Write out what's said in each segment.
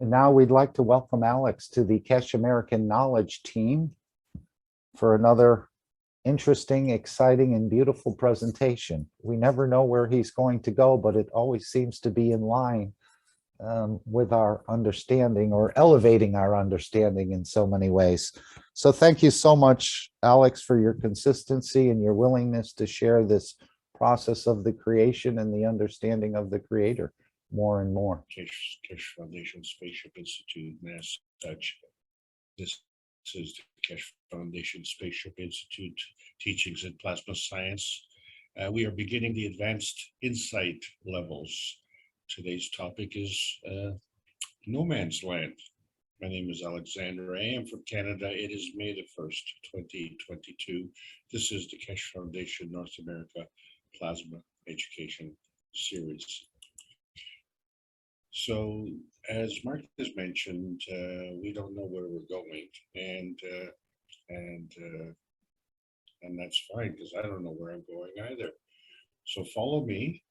And now we'd like to welcome Alex to the Cache American Knowledge team for another interesting, exciting, and beautiful presentation. We never know where he's going to go, but it always seems to be in line with our understanding or elevating our understanding in so many ways. So thank you so much, Alex, for your consistency and your willingness to share this process of the creation and the understanding of the creator more and more. Keshe Foundation Spaceship Institute, and as such, this is the Keshe Foundation Spaceship Institute Teachings in Plasma Science. We are beginning the advanced insight levels. Today's topic is no man's land. My name is Alexander. I am from Canada. It is May the 1st, 2022. This is the Keshe Foundation North America Plasma Education Series. So, as Mark has mentioned, we don't know where we're going, and that's fine because I don't know where I'm going either. So follow me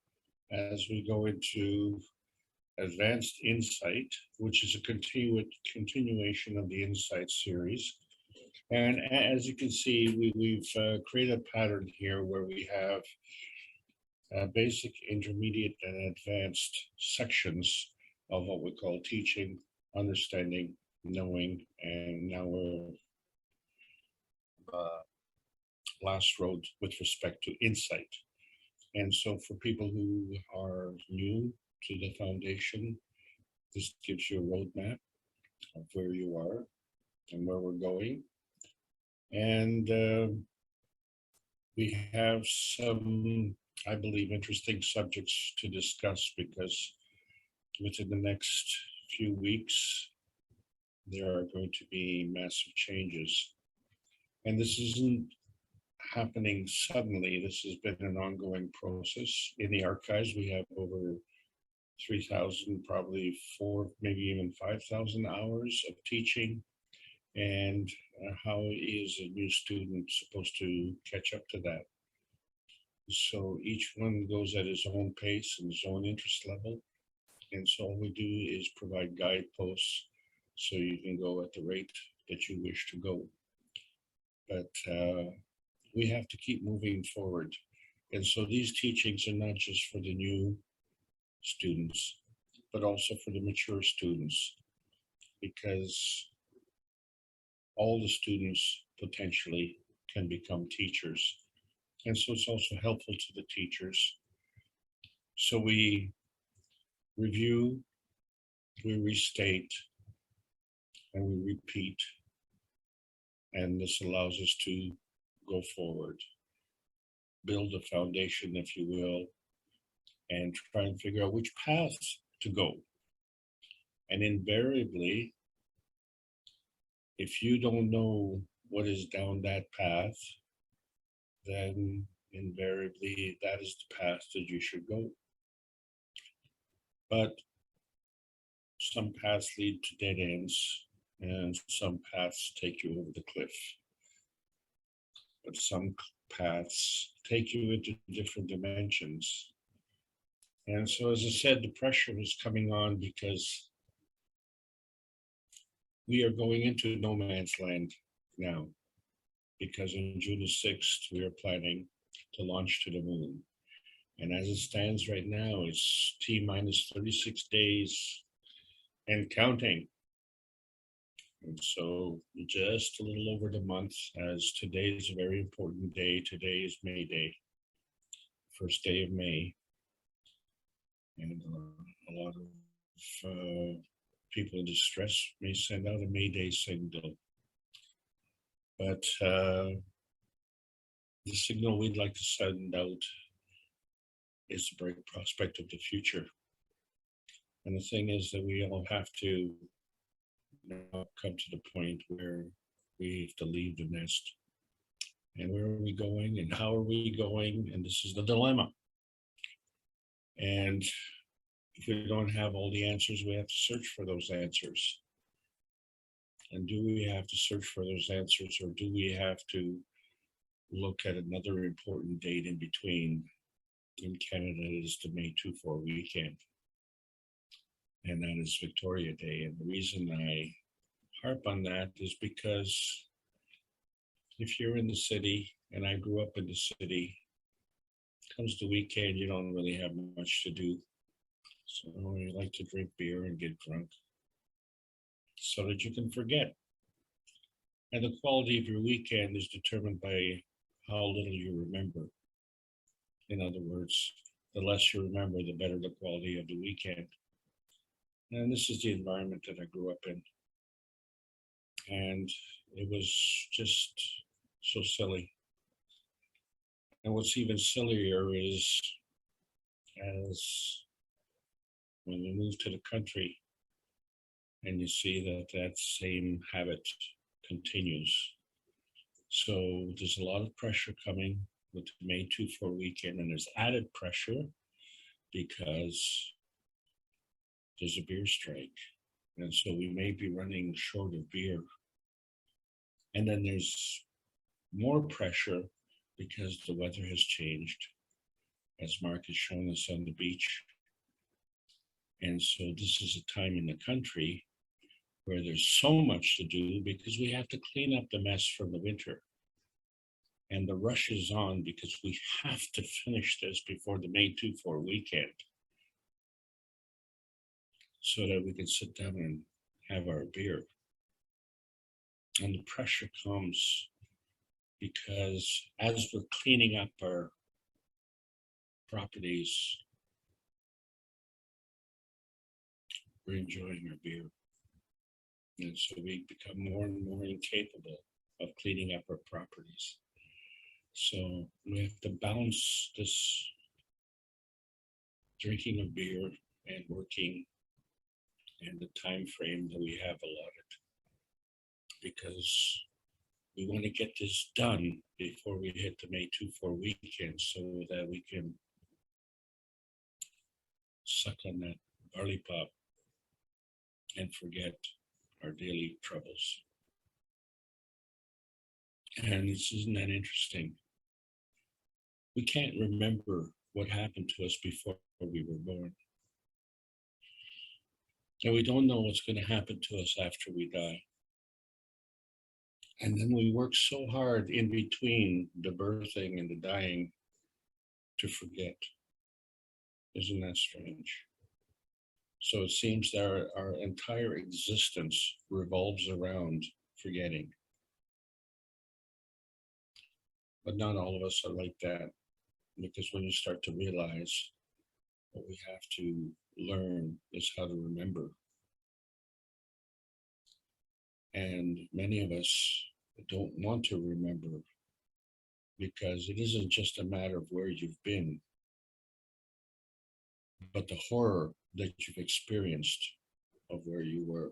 as we go into Advanced Insight, which is a continuation of the Insight series. And as you can see, we've created a pattern here where we have basic, intermediate, and advanced sections of what we call teaching, understanding, knowing, and now we're last road with respect to insight. And so for people who are new to the foundation, this gives you a roadmap of where you are and where we're going. And we have some, I believe, interesting subjects to discuss because within the next few weeks, there are going to be massive changes. And this isn't happening suddenly. This has been an ongoing process. In the archives, we have over 3,000, probably 4, maybe even 5,000 hours of teaching. And how is a new student supposed to catch up to that? So each one goes at his own pace and his own interest level. And so all we do is provide guideposts so you can go at the rate that you wish to go. But we have to keep moving forward. And so these teachings are not just for the new students, but also for the mature students, because all the students potentially can become teachers. And so it's also helpful to the teachers. So we review, we restate, and we repeat. And this allows us to go forward, build a foundation, if you will, and try and figure out which path to go. And invariably, if you don't know what is down that path, then invariably that is the path that you should go. But some paths lead to dead ends, and some paths take you over the cliff. But some paths take you into different dimensions. And so, as I said, the pressure was coming on because we are going into no man's land now, because on June the 6th, we are planning to launch to the moon. And as it stands right now, it's T-minus 36 days and counting. And so just a little over the month, as today is a very important day. Today is May Day, first day of May. And a lot of people in distress may send out a May Day signal. But the signal we'd like to send out is the bright prospect of the future. And the thing is that we all have to now come to the point where we have to leave the nest. And where are we going and how are we going? And this is the dilemma. And if we don't have all the answers, we have to search for those answers. And do we have to search for those answers, or do we have to look at another important date in between? In Canada, it is the May 24 weekend. and that is Victoria Day. And the reason I harp on that is because if you're in the city, and I grew up in the city, comes the weekend, you don't really have much to do. So you like to drink beer and get drunk so that you can forget. And the quality of your weekend is determined by how little you remember. In other words, the less you remember, the better the quality of the weekend. And this is the environment that I grew up in. And it was just so silly. And what's even sillier is as when you move to the country and you see that that same habit continues. So there's a lot of pressure coming with the May 2-4 weekend, and there's added pressure because there's a beer strike. And so we may be running short of beer. And then there's more pressure because the weather has changed, as Mark has shown us on the beach. And so this is a time in the country where there's so much to do because we have to clean up the mess from the winter. And the rush is on because we have to finish this before the May 2-4 weekend so that we can sit down and have our beer. And the pressure comes because as we're cleaning up our properties, we're enjoying our beer. And so we become more and more incapable of cleaning up our properties. So we have to balance this drinking of beer and working and the time frame that we have allotted, because we want to get this done before we hit the May 2-4 weekend so that we can suck on that barley pop and forget our daily troubles. And this isn't that interesting. We can't remember what happened to us before we were born. And we don't know what's going to happen to us after we die. And then we work so hard in between the birthing and the dying to forget. Isn't that strange? So it seems that our entire existence revolves around forgetting. But not all of us are like that, because when you start to realize what we have to learn is how to remember. And many of us don't want to remember because it isn't just a matter of where you've been, but the horror that you've experienced of where you were.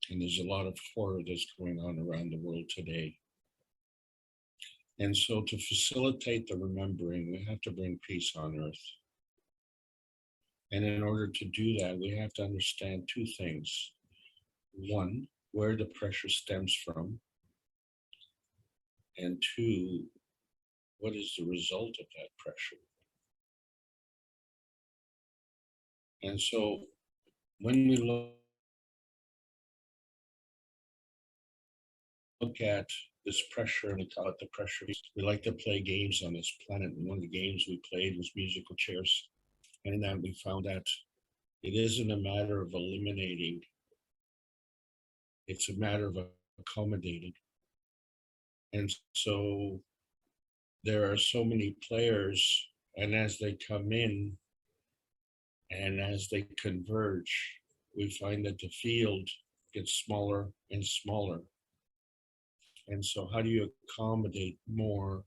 And there's a lot of horror that's going on around the world today. And so to facilitate the remembering, we have to bring peace on earth. And in order to do that, we have to understand two things. One, where the pressure stems from. And two, what is the result of that pressure? And so when we look at this pressure, and we call it the pressure, we like to play games on this planet. And one of the games we played was musical chairs. And in that we found that it isn't a matter of eliminating, it's a matter of accommodating. And so there are so many players, and as they come in and as they converge, we find that the field gets smaller and smaller. And so how do you accommodate more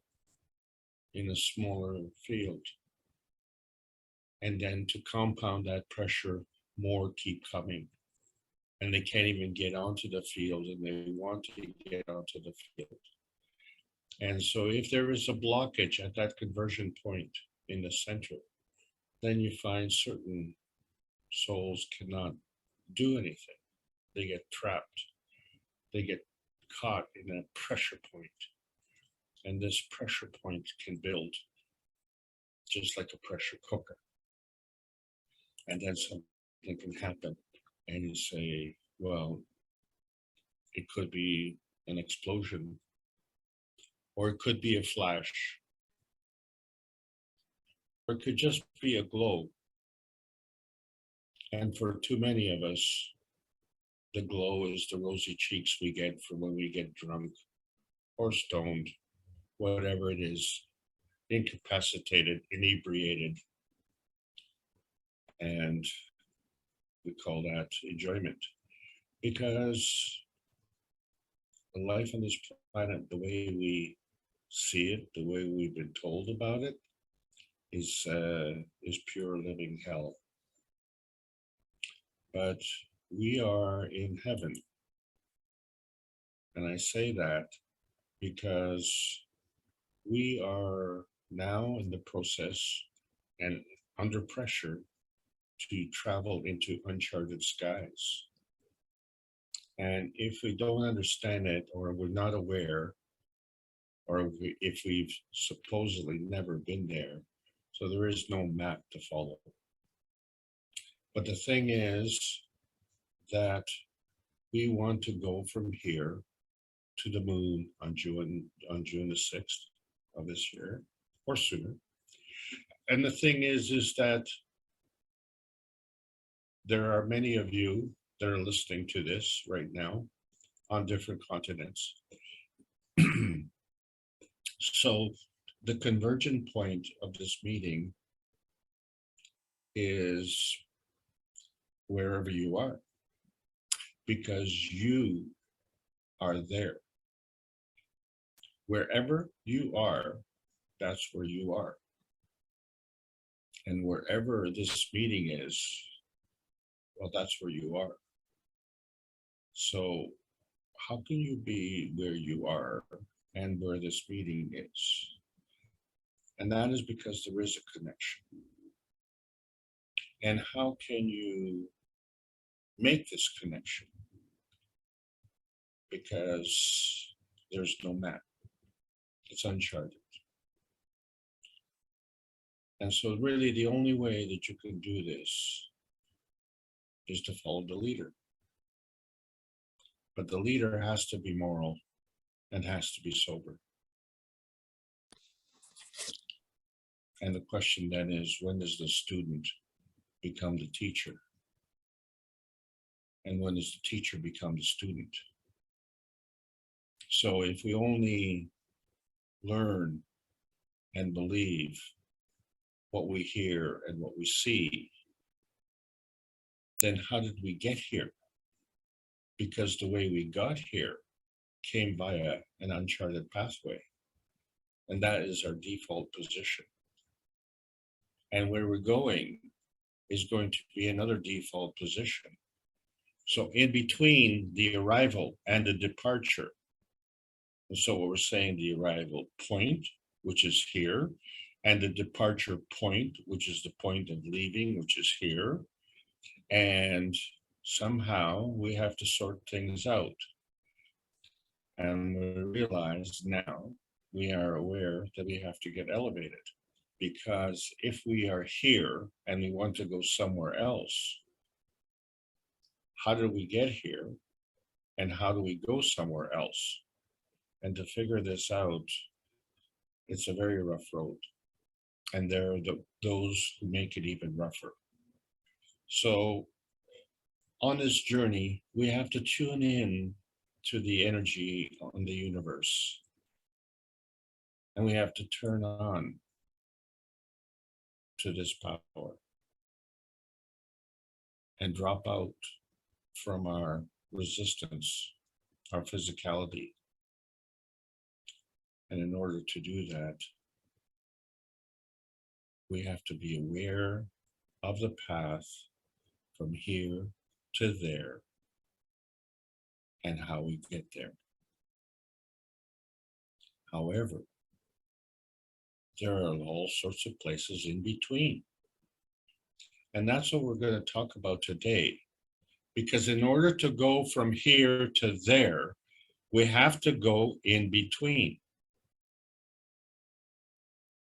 in a smaller field? And then to compound that pressure, more keep coming. And they can't even get onto the field, and they want to get onto the field. And so if there is a blockage at that conversion point in the center, then you find certain souls cannot do anything. They get trapped. They get caught in that pressure point. And this pressure point can build just like a pressure cooker. And then that can happen. And you say, well, it could be an explosion, or it could be a flash, or it could just be a glow. And for too many of us, the glow is the rosy cheeks we get from when we get drunk or stoned, whatever it is, incapacitated, inebriated. And we call that enjoyment. Because life on this planet, the way we see it, the way we've been told about it, is pure living hell. But we are in heaven. And I say that because we are now in the process and under pressure to travel into uncharted skies. And if we don't understand it, or we're not aware, or if we've supposedly never been there, so there is no map to follow. But the thing is that we want to go from here to the moon on June the 6th of this year, or sooner. And the thing is that there are many of you that are listening to this right now on different continents. So the convergent point of this meeting is wherever you are, because you are there. Wherever you are, that's where you are. And wherever this meeting is, well, that's where you are. So how can you be where you are and where this meeting is? And that is because there is a connection. And how can you make this connection? Because there's no map. It's uncharted. And so really the only way that you can do this is to follow the leader. But the leader has to be moral and has to be sober. And the question then is, when does the student become the teacher? And when does the teacher become the student? So if we only learn and believe what we hear and what we see, then how did we get here? Because the way we got here came via an uncharted pathway. And that is our default position. And where we're going is going to be another default position. So in between the arrival and the departure, and so what we're saying, the arrival point, which is here, and the departure point, which is the point of leaving, which is here. And somehow we have to sort things out. And we realize now, we are aware that we have to get elevated. Because if we are here and we want to go somewhere else, how did we get here? And how do we go somewhere else? And to figure this out, it's a very rough road. And there are those who make it even rougher. So on this journey, we have to tune in to the energy on the universe. And we have to turn on to this power and drop out from our resistance, our physicality. And in order to do that, we have to be aware of the path from here to there and how we get there. However, there are all sorts of places in between. And that's what we're going to talk about today. Because in order to go from here to there, we have to go in between.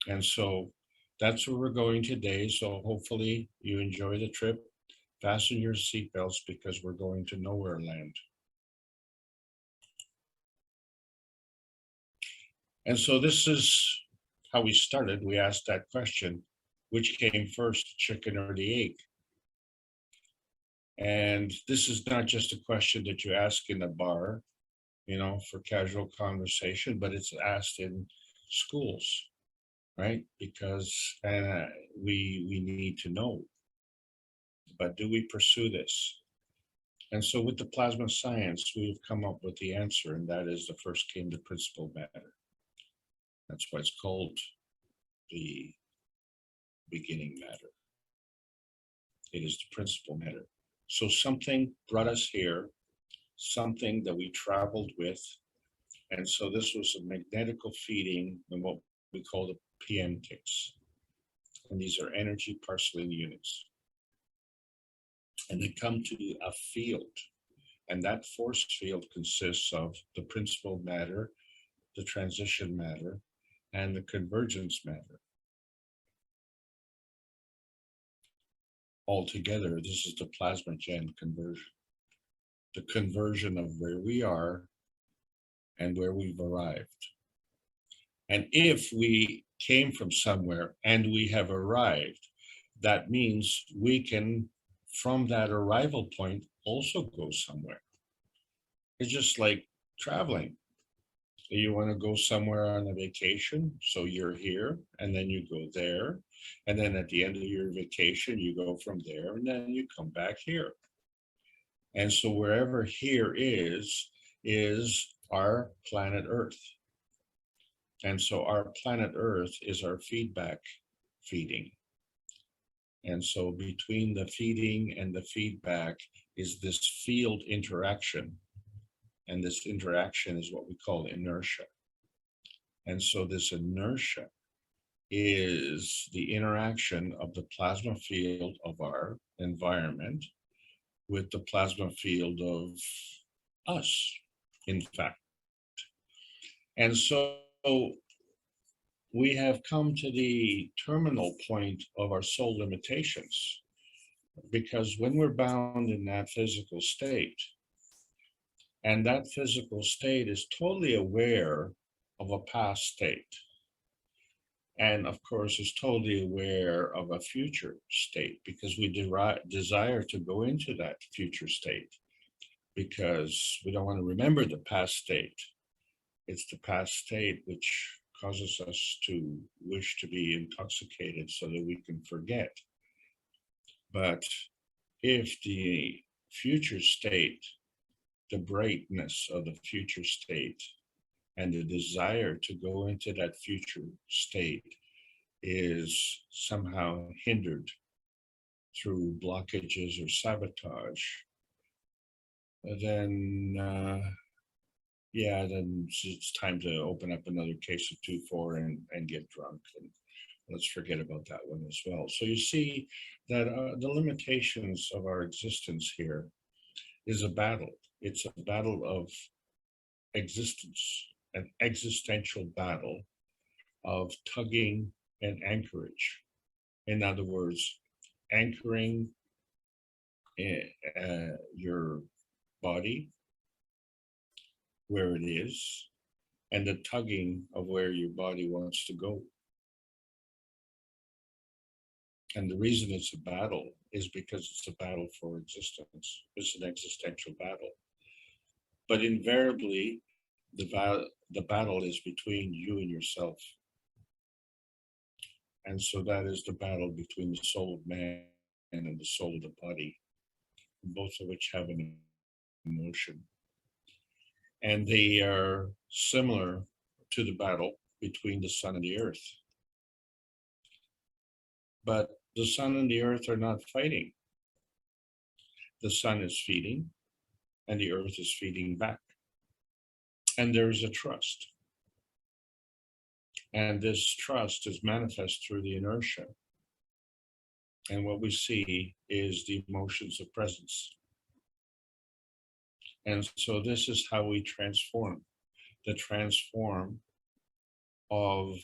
And so that's where we're going today. So hopefully you enjoy the trip. Fasten your seatbelts because we're going to nowhere land. And so this is how we started. We asked that question, which came first, chicken or the egg? And this is not just a question that you ask in a bar, you know, for casual conversation, but it's asked in schools, right? Because we need to know. But do we pursue this? And so with the plasma science, we've come up with the answer, and that is the first came the principal matter. That's why it's called the beginning matter. It is the principal matter. So something brought us here, something that we traveled with. And so this was a magnetical feeding in what we call the PM ticks. And these are energy parceling units. And they come to a field. And that force field consists of the principal matter, the transition matter, and the convergence matter. Altogether, this is the plasma gen conversion. The conversion of where we are and where we've arrived. And if we came from somewhere and we have arrived, that means we can, from that arrival point, also go somewhere. It's just like traveling. You want to go somewhere on a vacation, so you're here, and then you go there, and then at the end of your vacation, you go from there, and then you come back here. And so wherever here is our planet Earth. And so our planet Earth is our feedback feeding. And so between the feeding and the feedback is this field interaction. And this interaction is what we call inertia. And so this inertia is the interaction of the plasma field of our environment with the plasma field of us, in fact. And so we have come to the terminal point of our soul limitations, because when we're bound in that physical state, and that physical state is totally aware of a past state, and of course is totally aware of a future state, because we desire to go into that future state, because we don't want to remember the past state. It's the past state which causes us to wish to be intoxicated so that we can forget. But if the future state, the brightness of the future state, and the desire to go into that future state is somehow hindered through blockages or sabotage, then then it's time to open up another case of 2,4 and get drunk, and let's forget about that one as well. So you see that the limitations of our existence here is a battle. It's a battle of existence, an existential battle of tugging and anchorage. In other words, anchoring your body where it is, and the tugging of where your body wants to go. And the reason it's a battle is because it's a battle for existence. It's an existential battle. But invariably, the battle is between you and yourself. And so that is the battle between the soul of man and the soul of the body, both of which have an emotion. And they are similar to the battle between the sun and the earth. But the sun and the earth are not fighting. The sun is feeding, and the earth is feeding back. And there is a trust. And this trust is manifest through the inertia. And what we see is the emotions of presence. And so this is how we transform. The transform of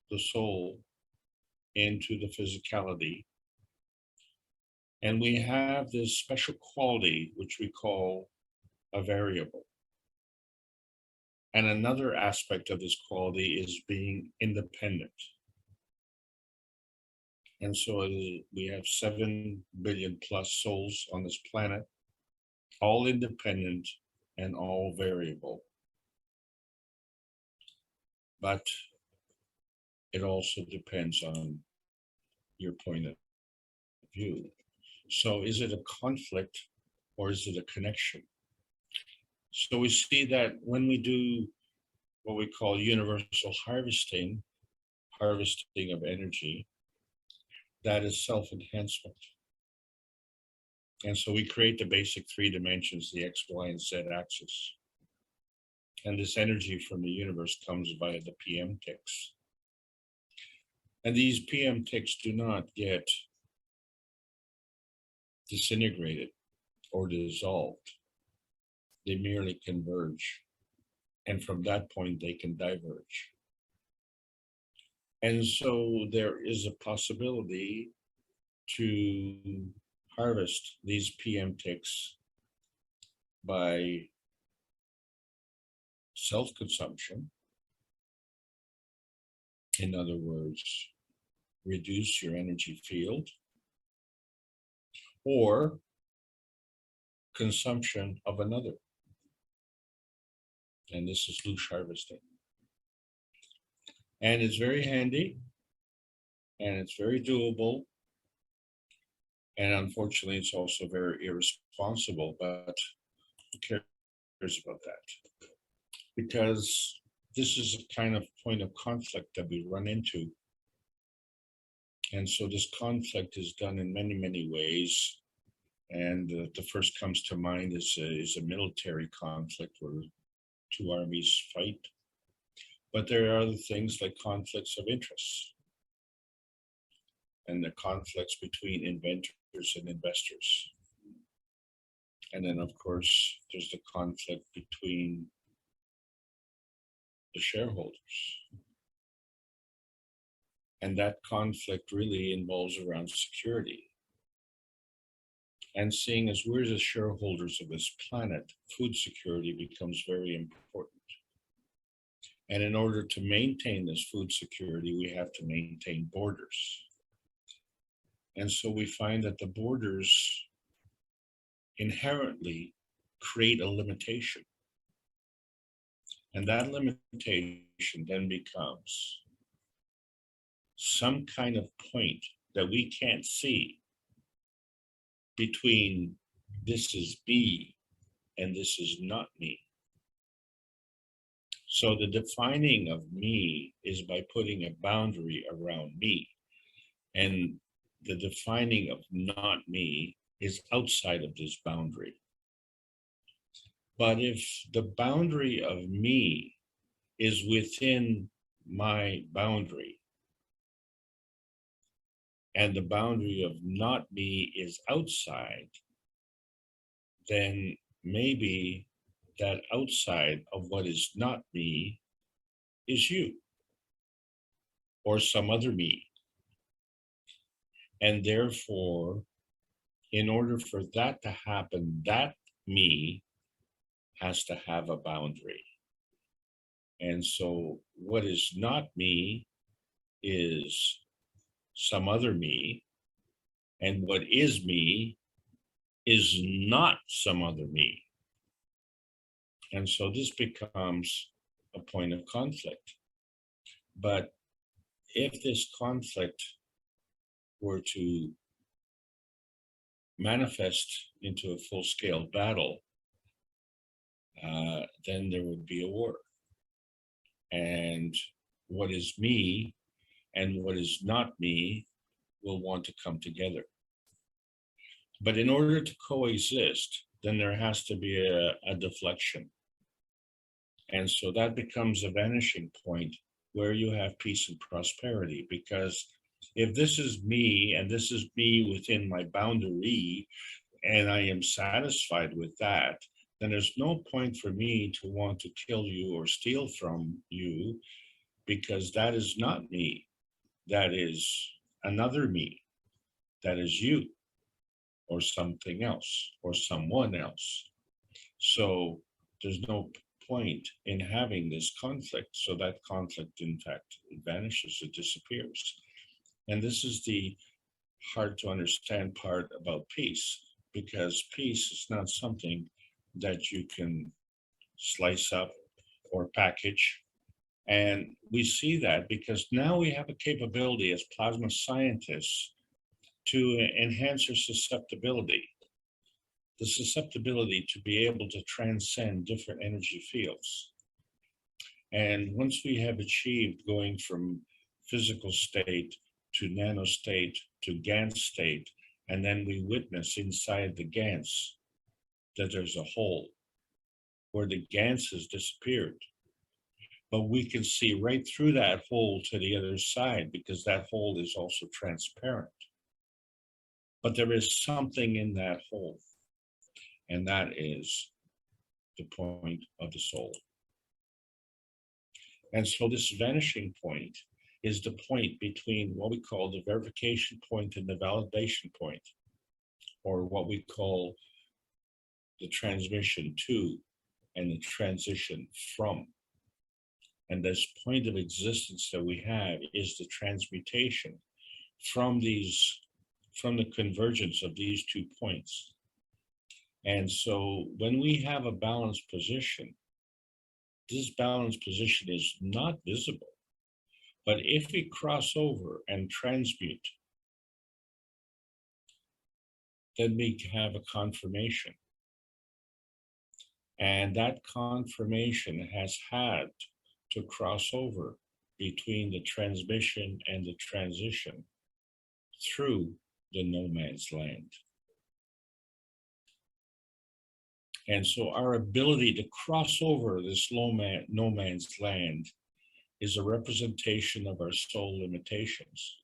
the soul into the physicality And we have this special quality, which we call a variable. And another aspect of this quality is being independent. And so we have 7 billion plus souls on this planet, all independent and all variable. But it also depends on your point of view. So is it a conflict or is it a connection? So we see that when we do what we call universal harvesting of energy, that is self-enhancement. And so we create the basic 3 dimensions, the X, Y, and Z axis. And this energy from the universe comes via the PM ticks. And these PM ticks do not get disintegrated or dissolved. They merely converge. And from that point, they can diverge. And so there is a possibility to harvest these PM ticks by self-consumption. In other words, reduce your energy field, or consumption of another. And this is loose harvesting. And it's very handy, and it's very doable. And unfortunately, it's also very irresponsible, but who cares about that? Because this is a kind of point of conflict that we run into. And so this conflict is done in many, many ways. And the first comes to mind is a military conflict where 2 armies fight. But there are other things like conflicts of interest and the conflicts between inventors and investors. And then, of course, there's the conflict between the shareholders. And that conflict really involves around security. And seeing as we're the shareholders of this planet, food security becomes very important. And in order to maintain this food security, we have to maintain borders. And so we find that the borders inherently create a limitation. And that limitation then becomes some kind of point that we can't see between this is me and this is not me. So the defining of me is by putting a boundary around me, and the defining of not me is outside of this boundary. But if the boundary of me is within my boundary, and the boundary of not me is outside, then maybe that outside of what is not me is you or some other me. And therefore, in order for that to happen, that me has to have a boundary. And so what is not me is some other me, and what is me is not some other me. And so this becomes a point of conflict. But if this conflict were to manifest into a full-scale battle, then there would be a war. And what is me and what is not me will want to come together. But in order to coexist, then there has to be a deflection. And so that becomes a vanishing point where you have peace and prosperity. Because if this is me and this is me within my boundary, and I am satisfied with that, then there's no point for me to want to kill you or steal from you, because that is not me. That is another me. That is you. or something else or someone else. So there's no point in having this conflict. So that conflict, in fact, it vanishes, it disappears. And this is the hard to understand part about peace, because peace is not something that you can slice up or package. And we see that because now we have a capability as plasma scientists to enhance our susceptibility, the susceptibility to be able to transcend different energy fields. And once we have achieved going from physical state to nano state to GANS state, and then we witness inside the GANS that there's a hole where the GANS has disappeared. But we can see right through that hole to the other side because that hole is also transparent. But there is something in that hole, and that is the point of the soul. And so this vanishing point is the point between what we call the verification point and the validation point, or what we call the transmission to and the transition from. And this point of existence that we have is the transmutation from the convergence of these 2 points. And so when we have a balanced position, this balanced position is not visible. But if we cross over and transmute, then we have a confirmation. And that confirmation has had to cross over between the transmission and the transition through the no man's land. And so our ability to cross over this no man's land is a representation of our soul limitations,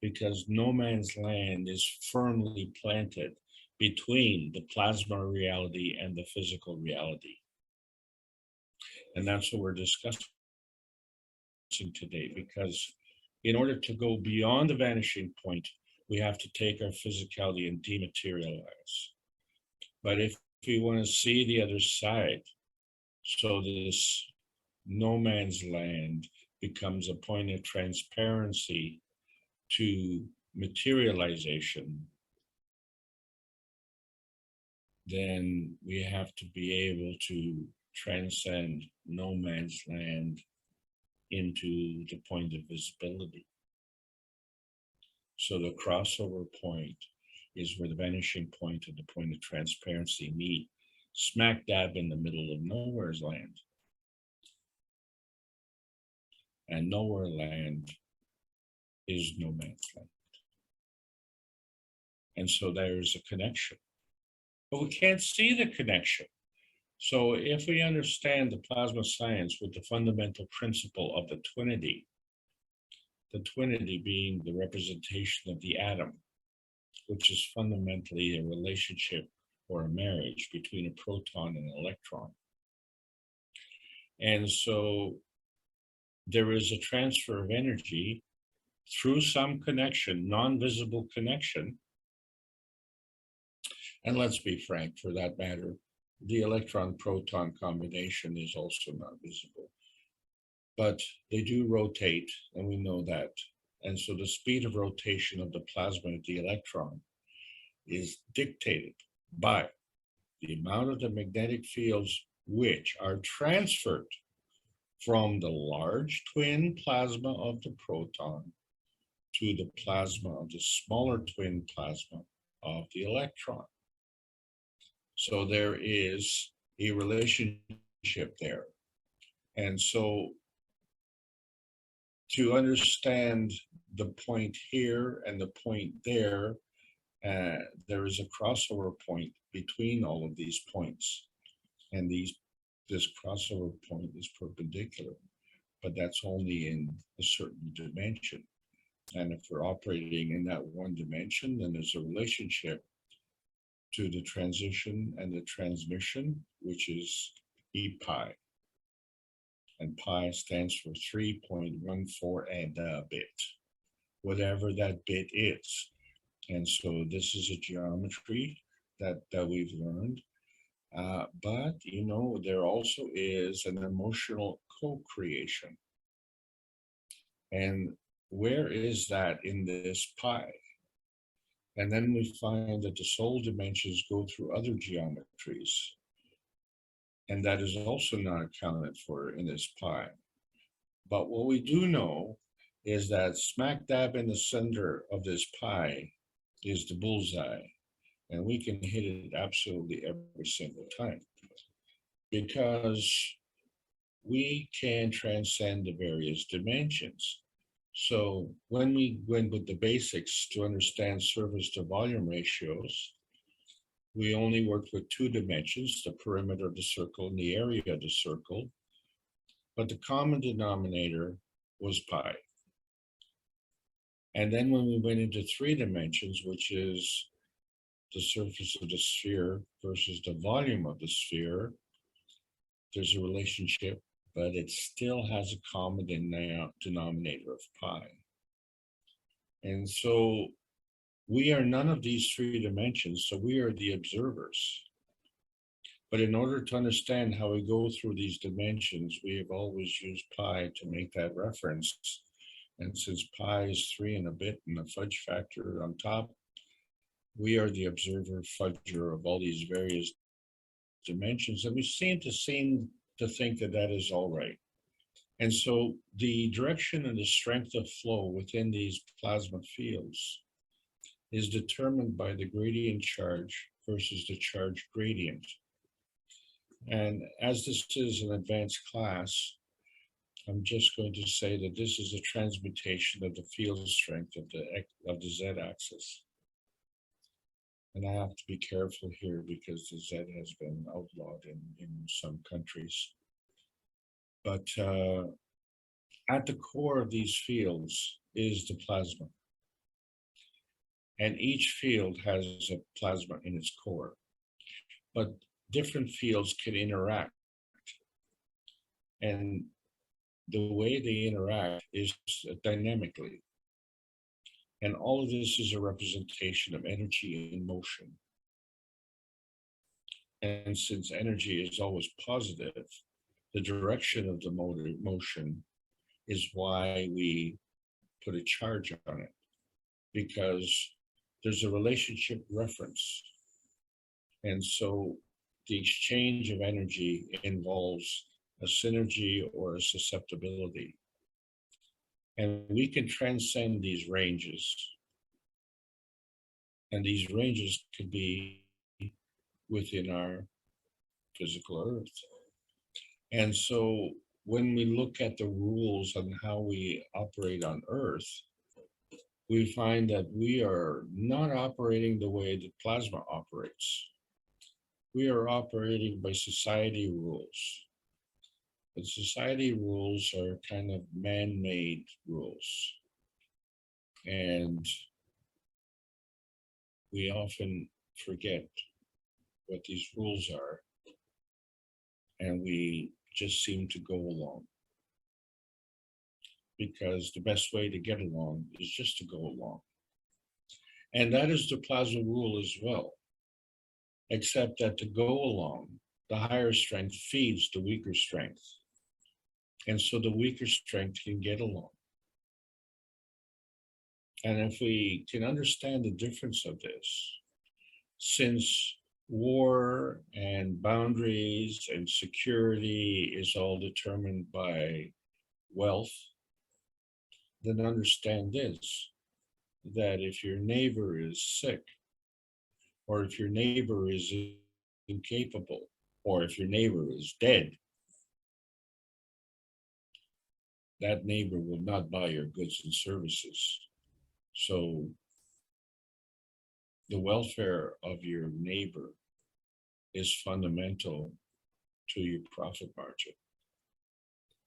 because no man's land is firmly planted between the plasma reality and the physical reality. And that's what we're discussing today, because in order to go beyond the vanishing point, we have to take our physicality and dematerialize. But if we want to see the other side, so this no man's land becomes a point of transparency to materialization, then we have to be able to transcend no man's land into the point of visibility. So the crossover point is where the vanishing point and the point of transparency meet, smack dab in the middle of nowhere's land. And nowhere land is no man's land. And so there's a connection, but we can't see the connection. So if we understand the plasma science with the fundamental principle of the twinity being the representation of the atom, which is fundamentally a relationship or a marriage between a proton and an electron. And so there is a transfer of energy through some connection, non-visible connection. And let's be frank, for that matter, the electron-proton combination is also not visible. But they do rotate, and we know that. And so the speed of rotation of the plasma of the electron is dictated by the amount of the magnetic fields which are transferred from the large twin plasma of the proton to the plasma of the smaller twin plasma of the electron. So there is a relationship there. And so to understand the point here and the point there, there is a crossover point between all of these points. And this crossover point is perpendicular, but that's only in a certain dimension. And if we're operating in that one dimension, then there's a relationship to the transition and the transmission, which is E pi. And pi stands for 3.14 and a bit, whatever that bit is. And so this is a geometry that we've learned. But, you know, there also is an emotional co-creation. And where is that in this pie? And then we find that the soul dimensions go through other geometries. And that is also not accounted for in this pie. But what we do know is that smack dab in the center of this pie is the bullseye. And we can hit it absolutely every single time because we can transcend the various dimensions. So when we went with the basics to understand surface to volume ratios, we only worked with two dimensions, the perimeter of the circle and the area of the circle, but the common denominator was pi. And then when we went into three dimensions, which is the surface of the sphere versus the volume of the sphere, there's a relationship, but it still has a common denominator of pi. And so we are none of these three dimensions, so we are the observers. But in order to understand how we go through these dimensions, we have always used pi to make that reference. And since pi is 3 and a bit and a fudge factor on top, we are the observer fudger of all these various dimensions, and we seem to think that that is all right. And so the direction and the strength of flow within these plasma fields is determined by the gradient charge versus the charge gradient. And as this is an advanced class, I'm just going to say that this is a transmutation of the field strength of the z-axis. And I have to be careful here because the Z has been outlawed in some countries. But at the core of these fields is the plasma. And each field has a plasma in its core. But different fields can interact. And the way they interact is dynamically. And all of this is a representation of energy in motion. And since energy is always positive, the direction of the motion is why we put a charge on it, because there's a relationship reference. And so the exchange of energy involves a synergy or a susceptibility. And we can transcend these ranges. And these ranges could be within our physical earth. And so when we look at the rules on how we operate on Earth, we find that we are not operating the way that plasma operates. We are operating by society rules. But society rules are kind of man-made rules. And we often forget what these rules are, and we just seem to go along. Because the best way to get along is just to go along. And that is the plasma rule as well. Except that to go along, the higher strength feeds the weaker strength. And so the weaker strength can get along. And if we can understand the difference of this, since war and boundaries and security is all determined by wealth, then understand this, that if your neighbor is sick, or if your neighbor is incapable, or if your neighbor is dead, that neighbor will not buy your goods and services. So the welfare of your neighbor is fundamental to your profit margin.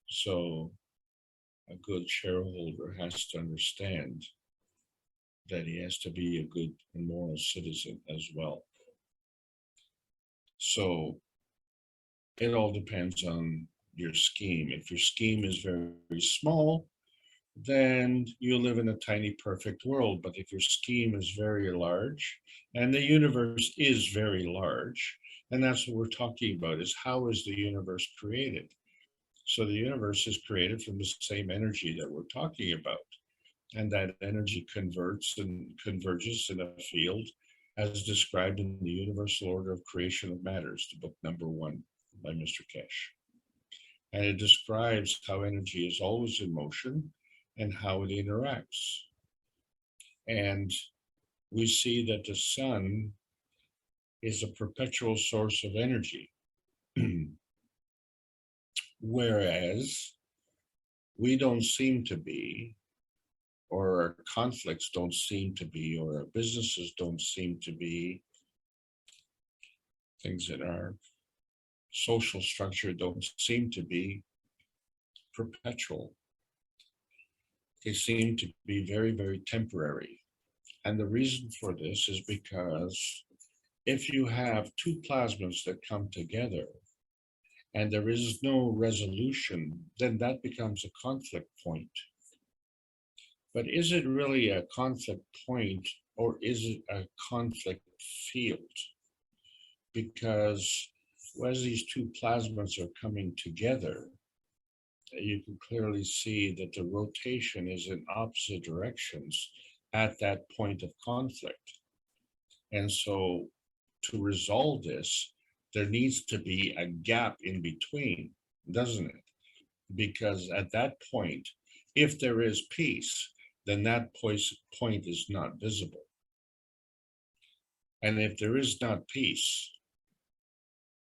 So a good shareholder has to understand that he has to be a good and moral citizen as well. So it all depends on your scheme. If your scheme is very, very small, then you live in a tiny perfect world. But if your scheme is very large, and the universe is very large, and that's what we're talking about, is how is the universe created? So the universe is created from the same energy that we're talking about. And that energy converts and converges in a field as described in the Universal Order of Creation of Matters, the book #1 by Mr. Keshe. And it describes how energy is always in motion and how it interacts. And we see that the sun is a perpetual source of energy, whereas we don't seem to be, or our conflicts don't seem to be, or our businesses don't seem to be, things in our social structure don't seem to be perpetual. They seem to be very, very temporary. And the reason for this is because if you have two plasmas that come together and there is no resolution, then that becomes a conflict point. But is it really a conflict point, or is it a conflict field? Because as these two plasmas are coming together, you can clearly see that the rotation is in opposite directions at that point of conflict. And so to resolve this, there needs to be a gap in between, doesn't it? Because at that point, if there is peace, then that point is not visible. And if there is not peace,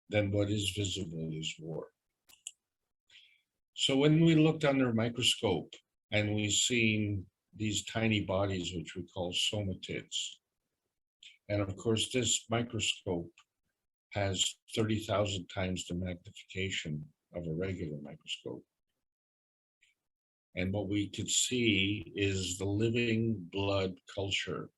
then what is visible is war. So when we looked under a microscope and we seen these tiny bodies, which we call somatids, and of course this microscope has 30,000 times the magnification of a regular microscope. And what we could see is the living blood culture.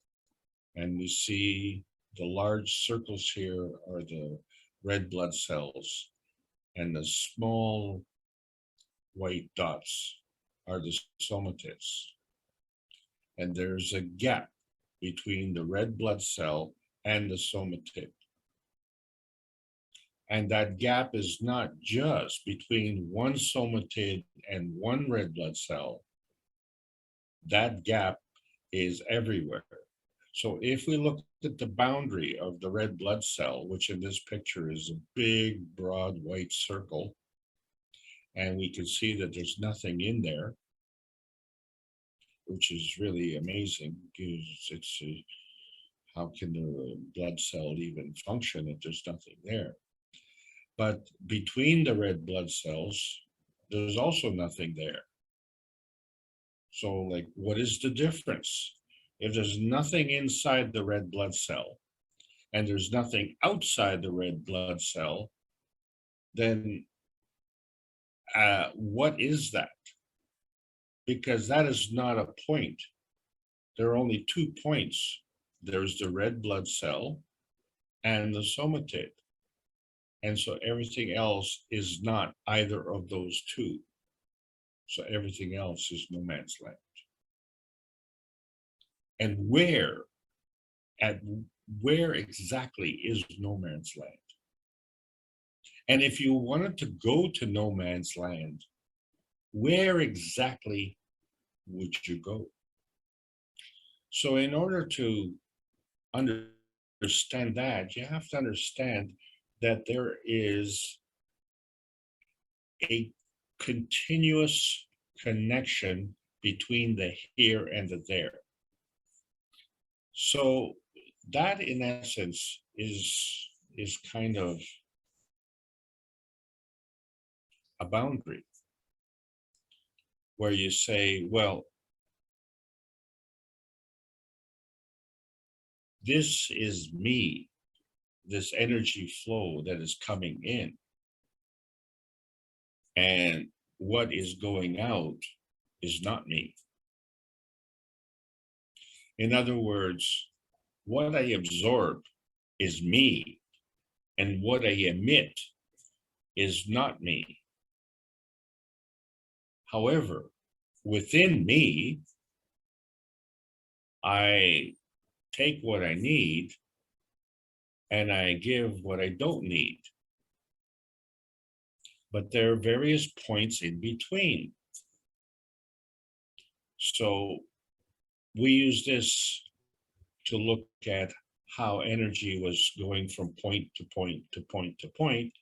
And we see the large circles here are the red blood cells, and the small white dots are the somatids. And there's a gap between the red blood cell and the somatid. And that gap is not just between one somatid and one red blood cell. That gap is everywhere. So if we look at the boundary of the red blood cell, which in this picture is a big, broad white circle, and we can see that there's nothing in there, which is really amazing, because it's how can the blood cell even function if there's nothing there? But between the red blood cells, there's also nothing there. So, like, what is the difference? If there's nothing inside the red blood cell and there's nothing outside the red blood cell, then what is that? Because that is not a point. There are only 2 points. There's the red blood cell and the somatid. And so everything else is not either of those two. So everything else is no man's land. And where exactly is no man's land? And if you wanted to go to no man's land, where exactly would you go? So in order to understand that, you have to understand that there is a continuous connection between the here and the there. So that, in essence, is kind of a boundary where you say, well, this is me, this energy flow that is coming in, and what is going out is not me. In other words, what I absorb is me, and what I emit is not me. However, within me, I take what I need and I give what I don't need. But there are various points in between. So we use this to look at how energy was going from point to point to point to point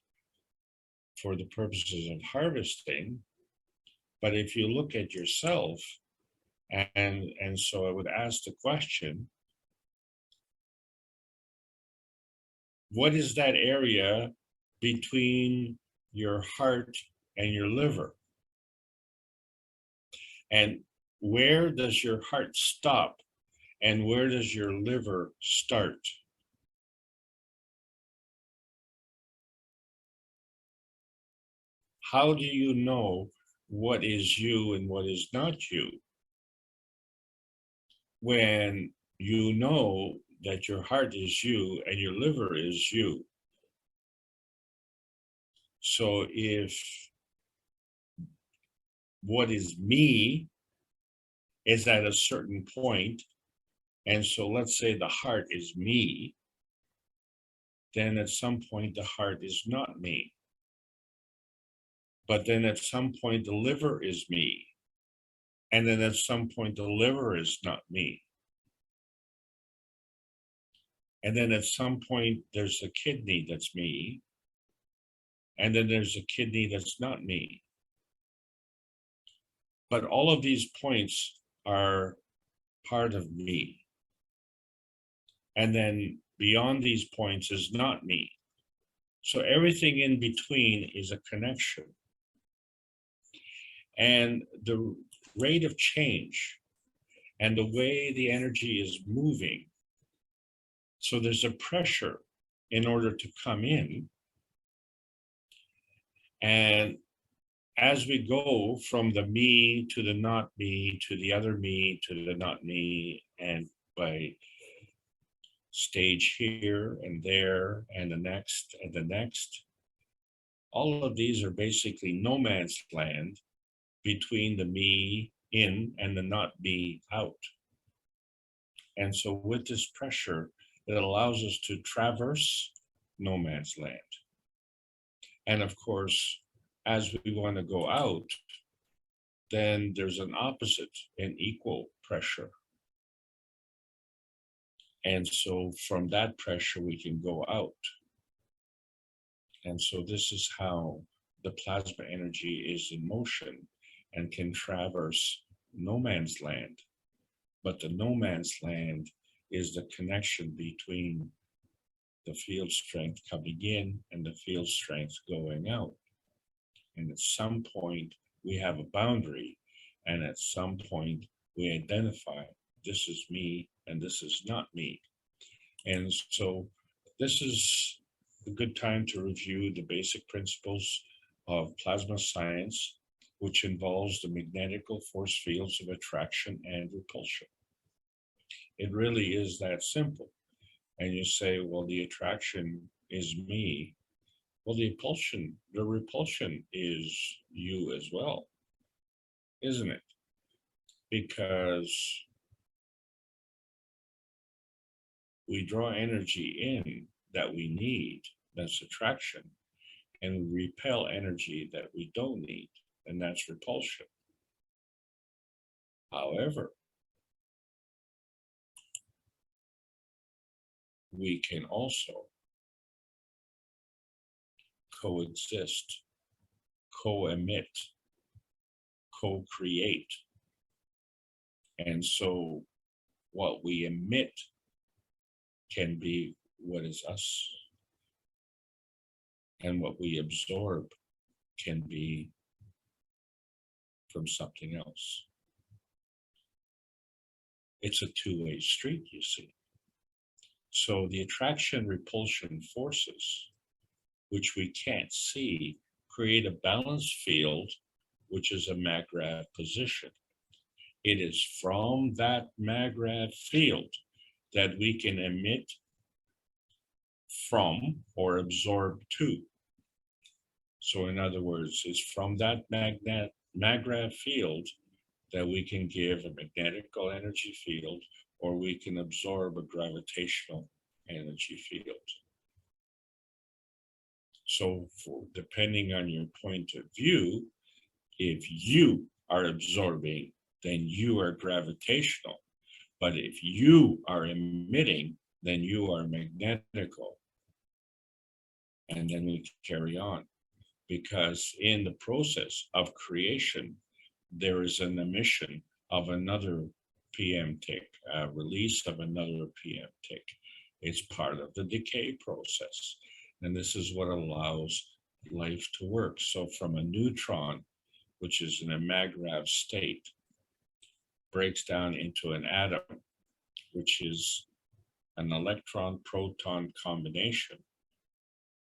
for the purposes of harvesting. But if you look at yourself, and so I would ask the question, what is that area between your heart and your liver? And where does your heart stop? And where does your liver start? How do you know what is you and what is not you? When you know that your heart is you and your liver is you. So if what is me is at a certain point, and so let's say the heart is me, then at some point the heart is not me. But then at some point the liver is me. And then at some point the liver is not me. And then at some point there's a kidney that's me. And then there's a kidney that's not me. But all of these points are part of me. And then beyond these points is not me. So everything in between is a connection. And the rate of change and the way the energy is moving. So there's a pressure in order to come in. And as we go from the me to the not me, to the other me, to the not me, and by stage here and there, and the next, and the next, all of these are basically no man's land between the me in and the not me out. And so with this pressure, it allows us to traverse no man's land. And of course, as we want to go out, then there's an opposite and equal pressure. And so from that pressure, we can go out. And so this is how the plasma energy is in motion and can traverse no man's land. But the no man's land is the connection between the field strength coming in and the field strength going out. And at some point, we have a boundary. And at some point, we identify this is me and this is not me. And so this is a good time to review the basic principles of plasma science, which involves the magnetical force fields of attraction and repulsion. It really is that simple. And you say, well, the attraction is me. Well, the repulsion is you as well, isn't it? Because we draw energy in that we need, that's attraction, and we repel energy that we don't need, and that's repulsion. However, we can also coexist, co-emit, co-create. And so what we emit can be what is us, and what we absorb can be from something else. It's a two-way street, you see. So the attraction repulsion forces, which we can't see, create a balanced field, which is a MagRav position. It is from that MagRav field that we can emit from or absorb to. So in other words, it's from that MagRav field that we can give a magnetical energy field, or we can absorb a gravitational energy field. So depending on your point of view, if you are absorbing, then you are gravitational. But if you are emitting, then you are magnetical. And then we carry on. Because in the process of creation, there is an emission of another PM tick, a release of another PM tick. It's part of the decay process. And this is what allows life to work. So from a neutron, which is in a mag-rav state, breaks down into an atom, which is an electron-proton combination.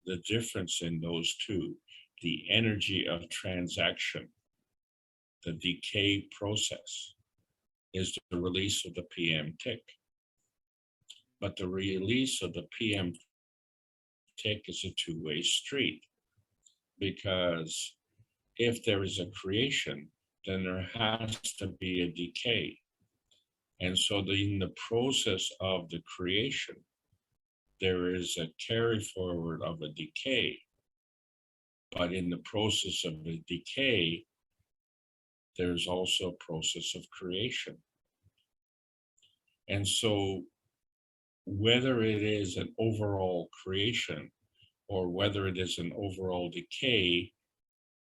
The difference in those two, the energy of transaction, the decay process, is the release of the PM tick. But the release of the PM tick is a two-way street, because if there is a creation, then there has to be a decay. And so in the process of the creation, there is a carry forward of a decay. But in the process of the decay, there's also a process of creation. And so whether it is an overall creation or whether it is an overall decay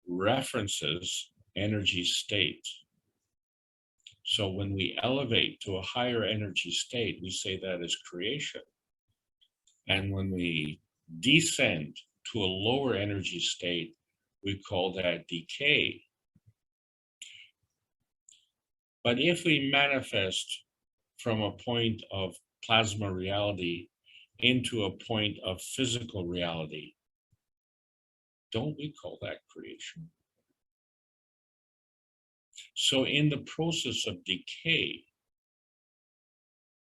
references energy state. So when we elevate to a higher energy state, we say that is creation. And when we descend to a lower energy state, we call that decay. But if we manifest from a point of plasma reality into a point of physical reality, don't we call that creation? So in the process of decay,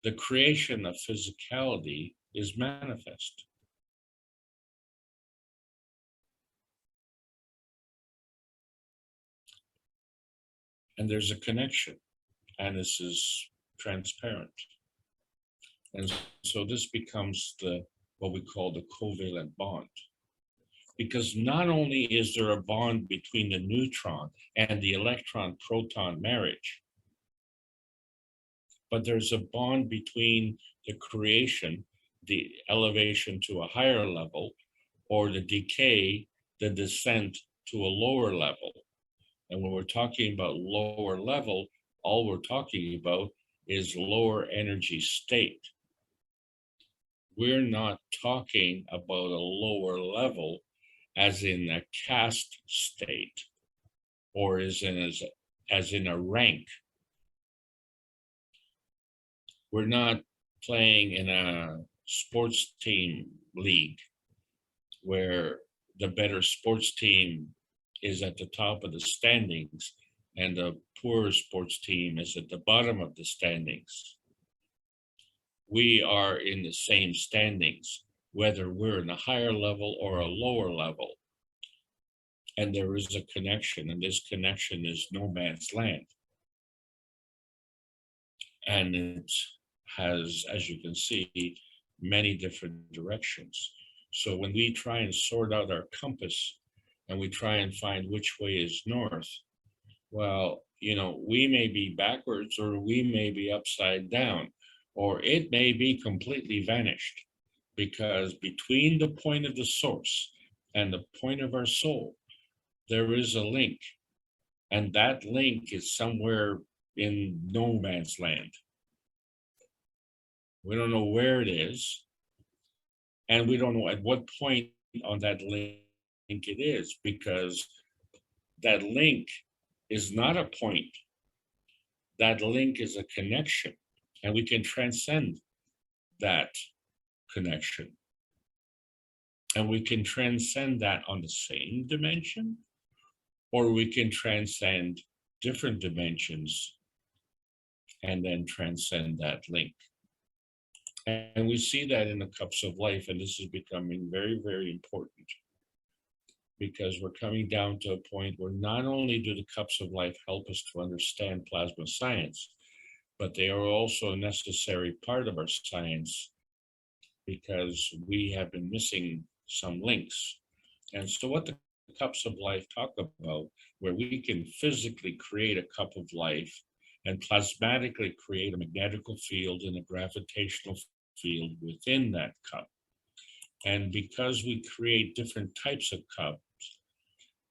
the creation of physicality is manifest. And there's a connection, and this is transparent. And so this becomes what we call the covalent bond. Because not only is there a bond between the neutron and the electron-proton marriage, but there's a bond between the creation, the elevation to a higher level, or the decay, the descent to a lower level. And when we're talking about lower level, all we're talking about is lower energy state. We're not talking about a lower level as in a caste state, or as in a rank. We're not playing in a sports team league where the better sports team is at the top of the standings and the poorer sports team is at the bottom of the standings. We are in the same standings, whether we're in a higher level or a lower level. And there is a connection, and this connection is no man's land. And it has, as you can see, many different directions. So when we try and sort out our compass and we try and find which way is north, well, we may be backwards or we may be upside down, or it may be completely vanished, because between the point of the source and the point of our soul, there is a link, and that link is somewhere in no man's land. We don't know where it is, and we don't know at what point on that link it is, because that link is not a point. That link is a connection, and we can transcend that connection. And we can transcend that on the same dimension, or we can transcend different dimensions and then transcend that link. And we see that in the cups of life, and this is becoming very, very important. because we're coming down to a point where not only do the cups of life help us to understand plasma science, but they are also a necessary part of our science because we have been missing some links. And so what the cups of life talk about, where we can physically create a cup of life and plasmatically create a magnetical field and a gravitational field within that cup. And because we create different types of cups,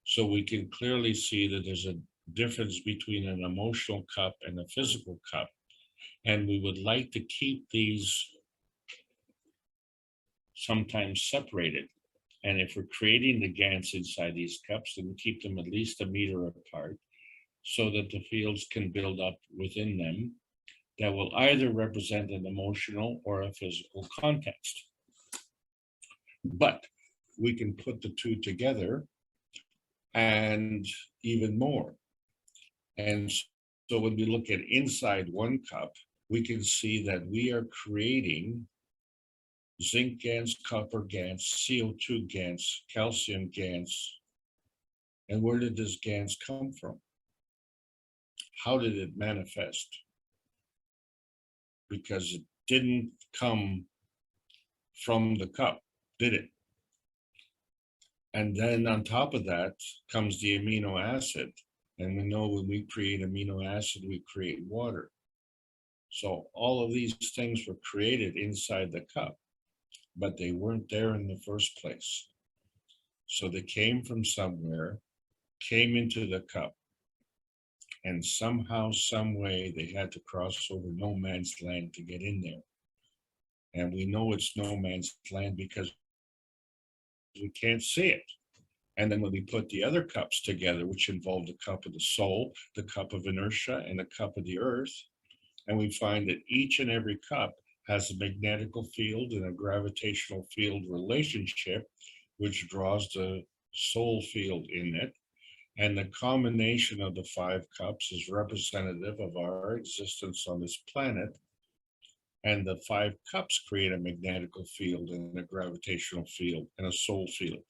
so we can clearly see that there's a difference between an emotional cup and a physical cup. And we would like to keep these sometimes separated. And if we're creating the GANs inside these cups, then we keep them at least a meter apart so that the fields can build up within them that will either represent an emotional or a physical context. But we can put the two together and even more. And so when we look at inside one cup, we can see that we are creating zinc GANs, copper GANs, CO2 GANs, calcium GANs. And where did this GANs come from? How did it manifest? Because it didn't come from the cup, did it? And then on top of that comes the amino acid. And we know when we create amino acid, we create water. So all of these things were created inside the cup, but they weren't there in the first place. So they came from somewhere, came into the cup, and somehow, some way, they had to cross over no man's land to get in there. And we know it's no man's land because we can't see it. And then when we put the other cups together, which involve the cup of the soul, the cup of inertia, and the cup of the earth, and we find that each and every cup has a magnetical field and a gravitational field relationship, which draws the soul field in it. And the combination of the 5 cups is representative of our existence on this planet. And the 5 cups create a magnetical field and a gravitational field and a soul field.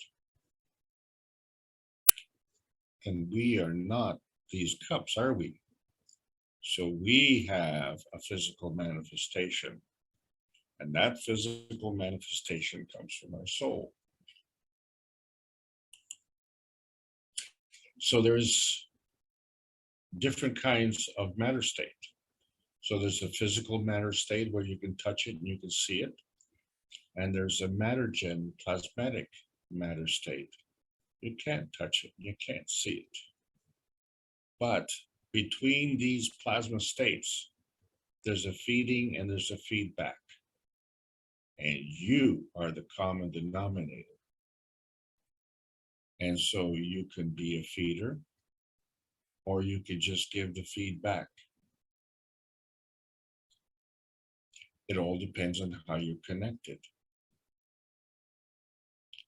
And we are not these cups, are we? So we have a physical manifestation. And that physical manifestation comes from our soul. So there's different kinds of matter state. So there's a physical matter state where you can touch it and you can see it. And there's a mattergen plasmatic matter state. You can't touch it, you can't see it. But between these plasma states, there's a feeding and there's a feedback. And you are the common denominator. And so you can be a feeder, or you could just give the feedback. It all depends on how you're connected.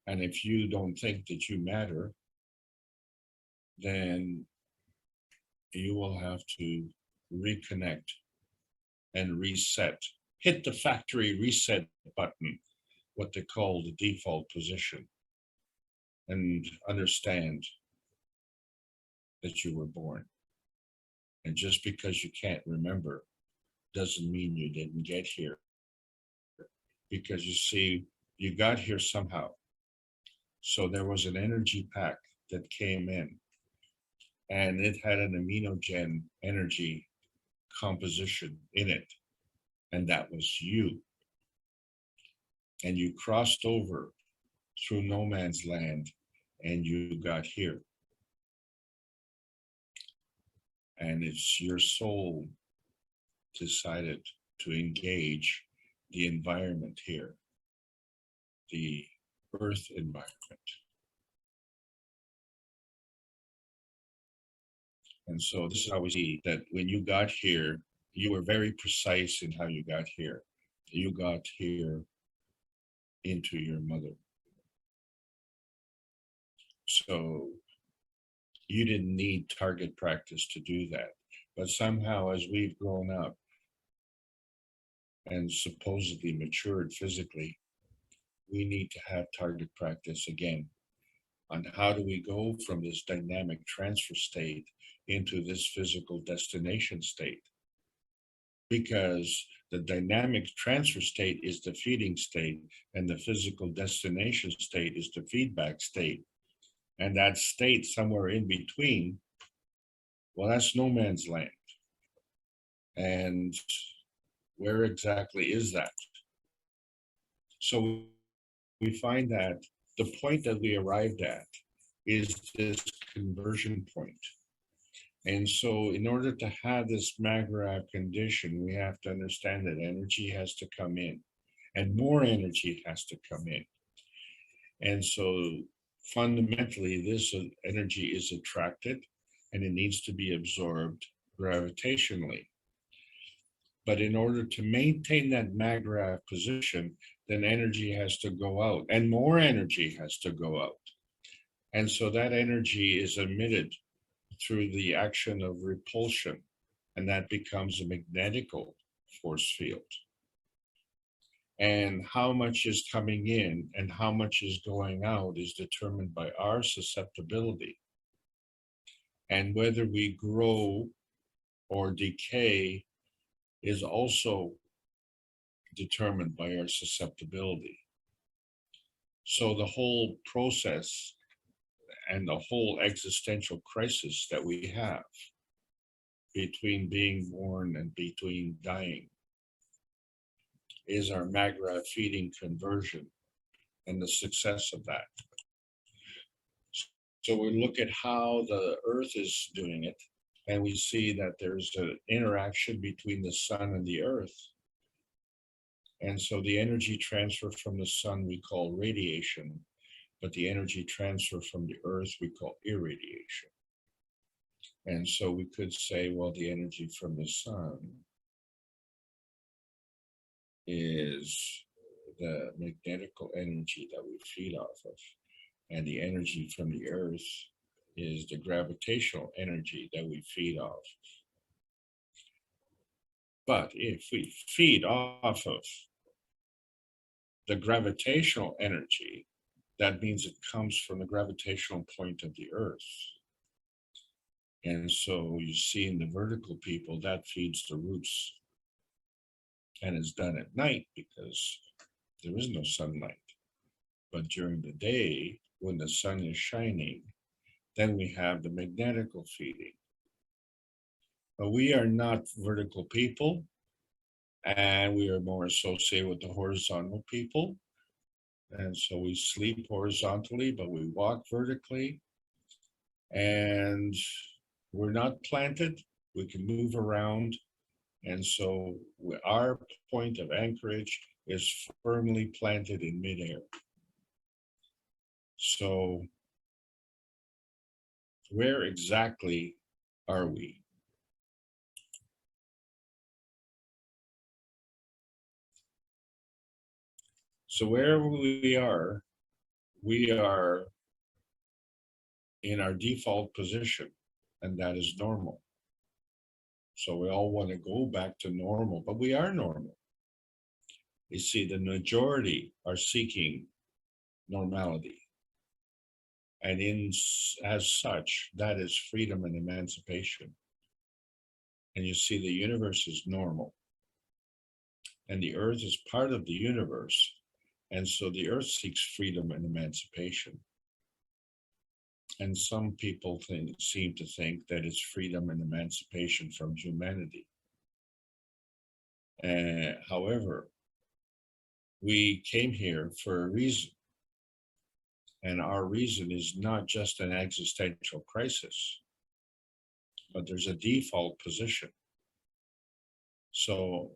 And if you don't think that you matter, then you will have to reconnect and reset. Hit the factory reset button, what they call the default position, and understand that you were born. And just because you can't remember doesn't mean you didn't get here. Because you see, you got here somehow. So there was an energy pack that came in, and it had an aminogen energy composition in it. And that was you. And you crossed over through no man's land and you got here. And it's your soul decided to engage the environment here, the earth environment. And so this is how we see that when you got here, you were very precise in how you got here. You got here into your mother. So you didn't need target practice to do that. But somehow as we've grown up and supposedly matured physically, we need to have target practice again. on how do we go from this dynamic transfer state into this physical destination state. Because the dynamic transfer state is the feeding state and the physical destination state is the feedback state. And that state somewhere in between, well, that's no man's land. And where exactly is that? So we find that the point that we arrived at is this conversion point. And so in order to have this Maghreb condition, we have to understand that energy has to come in and more energy has to come in. And so fundamentally, this energy is attracted and it needs to be absorbed gravitationally. But in order to maintain that Maghreb position, then energy has to go out and more energy has to go out. And so that energy is emitted through the action of repulsion, and that becomes a magnetical force field. And how much is coming in and how much is going out is determined by our susceptibility. And whether we grow or decay is also determined by our susceptibility. So the whole process and the whole existential crisis that we have between being born and between dying is our Maghreb feeding conversion and the success of that. So we look at how the earth is doing it, and we see that there's an interaction between the sun and the earth. And so the energy transfer from the sun we call radiation, but the energy transfer from the earth we call irradiation. And so we could say, well, the energy from the sun is the magnetical energy that we feed off of. And the energy from the earth is the gravitational energy that we feed off. But if we feed off of the gravitational energy, that means it comes from the gravitational point of the earth. And so you see in the vertical people, that feeds the roots. And it's done at night because there is no sunlight. But during the day, when the sun is shining, then we have the magnetical feeding. But we are not vertical people, and we are more associated with the horizontal people. And so we sleep horizontally, but we walk vertically. And we're not planted, we can move around. And so our point of anchorage is firmly planted in midair. So where exactly are we? So wherever we are in our default position, and that is normal. So we all want to go back to normal, but we are normal. You see, the majority are seeking normality. And as such, that is freedom and emancipation. And you see, the universe is normal. And the earth is part of the universe. And so the earth seeks freedom and emancipation. And some people seem to think that it's freedom and emancipation from humanity. However, we came here for a reason. And our reason is not just an existential crisis, but there's a default position. So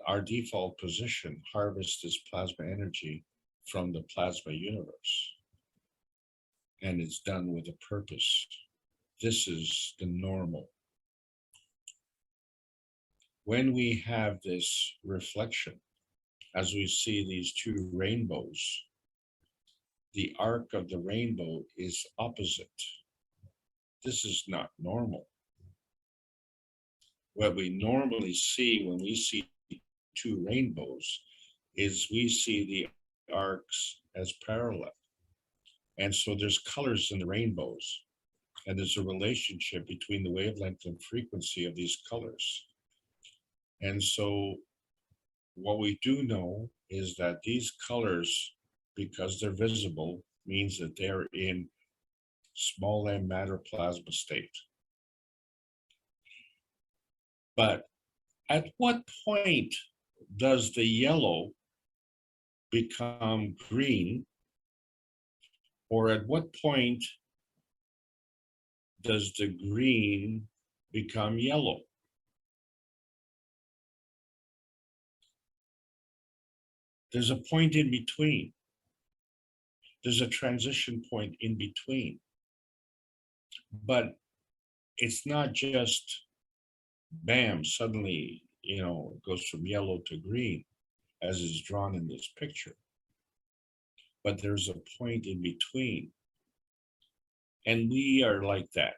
our default position harvests this plasma energy from the plasma universe. And it's done with a purpose. This is the normal. When we have this reflection, as we see these two rainbows, the arc of the rainbow is opposite. This is not normal. What we normally see when we see two rainbows is we see the arcs as parallel. And so there's colors in the rainbows, and there's a relationship between the wavelength and frequency of these colors. And so what we do know is that these colors, because they're visible, means that they're in small m matter plasma state. But at what point does the yellow become green? Or at what point does the green become yellow? There's a point in between. There's a transition point in between. But it's not just bam, suddenly, you know, it goes from yellow to green as is drawn in this picture. But there's a point in between. And we are like that.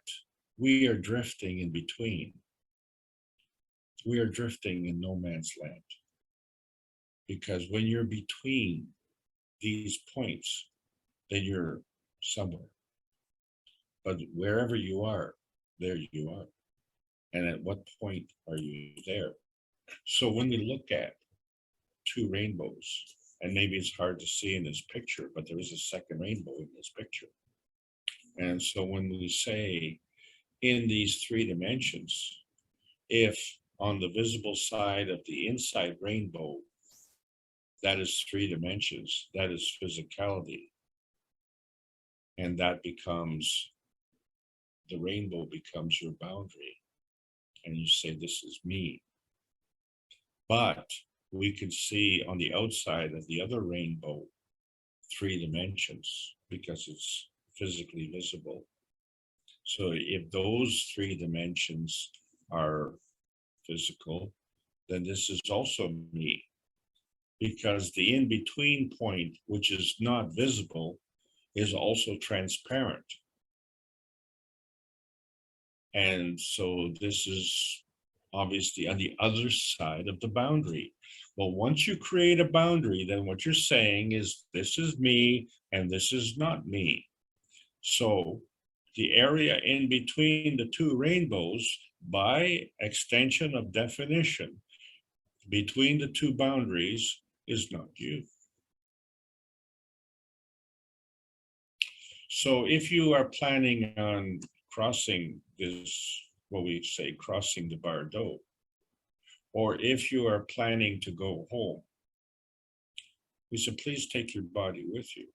We are drifting in between. We are drifting in no man's land. Because when you're between these points, then you're somewhere. But wherever you are, there you are. And at what point are you there? So when we look at two rainbows, and maybe it's hard to see in this picture, but there is a second rainbow in this picture. And so when we say in these three dimensions, if on the visible side of the inside rainbow, that is three dimensions, that is physicality. And that becomes, the rainbow becomes your boundary. And you say, this is me. But we can see on the outside of the other rainbow, three dimensions, because it's physically visible. So if those three dimensions are physical, then this is also me. Because the in-between point, which is not visible, is also transparent. And so this is obviously on the other side of the boundary. Well, once you create a boundary, then what you're saying is this is me and this is not me. So the area in between the two rainbows, by extension of definition, between the two boundaries is not you. So if you are planning on crossing this, what we say, crossing the Bardo, or if you are planning to go home, we said, please take your body with you.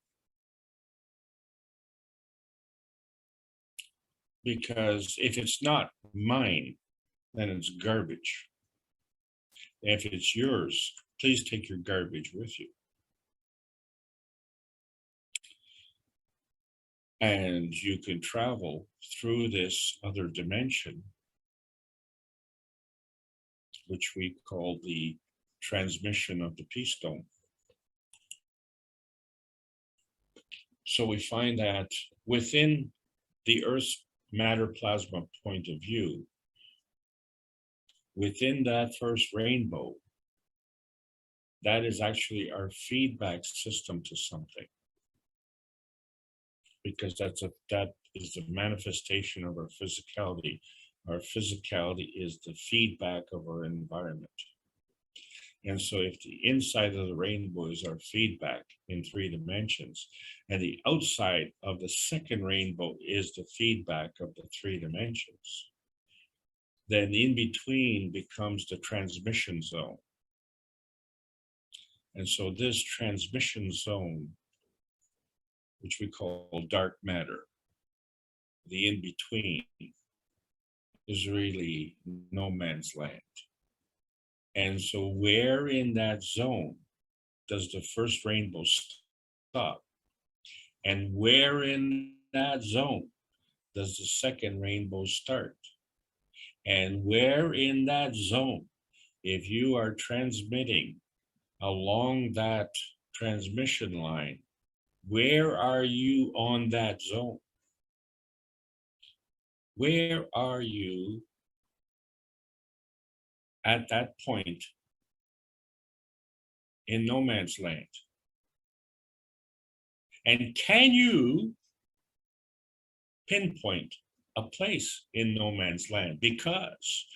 Because if it's not mine, then it's garbage. If it's yours, please take your garbage with you. And you can travel through this other dimension, which we call the transmission of the peace dome. So we find that within the Earth's matter plasma point of view, within that first rainbow, that is actually our feedback system to something. Because that is the manifestation of our physicality. Our physicality is the feedback of our environment. And so if the inside of the rainbow is our feedback in three dimensions, and the outside of the second rainbow is the feedback of the three dimensions, then in between becomes the transmission zone. And so this transmission zone, which we call dark matter, the in-between, is really no man's land. And so where in that zone does the first rainbow stop? And where in that zone does the second rainbow start? And where in that zone, if you are transmitting along that transmission line, where are you on that zone? Where are you at that point in no man's land? And can you pinpoint a place in no man's land? Because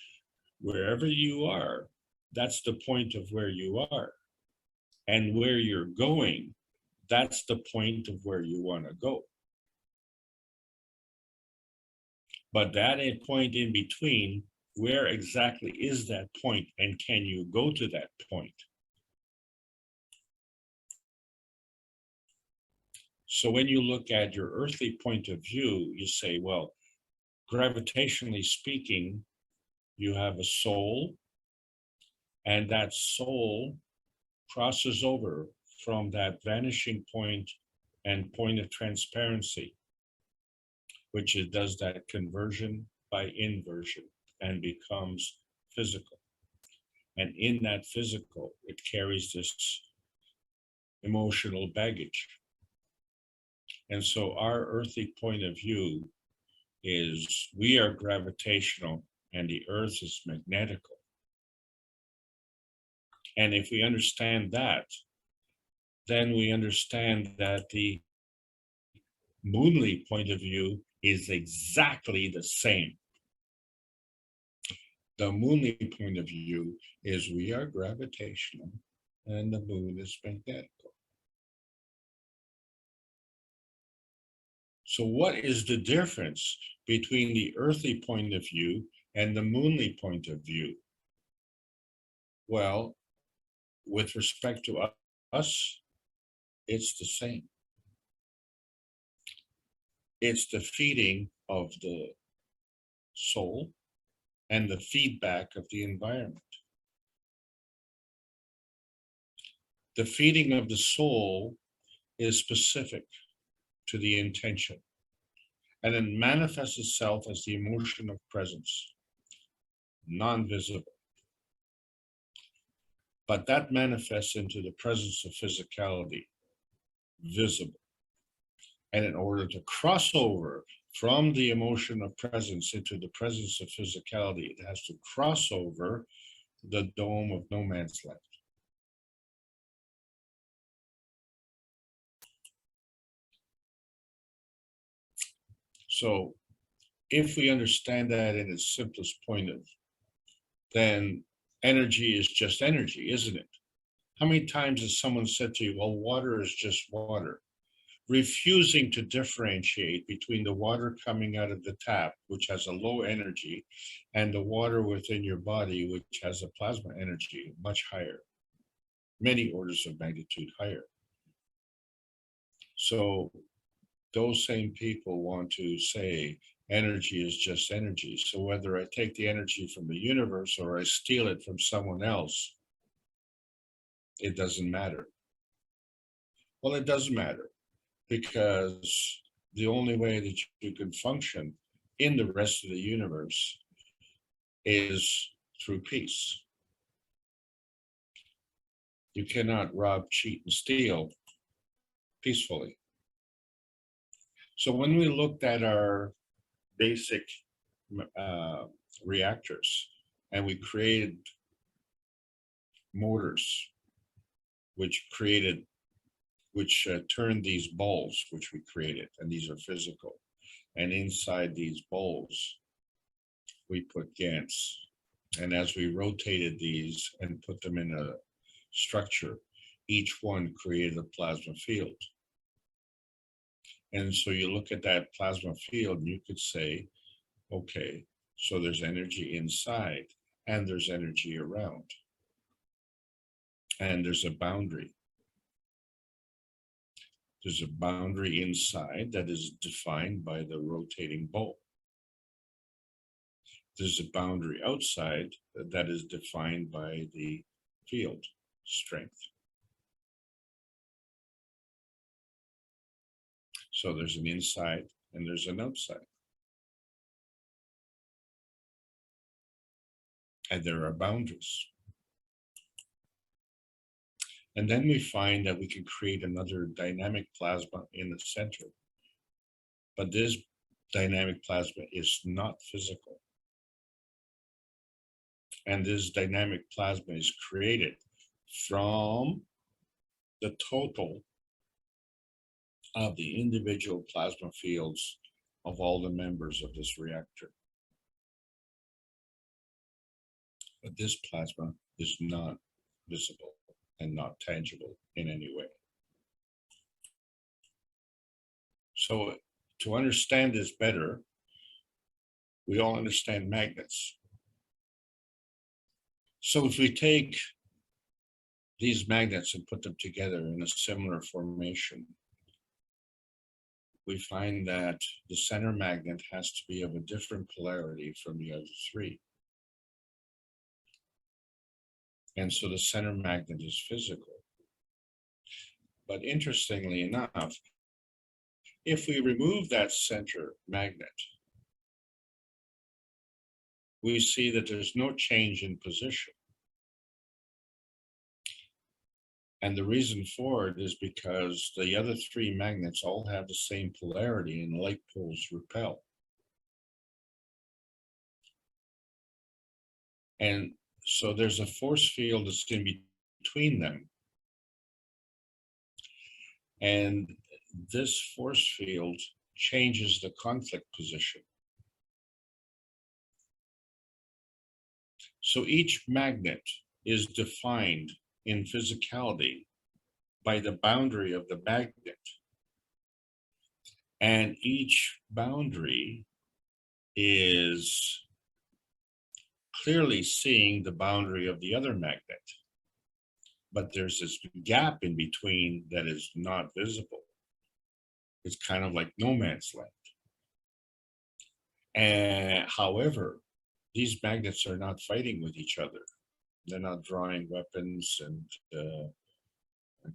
wherever you are, that's the point of where you are. And where you're going, that's the point of where you want to go. But that point in between, where exactly is that point, and can you go to that point? So when you look at your earthly point of view, you say, well, gravitationally speaking, you have a soul, and that soul crosses over from that vanishing point and point of transparency, which it does that conversion by inversion and becomes physical. And in that physical, it carries this emotional baggage. And so our earthly point of view is we are gravitational and the earth is magnetical. And if we understand that, then we understand that the moonly point of view is exactly the same. The moonly point of view is we are gravitational and the moon is magnetical. So what is the difference between the earthly point of view and the moonly point of view? Well, with respect to us, it's the same. It's the feeding of the soul and the feedback of the environment. The feeding of the soul is specific to the intention, and it manifests itself as the emotion of presence, non-visible. But that manifests into the presence of physicality, visible. And in order to cross over from the emotion of presence into the presence of physicality, it has to cross over the dome of no man's land. So if we understand that in its simplest point of, then energy is just energy, isn't it? How many times has someone said to you, well, water is just water? Refusing to differentiate between the water coming out of the tap, which has a low energy, and the water within your body, which has a plasma energy much higher, many orders of magnitude higher. So those same people want to say energy is just energy. So whether I take the energy from the universe or I steal it from someone else, it doesn't matter. Well, it does matter, because the only way that you can function in the rest of the universe is through peace. You cannot rob, cheat, and steal peacefully. So when we looked at our basic reactors and we created motors, which turned these balls, which we created, and these are physical. And inside these balls, we put GANs. And as we rotated these and put them in a structure, each one created a plasma field. And so you look at that plasma field and you could say, okay, so there's energy inside and there's energy around. And there's a boundary. There's a boundary inside that is defined by the rotating ball. There's a boundary outside that is defined by the field strength. So there's an inside and there's an outside. And there are boundaries. And then we find that we can create another dynamic plasma in the center. But this dynamic plasma is not physical. And this dynamic plasma is created from the total of the individual plasma fields of all the members of this reactor. But this plasma is not visible and not tangible in any way. So to understand this better, we all understand magnets. So if we take these magnets and put them together in a similar formation, we find that the center magnet has to be of a different polarity from the other three. And so the center magnet is physical. But interestingly enough, if we remove that center magnet, we see that there's no change in position. And the reason for it is because the other three magnets all have the same polarity and like poles repel. And so there's a force field that's in between them. And this force field changes the conflict position. So each magnet is defined in physicality by the boundary of the magnet. And each boundary is clearly seeing the boundary of the other magnet. But there's this gap in between that is not visible. It's kind of like no man's land. And however, these magnets are not fighting with each other. They're not drawing weapons and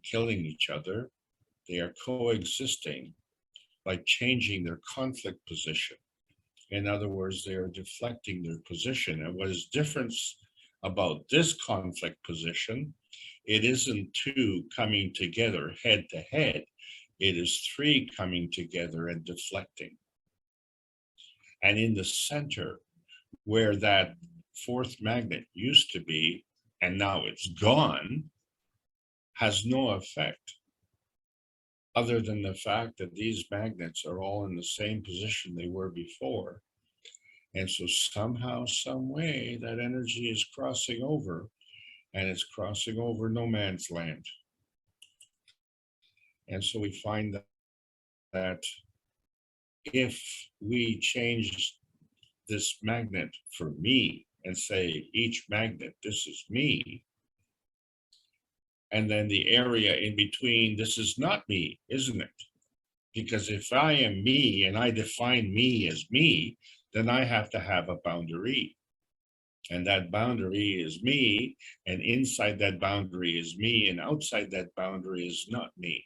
killing each other. They are coexisting by changing their conflict position. In other words, they are deflecting their position. And what is different about this conflict position, it isn't two coming together head to head. It is three coming together and deflecting. And in the center, where that fourth magnet used to be, and now it's gone, has no effect other than the fact that these magnets are all in the same position they were before. And so somehow, some way, that energy is crossing over, and it's crossing over no man's land. And so we find that if we change this magnet for me and say each magnet, this is me, and then the area in between, this is not me, isn't it? Because if I am me and I define me as me, then I have to have a boundary. And that boundary is me, and inside that boundary is me, and outside that boundary is not me.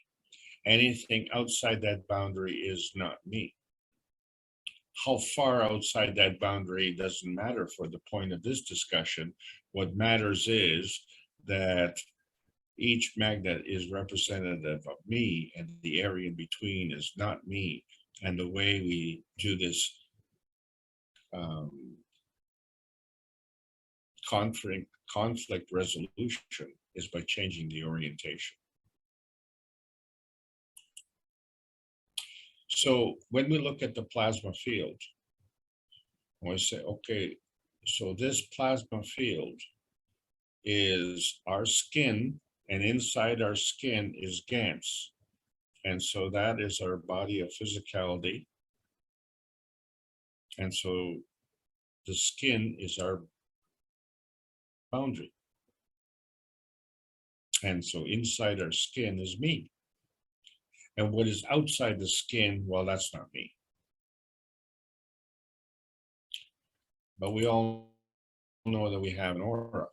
Anything outside that boundary is not me. How far outside that boundary doesn't matter for the point of this discussion. What matters is that each magnet is representative of me, and the area in between is not me. And the way we do this conflict resolution is by changing the orientation. So when we look at the plasma field, we say, okay, so this plasma field is our skin, and inside our skin is GANS. And so that is our body of physicality. And so the skin is our boundary. And so inside our skin is me. And what is outside the skin, well, that's not me. But we all know that we have an aura.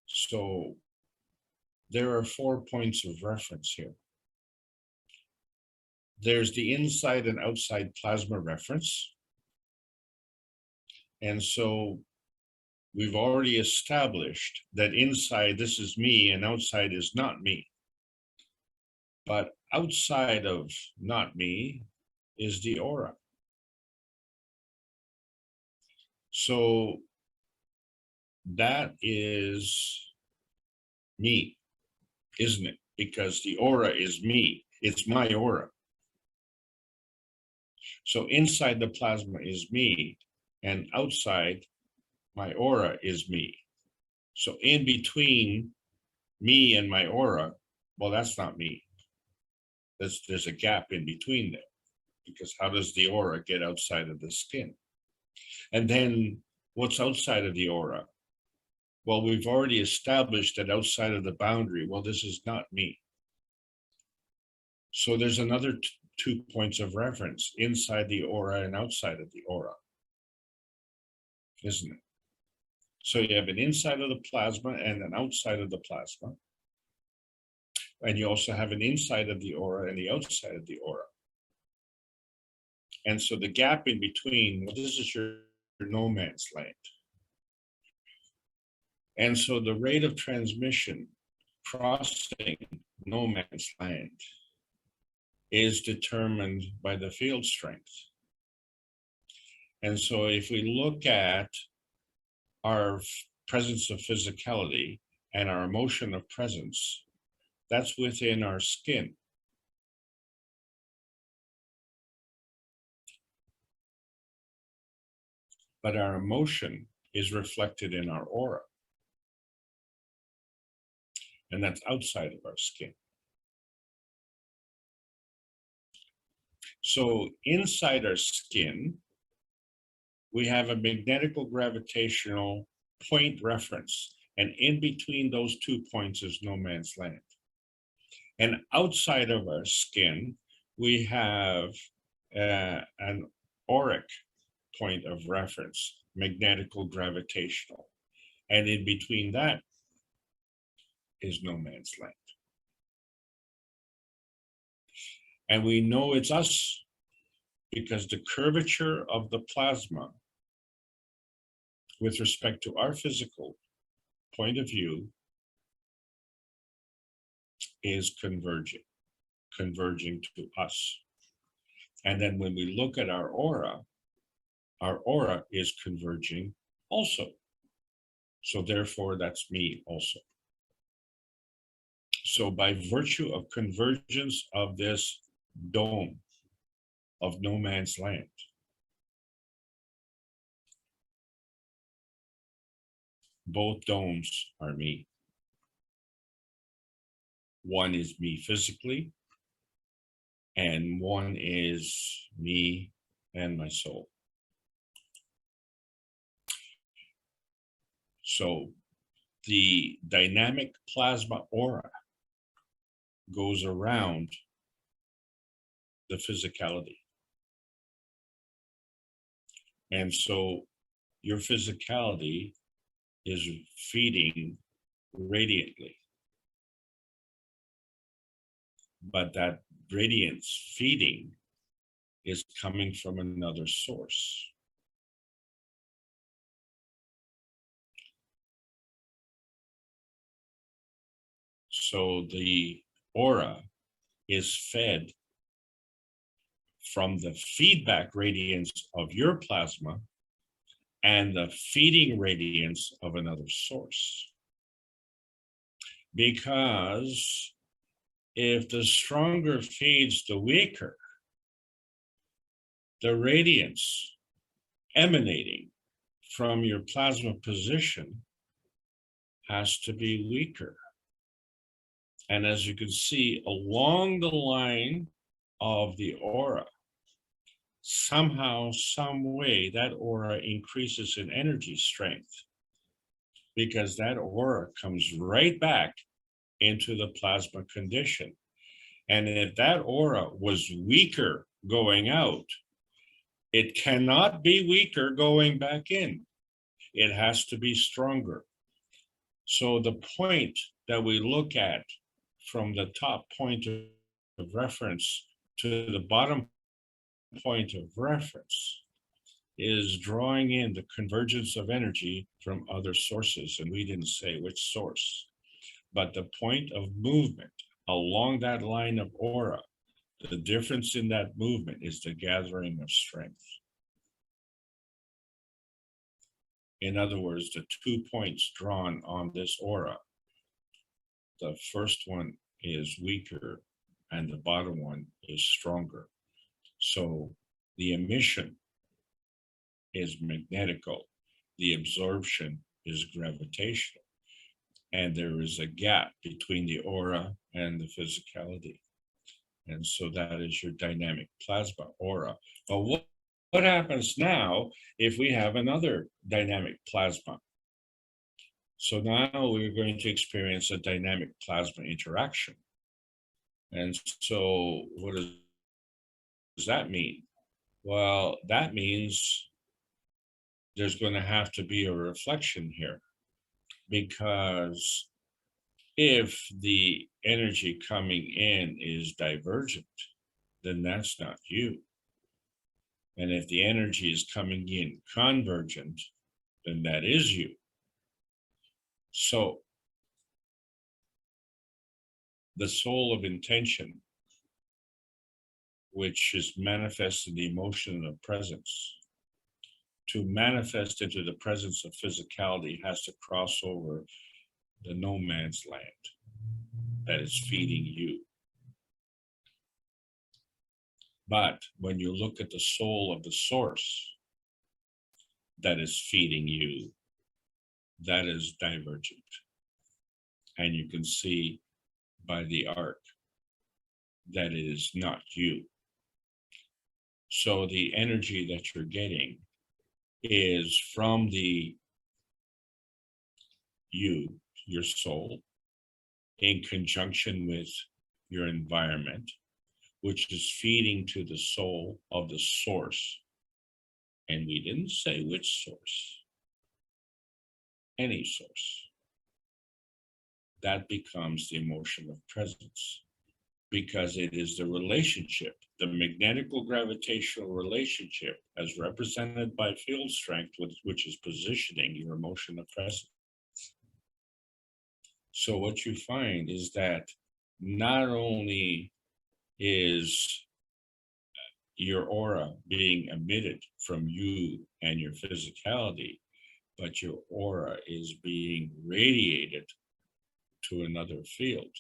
So there are 4 points of reference here. There's the inside and outside plasma reference. And so we've already established that inside this is me and outside is not me. But outside of not me is the aura. So that is me, isn't it? Because the aura is me. It's my aura. So inside the plasma is me, and outside my aura is me. So in between me and my aura, well, that's not me. There's a gap in between there, because how does the aura get outside of the skin? And then what's outside of the aura? Well, we've already established that outside of the boundary, well, this is not me. So there's another 2 points of reference inside the aura and outside of the aura, isn't it? So you have an inside of the plasma and an outside of the plasma. And you also have an inside of the aura and the outside of the aura. And so the gap in between, well, this is your no man's land. And so the rate of transmission crossing no man's land is determined by the field strength. And so if we look at our presence of physicality and our emotion of presence, that's within our skin. But our emotion is reflected in our aura. And that's outside of our skin. So inside our skin, we have a magnetical gravitational point reference. And in between those 2 points is no man's land. And outside of our skin, we have an auric point of reference, magnetical gravitational. And in between that is no man's land. And we know it's us because the curvature of the plasma with respect to our physical point of view is converging to us. And then when we look at our aura is converging also. So therefore, that's me also. So by virtue of convergence of this dome of no man's land, both domes are me. One is me physically, and one is me and my soul. So the dynamic plasma aura goes around the physicality. And so your physicality is feeding radiantly. But that radiance feeding is coming from another source. So the aura is fed from the feedback radiance of your plasma and the feeding radiance of another source. Because if the stronger feeds the weaker, the radiance emanating from your plasma position has to be weaker. And as you can see, along the line of the aura, somehow, some way, that aura increases in energy strength, because that aura comes right back into the plasma condition. And if that aura was weaker going out, it cannot be weaker going back in. It has to be stronger. So the point that we look at from the top point of reference to the bottom point of reference is drawing in the convergence of energy from other sources. And we didn't say which source, but the point of movement along that line of aura, the difference in that movement is the gathering of strength. In other words, the 2 points drawn on this aura, the first one is weaker and the bottom one is stronger. So the emission is magnetical, the absorption is gravitational, and there is a gap between the aura and the physicality. And so that is your dynamic plasma aura. But what happens now if we have another dynamic plasma? So now we're going to experience a dynamic plasma interaction. And so what does that mean? Well, that means there's going to have to be a reflection here, because if the energy coming in is divergent, then that's not you. And if the energy is coming in convergent, then that is you. So the soul of intention, which is manifest in the emotion of presence, to manifest into the presence of physicality has to cross over the no man's land that is feeding you. But when you look at the soul of the source that is feeding you, that is divergent. And you can see by the arc that it is not you. So the energy that you're getting is from the you, your soul, in conjunction with your environment, which is feeding to the soul of the source. And we didn't say which source, any source. That becomes the emotion of presence, because it is the relationship, the magnetical gravitational relationship as represented by field strength, which is positioning your emotion of presence. So what you find is that not only is your aura being emitted from you and your physicality, but your aura is being radiated to another field,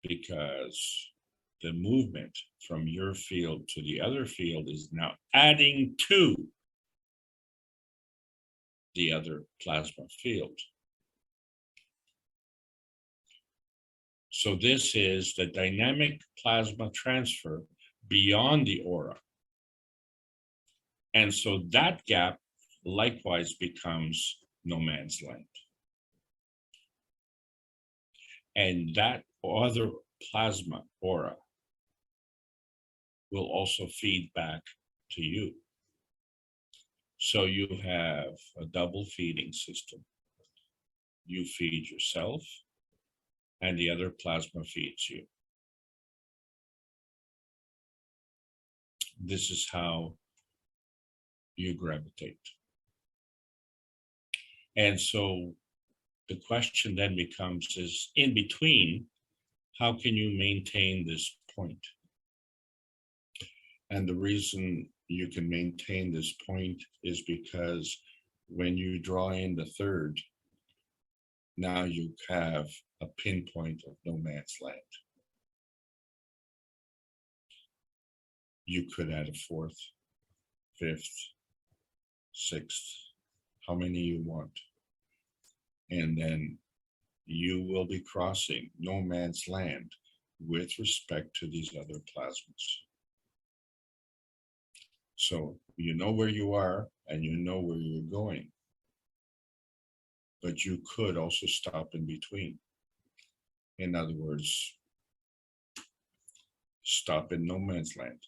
because the movement from your field to the other field is now adding to the other plasma field. So this is the dynamic plasma transfer beyond the aura. And so that gap likewise becomes no man's land. And that other plasma aura will also feed back to you. So you have a double feeding system. You feed yourself, and the other plasma feeds you. This is how you gravitate. And so the question then becomes is, in between, how can you maintain this point? And the reason you can maintain this point is because when you draw in the third, now you have a pinpoint of no man's land. You could add a fourth, fifth, sixth, how many you want. And then you will be crossing no man's land with respect to these other plasmas. So you know where you are and you know where you're going. But you could also stop in between. In other words, stop in no man's land.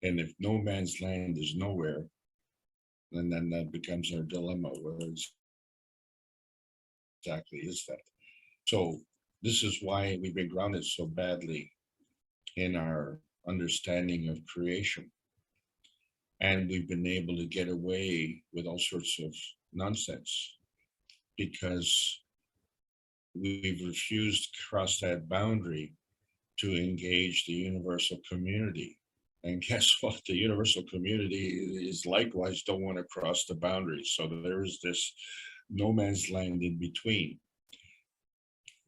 And if no man's land is nowhere, then that becomes our dilemma. Where exactly is that? So this is why we've been grounded so badly in our understanding of creation. And we've been able to get away with all sorts of nonsense because we've refused to cross that boundary to engage the universal community. And guess what? The universal community is likewise don't want to cross the boundaries. So there is this no man's land in between.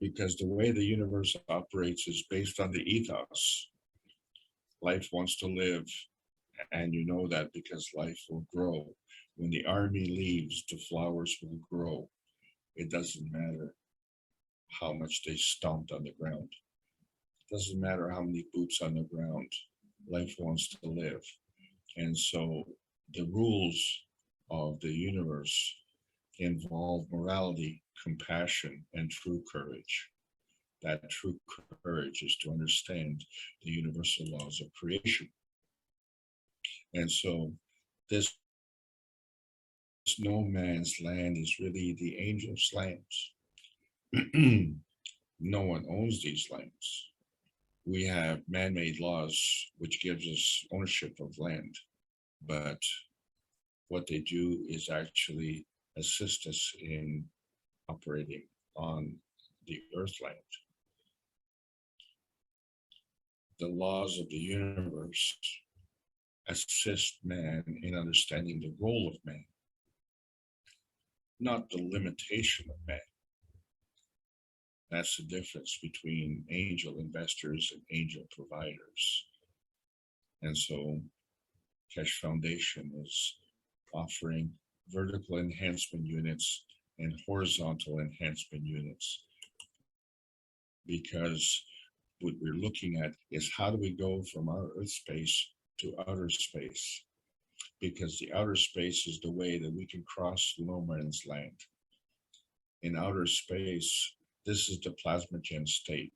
because the way the universe operates is based on the ethos. Life wants to live, and you know that because life will grow. When the army leaves, the flowers will grow. It doesn't matter how much they stomped on the ground. It doesn't matter how many boots on the ground. Life wants to live. And so the rules of the universe involve morality, compassion, and true courage. That true courage is to understand the universal laws of creation. And so this no man's land is really the angel's lands. No one owns these lands. We have man-made laws which gives us ownership of land, but what they do is actually assist us in operating on the earthland. The laws of the universe assist man in understanding the role of man, not the limitation of man. That's the difference between angel investors and angel providers. And so Keshe Foundation is offering vertical enhancement units and horizontal enhancement units, because what we're looking at is how do we go from our earth space to outer space, because the outer space is the way that we can cross no man's land. In outer space, this is the plasmagen state,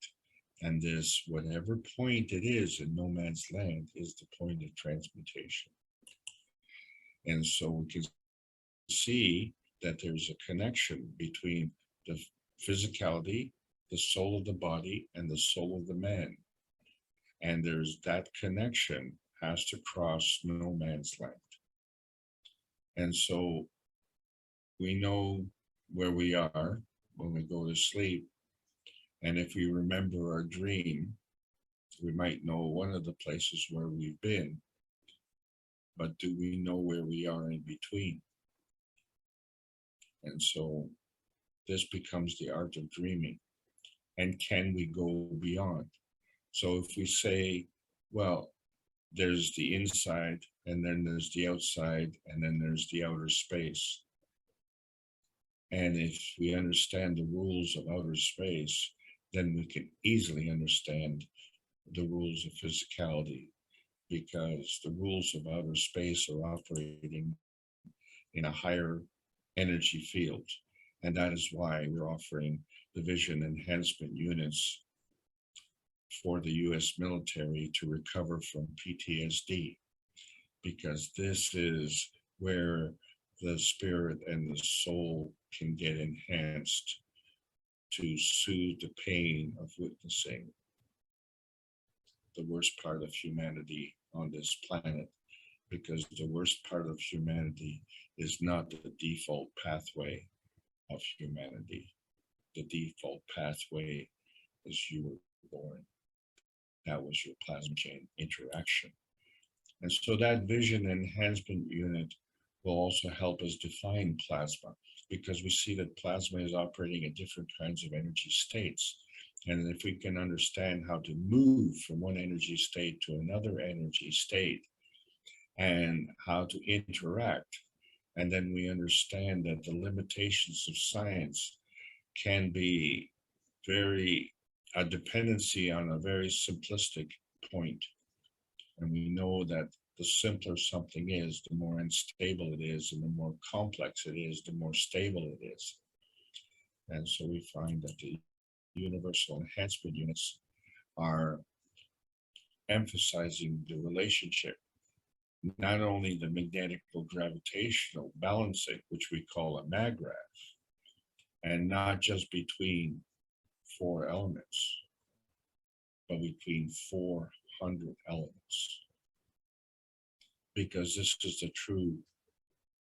and this, whatever point it is in no man's land, is the point of transmutation. And so we can see that there's a connection between the physicality, the soul of the body, and the soul of the man. And there's that connection has to cross no man's land. And so we know where we are when we go to sleep. And if we remember our dream, we might know one of the places where we've been, but do we know where we are in between? And so this becomes the art of dreaming. And can we go beyond? So if we say, well, there's the inside, and then there's the outside, and then there's the outer space. And if we understand the rules of outer space, then we can easily understand the rules of physicality, because the rules of outer space are operating in a higher energy field. And that is why we're offering the vision enhancement units for the US military to recover from PTSD, because this is where the spirit and the soul can get enhanced to soothe the pain of witnessing the worst part of humanity on this planet, because the worst part of humanity is not the default pathway of humanity. The default pathway is you were born. That was your plasmagen interaction. And so that vision enhancement unit will also help us define plasma, because we see that plasma is operating at different kinds of energy states. And if we can understand how to move from one energy state to another energy state and how to interact, and then we understand that the limitations of science can be a dependency on a very simplistic point. And we know that the simpler something is, the more unstable it is, and the more complex it is, the more stable it is. And so we find that the universal enhancement units are emphasizing the relationship, not only the magnetical gravitational balancing, which we call a maggrav, and not just between 4 elements, but between 400 elements. Because this is the true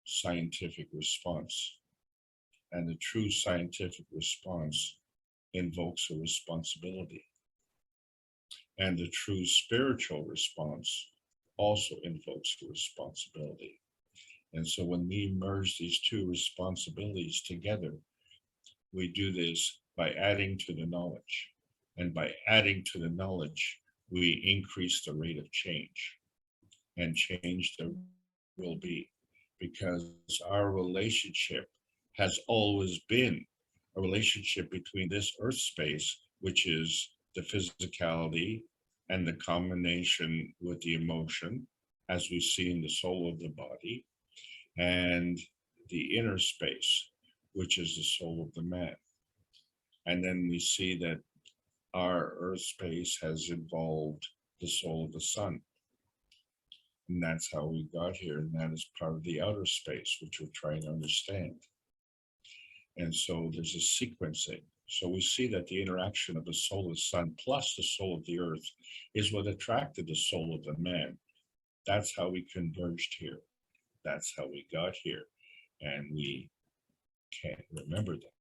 scientific response. And the true scientific response invokes a responsibility. And the true spiritual response also invokes a responsibility. And so when we merge these two responsibilities together, we do this by adding to the knowledge. And by adding to the knowledge, we increase the rate of change. And change there will be, because our relationship has always been a relationship between this earth space, which is the physicality and the combination with the emotion, as we see in the soul of the body, and the inner space, which is the soul of the man. And then we see that our earth space has involved the soul of the sun. And that's how we got here. And that is part of the outer space, which we're trying to understand. And so there's a sequencing. So we see that the interaction of the soul of the sun plus the soul of the earth is what attracted the soul of the man. That's how we converged here. That's how we got here. And we can't remember that.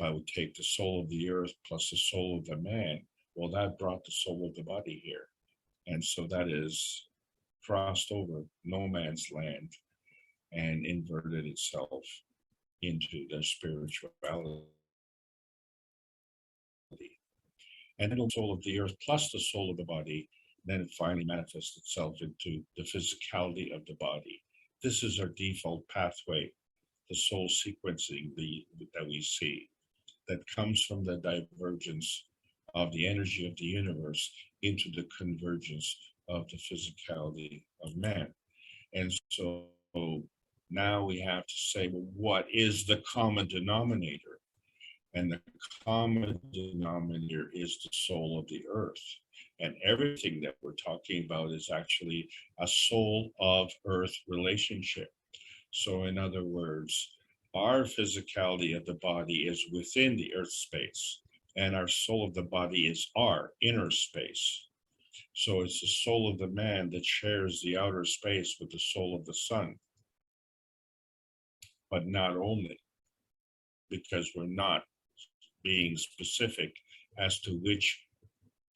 I would take the soul of the earth plus the soul of the man. Well, that brought the soul of the body here. And so that is crossed over no man's land and inverted itself into the spirituality. And then the soul of the earth plus the soul of the body, then it finally manifests itself into the physicality of the body. This is our default pathway, the soul sequencing that we see, that comes from the divergence of the energy of the universe into the convergence of the physicality of man. And so now we have to say, well, what is the common denominator? And the common denominator is the soul of the earth. And everything that we're talking about is actually a soul of earth relationship. So in other words, our physicality of the body is within the earth space, and our soul of the body is our inner space. So it's the soul of the man that shares the outer space with the soul of the sun. But not only, because we're not being specific as to which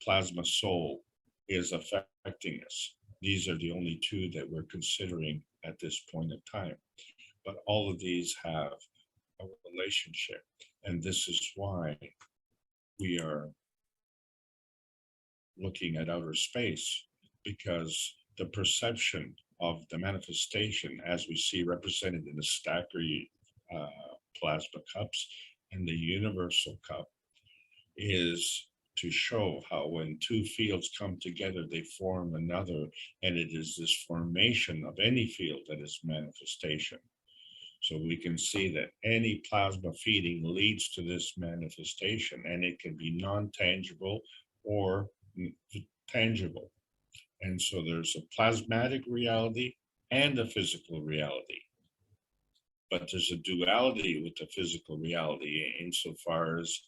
plasma soul is affecting us. These are the only two that we're considering at this point in time. But all of these have a relationship. And this is why we are looking at outer space, because the perception of the manifestation, as we see represented in the Stacker plasma cups and the universal cup, is to show how when two fields come together, they form another, and it is this formation of any field that is manifestation. So we can see that any plasma feeding leads to this manifestation, and it can be non-tangible or tangible. And so there's a plasmatic reality and a physical reality. But there's a duality with the physical reality insofar as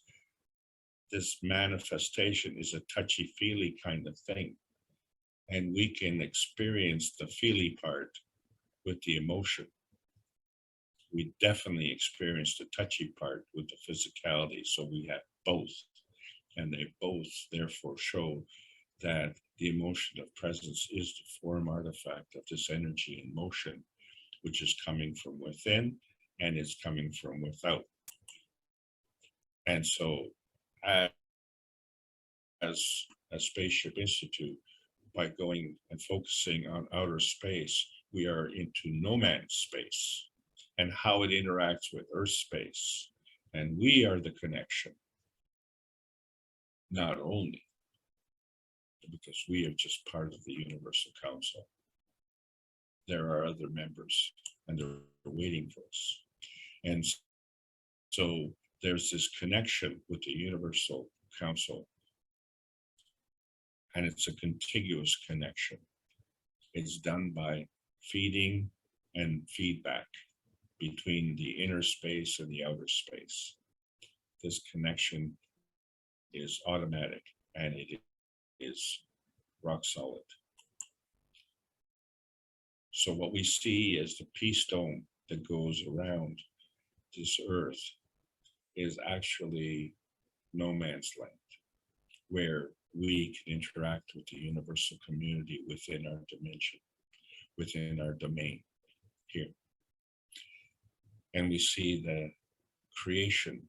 this manifestation is a touchy-feely kind of thing. And we can experience the feely part with the emotion. We definitely experience the touchy part with the physicality. So we have both. And they both therefore show that the emotion of presence is the form artifact of this energy in motion, which is coming from within and is coming from without. And so as a Spaceship Institute, by going and focusing on outer space, we are into no man's space and how it interacts with Earth space. And we are the connection, not only because we are just part of the Universal Council. There are other members and they're waiting for us. And so there's this connection with the Universal Council, and it's a contiguous connection. It's done by feeding and feedback between the inner space and the outer space. This connection is automatic and it is rock solid. So what we see is the peace dome that goes around this earth is actually no man's land, where we can interact with the universal community within our dimension, within our domain here. And we see that creation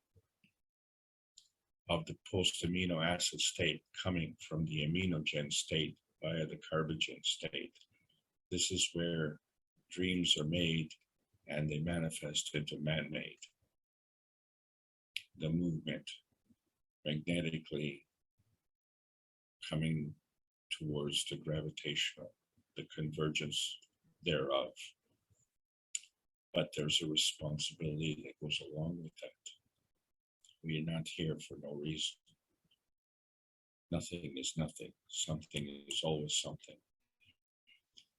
of the post-amino acid state coming from the aminogen state via the carbogen state. This is where dreams are made and they manifest into man-made. The movement magnetically coming towards the gravitational, the convergence thereof. But there's a responsibility that goes along with that. We are not here for no reason. Nothing is nothing. Something is always something.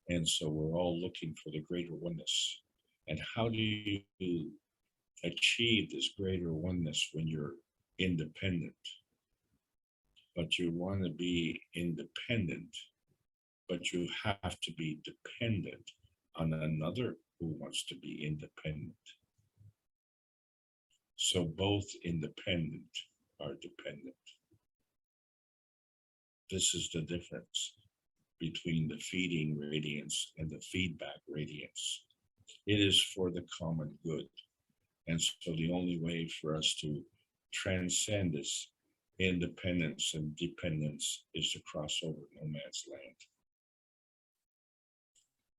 And so we're all looking for the greater oneness. And how do you achieve this greater oneness when you're independent? But you want to be independent, but you have to be dependent on another who wants to be independent. So both independent are dependent. This is the difference between the feeding radiance and the feedback radiance. It is for the common good. And so the only way for us to transcend this independence and dependence is to cross over no man's land.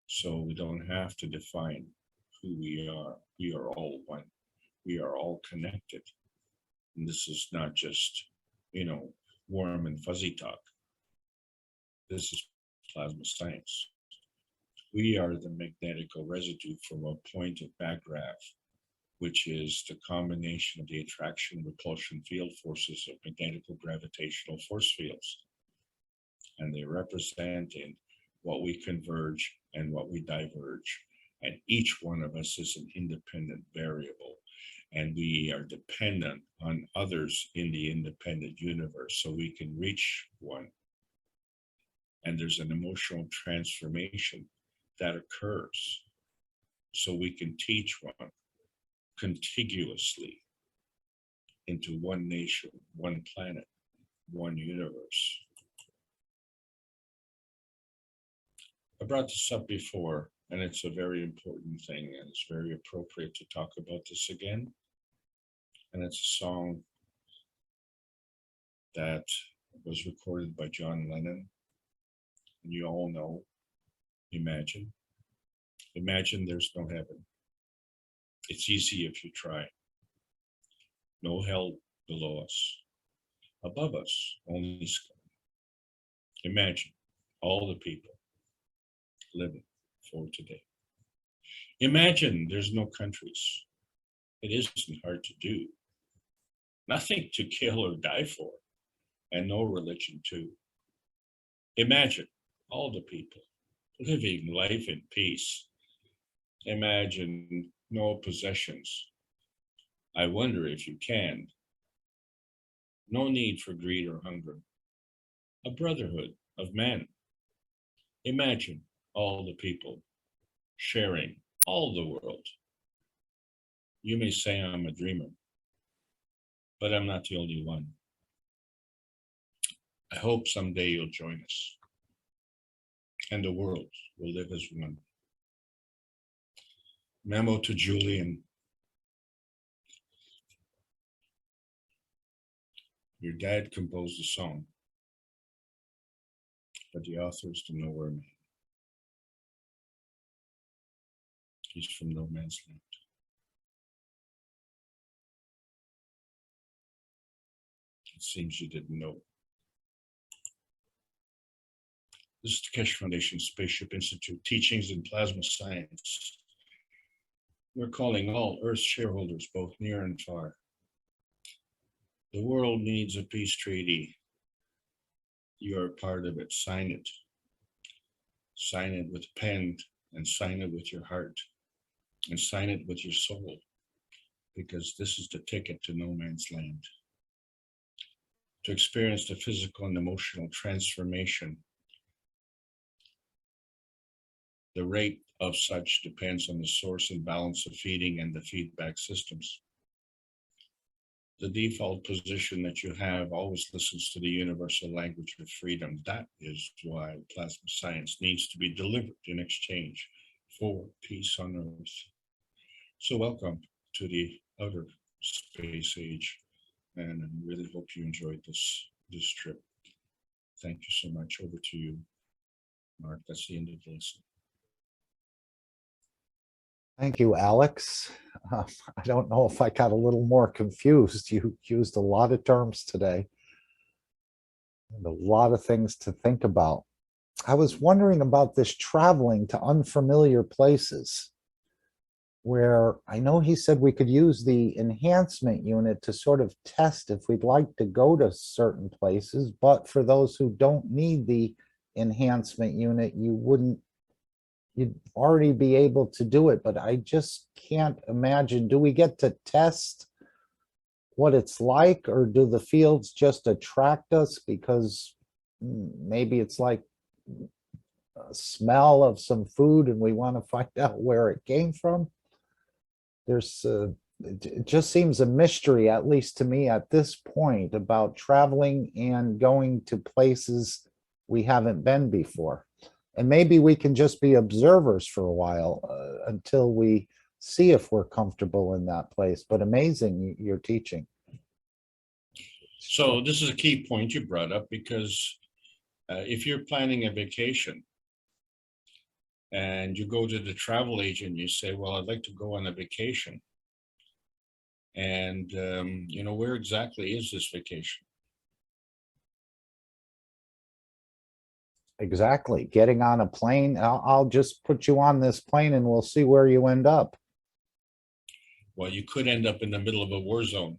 So we don't have to define who we are. We are all one. We are all connected. And this is not just, warm and fuzzy talk. This is plasma science. We are the magnetical residue from a point of backgraph, which is the combination of the attraction and repulsion field forces of magnetical gravitational force fields. And they represent in what we converge and what we diverge. And each one of us is an independent variable. And we are dependent on others in the independent universe so we can reach one. And there's an emotional transformation that occurs so we can teach one contiguously into one nation, one planet, one universe. I brought this up before, and it's a very important thing, and it's very appropriate to talk about this again. And it's a song that was recorded by John Lennon. And you all know, imagine. Imagine there's no heaven. It's easy if you try. No hell below us. Above us, only sky. Imagine all the people living for today. Imagine there's no countries. It isn't hard to do. Nothing to kill or die for, and no religion too. Imagine all the people living life in peace. Imagine no possessions. I wonder if you can. No need for greed or hunger. A brotherhood of men. Imagine all the people sharing all the world. You may say I'm a dreamer, but I'm not the only one. I hope someday you'll join us and the world will live as one. Memo to Julian. Your dad composed a song, but the author is the nowhere man. He's from no man's land. It seems you didn't know. This is the Keshe Foundation Spaceship Institute Teachings in Plasma Science. We're calling all Earth shareholders, both near and far. The world needs a peace treaty. You are part of it. Sign it. Sign it with a pen and sign it with your heart and sign it with your soul, because this is the ticket to no man's land. To experience the physical and emotional transformation. The rate of such depends on the source and balance of feeding and the feedback systems. The default position that you have always listens to the universal language of freedom. That is why plasma science needs to be delivered in exchange for peace on earth. So welcome to the outer space age. And I really hope you enjoyed this trip. Thank you so much. Over to you, Mark. That's the end of the lesson. Thank you, Alex. I don't know if I got a little more confused. You used a lot of terms today and a lot of things to think about. I was wondering about this traveling to unfamiliar places, where I know he said we could use the enhancement unit to sort of test if we'd like to go to certain places, but for those who don't need the enhancement unit, you'd already be able to do it, but I just can't imagine, do we get to test what it's like, or do the fields just attract us because maybe it's like a smell of some food and we want to find out where it came from? It just seems a mystery, at least to me at this point, about traveling and going to places we haven't been before. And maybe we can just be observers for a while until we see if we're comfortable in that place. But amazing, you're teaching. So this is a key point you brought up, because if you're planning a vacation and you go to the travel agent, you say, well, I'd like to go on a vacation. And, where exactly is this vacation? Exactly. Getting on a plane. I'll just put you on this plane and we'll see where you end up. Well, you could end up in the middle of a war zone.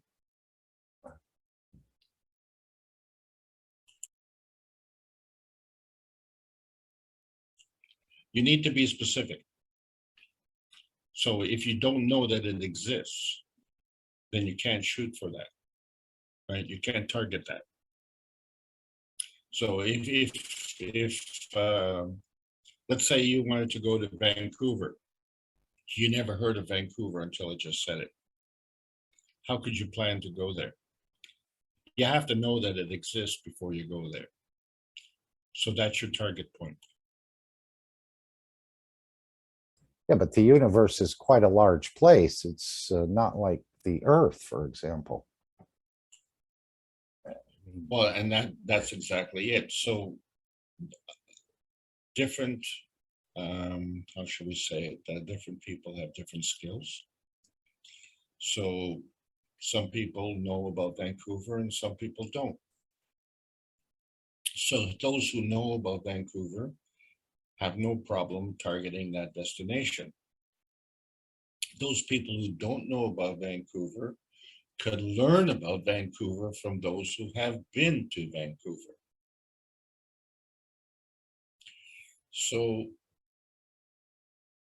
You need to be specific. So if you don't know that it exists, then you can't shoot for that, right? You can't target that. So if let's say you wanted to go to Vancouver, you never heard of Vancouver until I just said it. How could you plan to go there? You have to know that it exists before you go there. So that's your target point. Yeah, but the universe is quite a large place. It's not like the Earth, for example. Well, and that's exactly it. So different, how should we say it, that different people have different skills. So some people know about Vancouver and some people don't. So those who know about Vancouver have no problem targeting that destination. Those people who don't know about Vancouver could learn about Vancouver from those who have been to Vancouver. So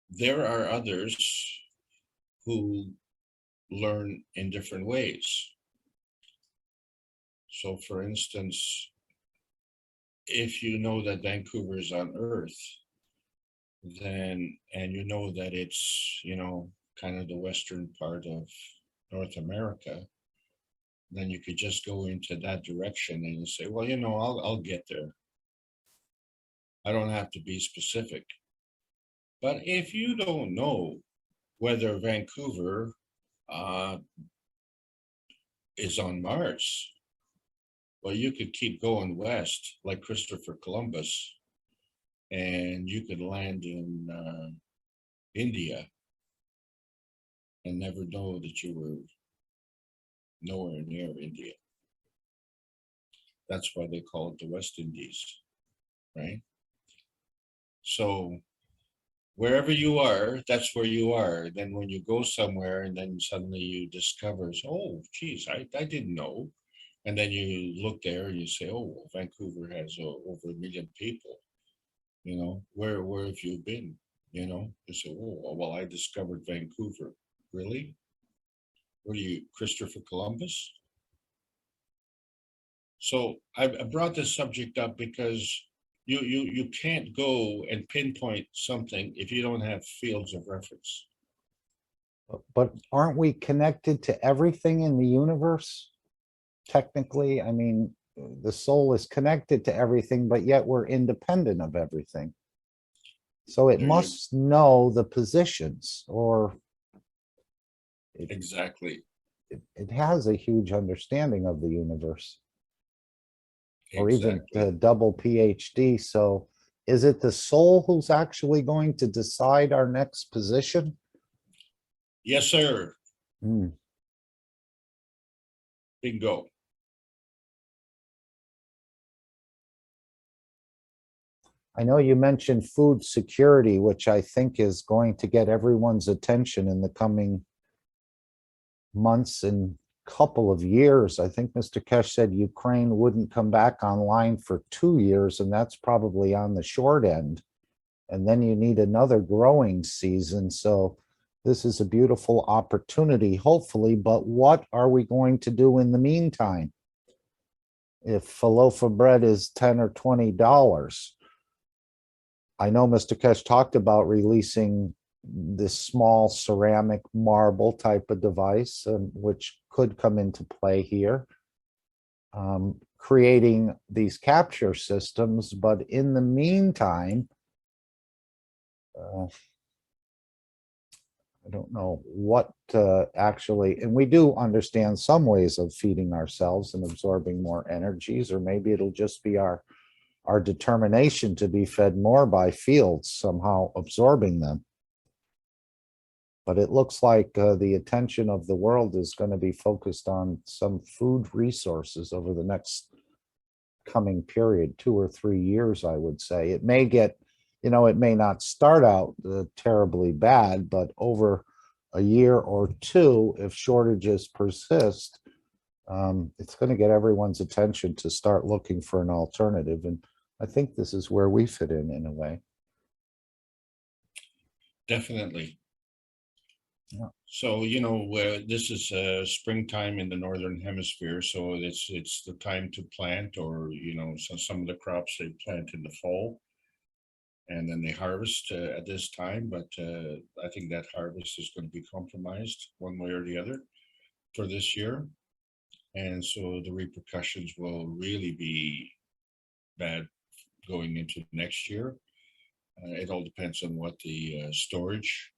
there are others who learn in different ways. So for instance, if you know that Vancouver is on Earth, then, and you know that it's, kind of the western part of North America, then you could just go into that direction and you say, well, I'll get there. I don't have to be specific. But if you don't know whether Vancouver is on Mars, well, you could keep going west like Christopher Columbus, and you could land in India and never know that you were nowhere near India. That's why they call it the West Indies, right? So wherever you are, that's where you are. Then when you go somewhere and then suddenly you discover, oh, geez, I didn't know. And then you look there and you say, oh, well, Vancouver has over 1 million people. Where have you been? You say, oh, well, I discovered Vancouver. Really? What are you, Christopher Columbus? So I brought this subject up because you can't go and pinpoint something if you don't have fields of reference. But aren't we connected to everything in the universe? Technically, I mean, the soul is connected to everything, but yet we're independent of everything. So it must know the positions, or exactly. it has a huge understanding of the universe, or even Exactly. the double PhD. So is it the soul who's actually going to decide our next position? Yes, sir. Hmm. Bingo. I know you mentioned food security, which I think is going to get everyone's attention in the coming months and couple of years. I think Mr. Kesh said Ukraine wouldn't come back online for 2 years, and that's probably on the short end. And then you need another growing season. So this is a beautiful opportunity, hopefully. But what are we going to do in the meantime? If a loaf of bread is $10 or $20, I know Mr. Kesh talked about releasing this small ceramic marble type of device, which could come into play here, creating these capture systems. But in the meantime, I don't know what actually, and we do understand some ways of feeding ourselves and absorbing more energies, or maybe it'll just be our determination to be fed more by fields, somehow absorbing them. But it looks like the attention of the world is going to be focused on some food resources over the next coming period, 2 or 3 years, I would say. It may get, it may not start out terribly bad, but over a year or two, if shortages persist, it's going to get everyone's attention to start looking for an alternative. And I think this is where we fit in a way. Definitely. Yeah. So, this is springtime in the Northern Hemisphere. So it's the time to plant, or, so some of the crops they plant in the fall and then they harvest at this time. But I think that harvest is going to be compromised one way or the other for this year. And so the repercussions will really be bad going into next year. It all depends on what the storage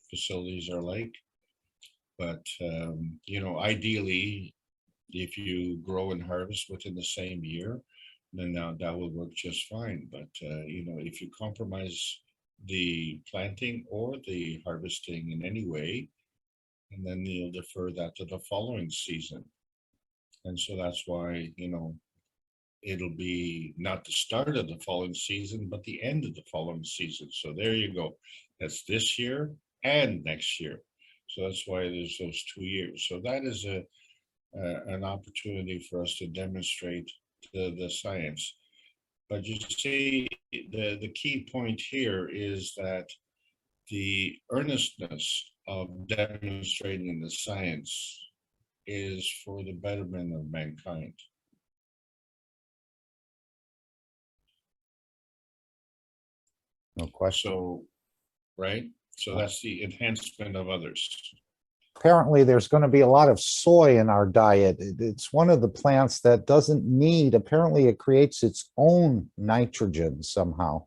facilities are like. But, ideally, if you grow and harvest within the same year, then that will work just fine. But, if you compromise the planting or the harvesting in any way, and then you'll defer that to the following season. And so that's why, it'll be not the start of the following season, but the end of the following season. So there you go. That's this year and next year. So that's why there's those 2 years. So that is an opportunity for us to demonstrate the science. But you see, the key point here is that the earnestness of demonstrating the science is for the betterment of mankind. No question. So, right? So that's the enhancement of others. Apparently, there's going to be a lot of soy in our diet. It's one of the plants that doesn't need, apparently it creates its own nitrogen somehow.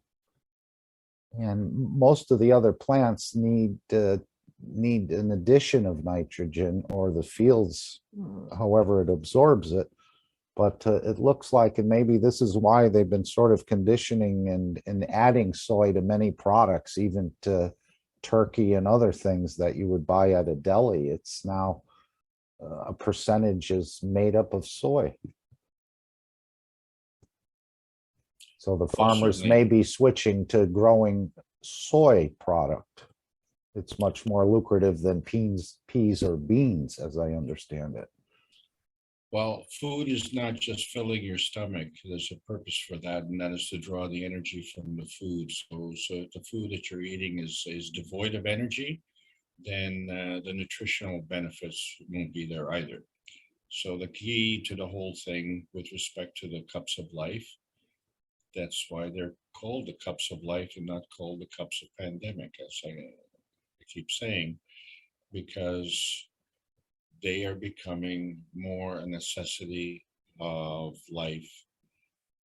And most of the other plants need an addition of nitrogen, or the fields, however it absorbs it. But it looks like, and maybe this is why they've been sort of conditioning and adding soy to many products, even to turkey and other things that you would buy at a deli. It's now a percentage is made up of soy. So the farmers certainly. may be switching to growing soy product. It's much more lucrative than peas or beans, as I understand it. Well, food is not just filling your stomach. There's a purpose for that, and that is to draw the energy from the food. So if the food that you're eating is devoid of energy, then the nutritional benefits won't be there either. So the key to the whole thing with respect to the cups of life, that's why they're called the cups of life and not called the cups of pandemic, as I keep saying, because they are becoming more a necessity of life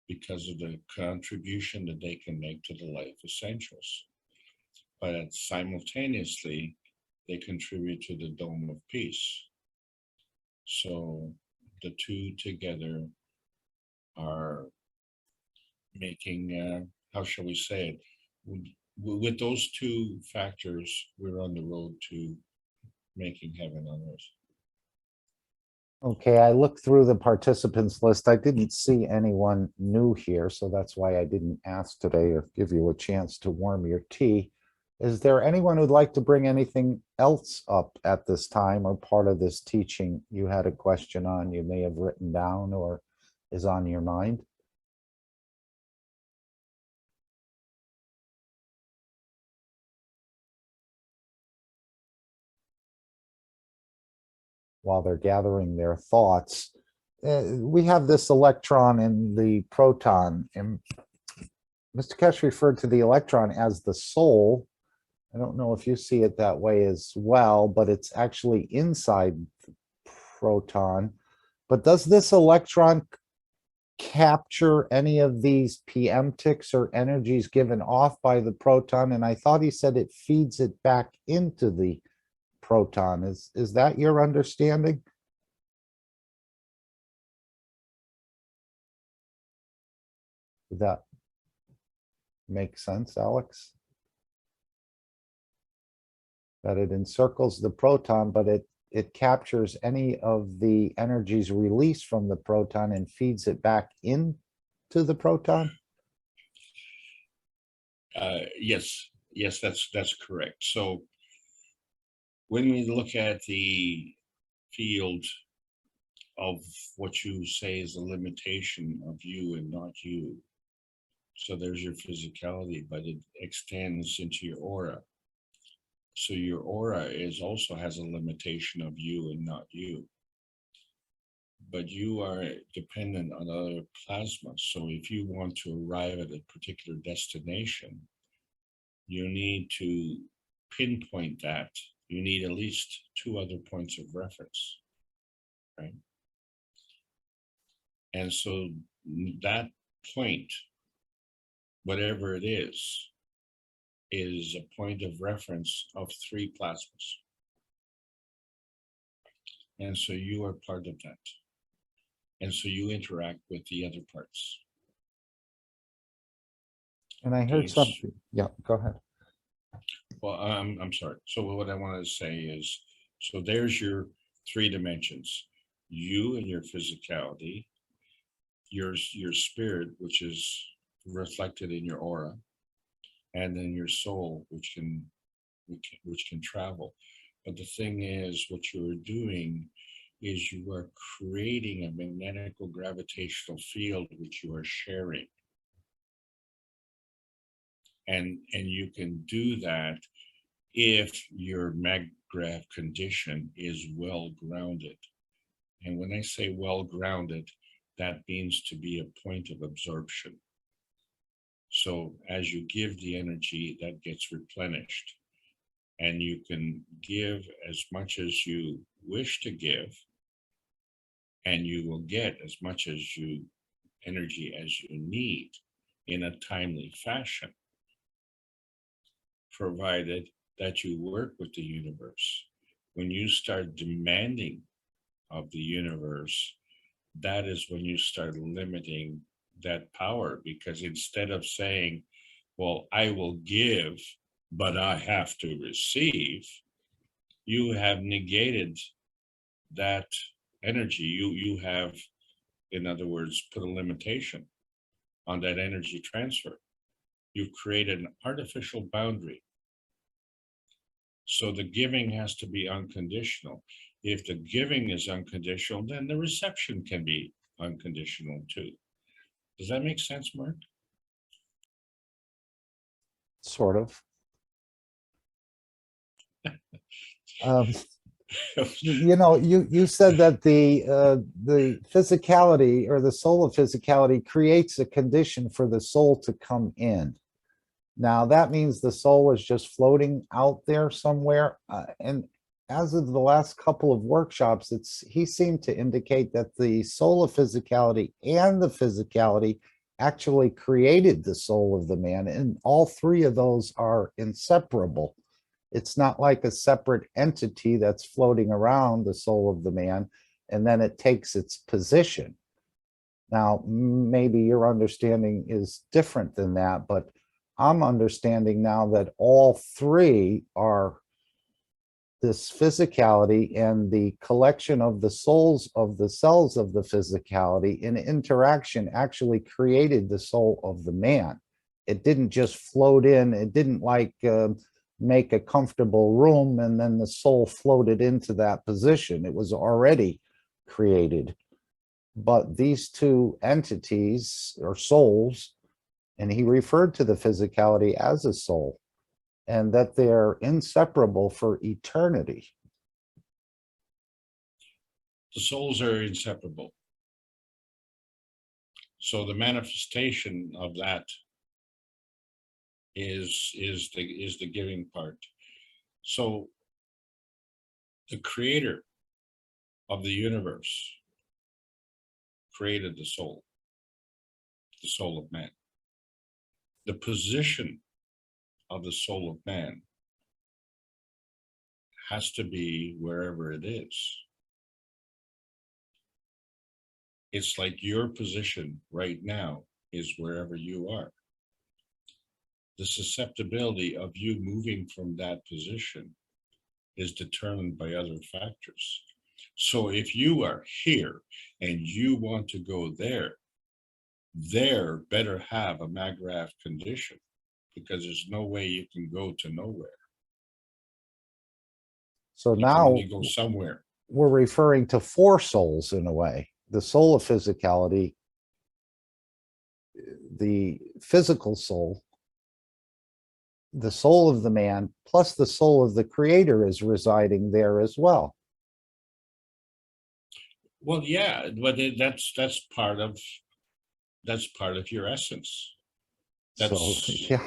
because of the contribution that they can make to the life essentials. But simultaneously, they contribute to the dome of peace. So the two together are making, how shall we say it? With those two factors, we're on the road to making heaven on earth. Okay, I looked through the participants list. I didn't see anyone new here, so that's why I didn't ask today or give you a chance to warm your tea. Is there anyone who'd like to bring anything else up at this time or part of this teaching you had a question on, you may have written down or is on your mind? While they're gathering their thoughts, we have this electron and the proton, and Mr. Kesh referred to the electron as the soul. I don't know if you see it that way as well, but it's actually inside the proton. But does this electron capture any of these PM ticks or energies given off by the proton? And I thought he said it feeds it back into the proton. Is that your understanding? Does that make sense, Alex? That it encircles the proton, but it captures any of the energies released from the proton and feeds it back into the proton? Yes, that's correct. So when we look at the field of what you say is a limitation of you and not you, so there's your physicality, but it extends into your aura. So your aura also has a limitation of you and not you. But you are dependent on other plasmas. So if you want to arrive at a particular destination, you need to pinpoint that. You need at least two other points of reference, right? And so that point, whatever it is a point of reference of three plasmas. And so you are part of that. And so you interact with the other parts. And I heard something. Yeah, go ahead. Well, I'm sorry. So what I wanted to say is, so there's your three dimensions: you and your physicality, your spirit, which is reflected in your aura, and then your soul, which can travel. But the thing is, what you're doing is you are creating a magnetical gravitational field which you are sharing. And you can do that if your mag-grav condition is well grounded. And when I say well grounded, that means to be a point of absorption. So as you give the energy, that gets replenished. And you can give as much as you wish to give, and you will get as much energy as you need in a timely fashion, provided that you work with the universe. When you start demanding of the universe, that is when you start limiting that power, because instead of saying, well, I will give, but I have to receive, you have negated that energy. You have, in other words, put a limitation on that energy transfer. You've created an artificial boundary. So the giving has to be unconditional. If the giving is unconditional, then the reception can be unconditional too. Does that make sense, Mark? Sort of. You said that the physicality or the soul of physicality creates a condition for the soul to come in. Now that means the soul is just floating out there somewhere. And as of the last couple of workshops, he seemed to indicate that the soul of physicality and the physicality actually created the soul of the man, and all three of those are inseparable. It's not like a separate entity that's floating around the soul of the man. and then it takes its position. Now, maybe your understanding is different than that, but I'm understanding now that all three are this physicality and the collection of the souls of the cells of the physicality in interaction actually created the soul of the man. It didn't just float in. It didn't like make a comfortable room and then the soul floated into that position. It was already created. But these two entities or souls, and he referred to the physicality as a soul, and that they're inseparable for eternity. The souls are inseparable. So the manifestation of that is the giving part. So the creator of the universe created the soul of man. The position of the soul of man has to be wherever it is. It's like your position right now is wherever you are. The susceptibility of you moving from that position is determined by other factors. So if you are here and you want to go there better have a Magrath condition, because there's no way you can go to nowhere. So You can now only go somewhere. we're referring to four souls in a way: the soul of physicality, the physical soul, the soul of the man, plus the soul of the creator is residing there as well. Well, yeah, but that's part of your essence. That's Yeah,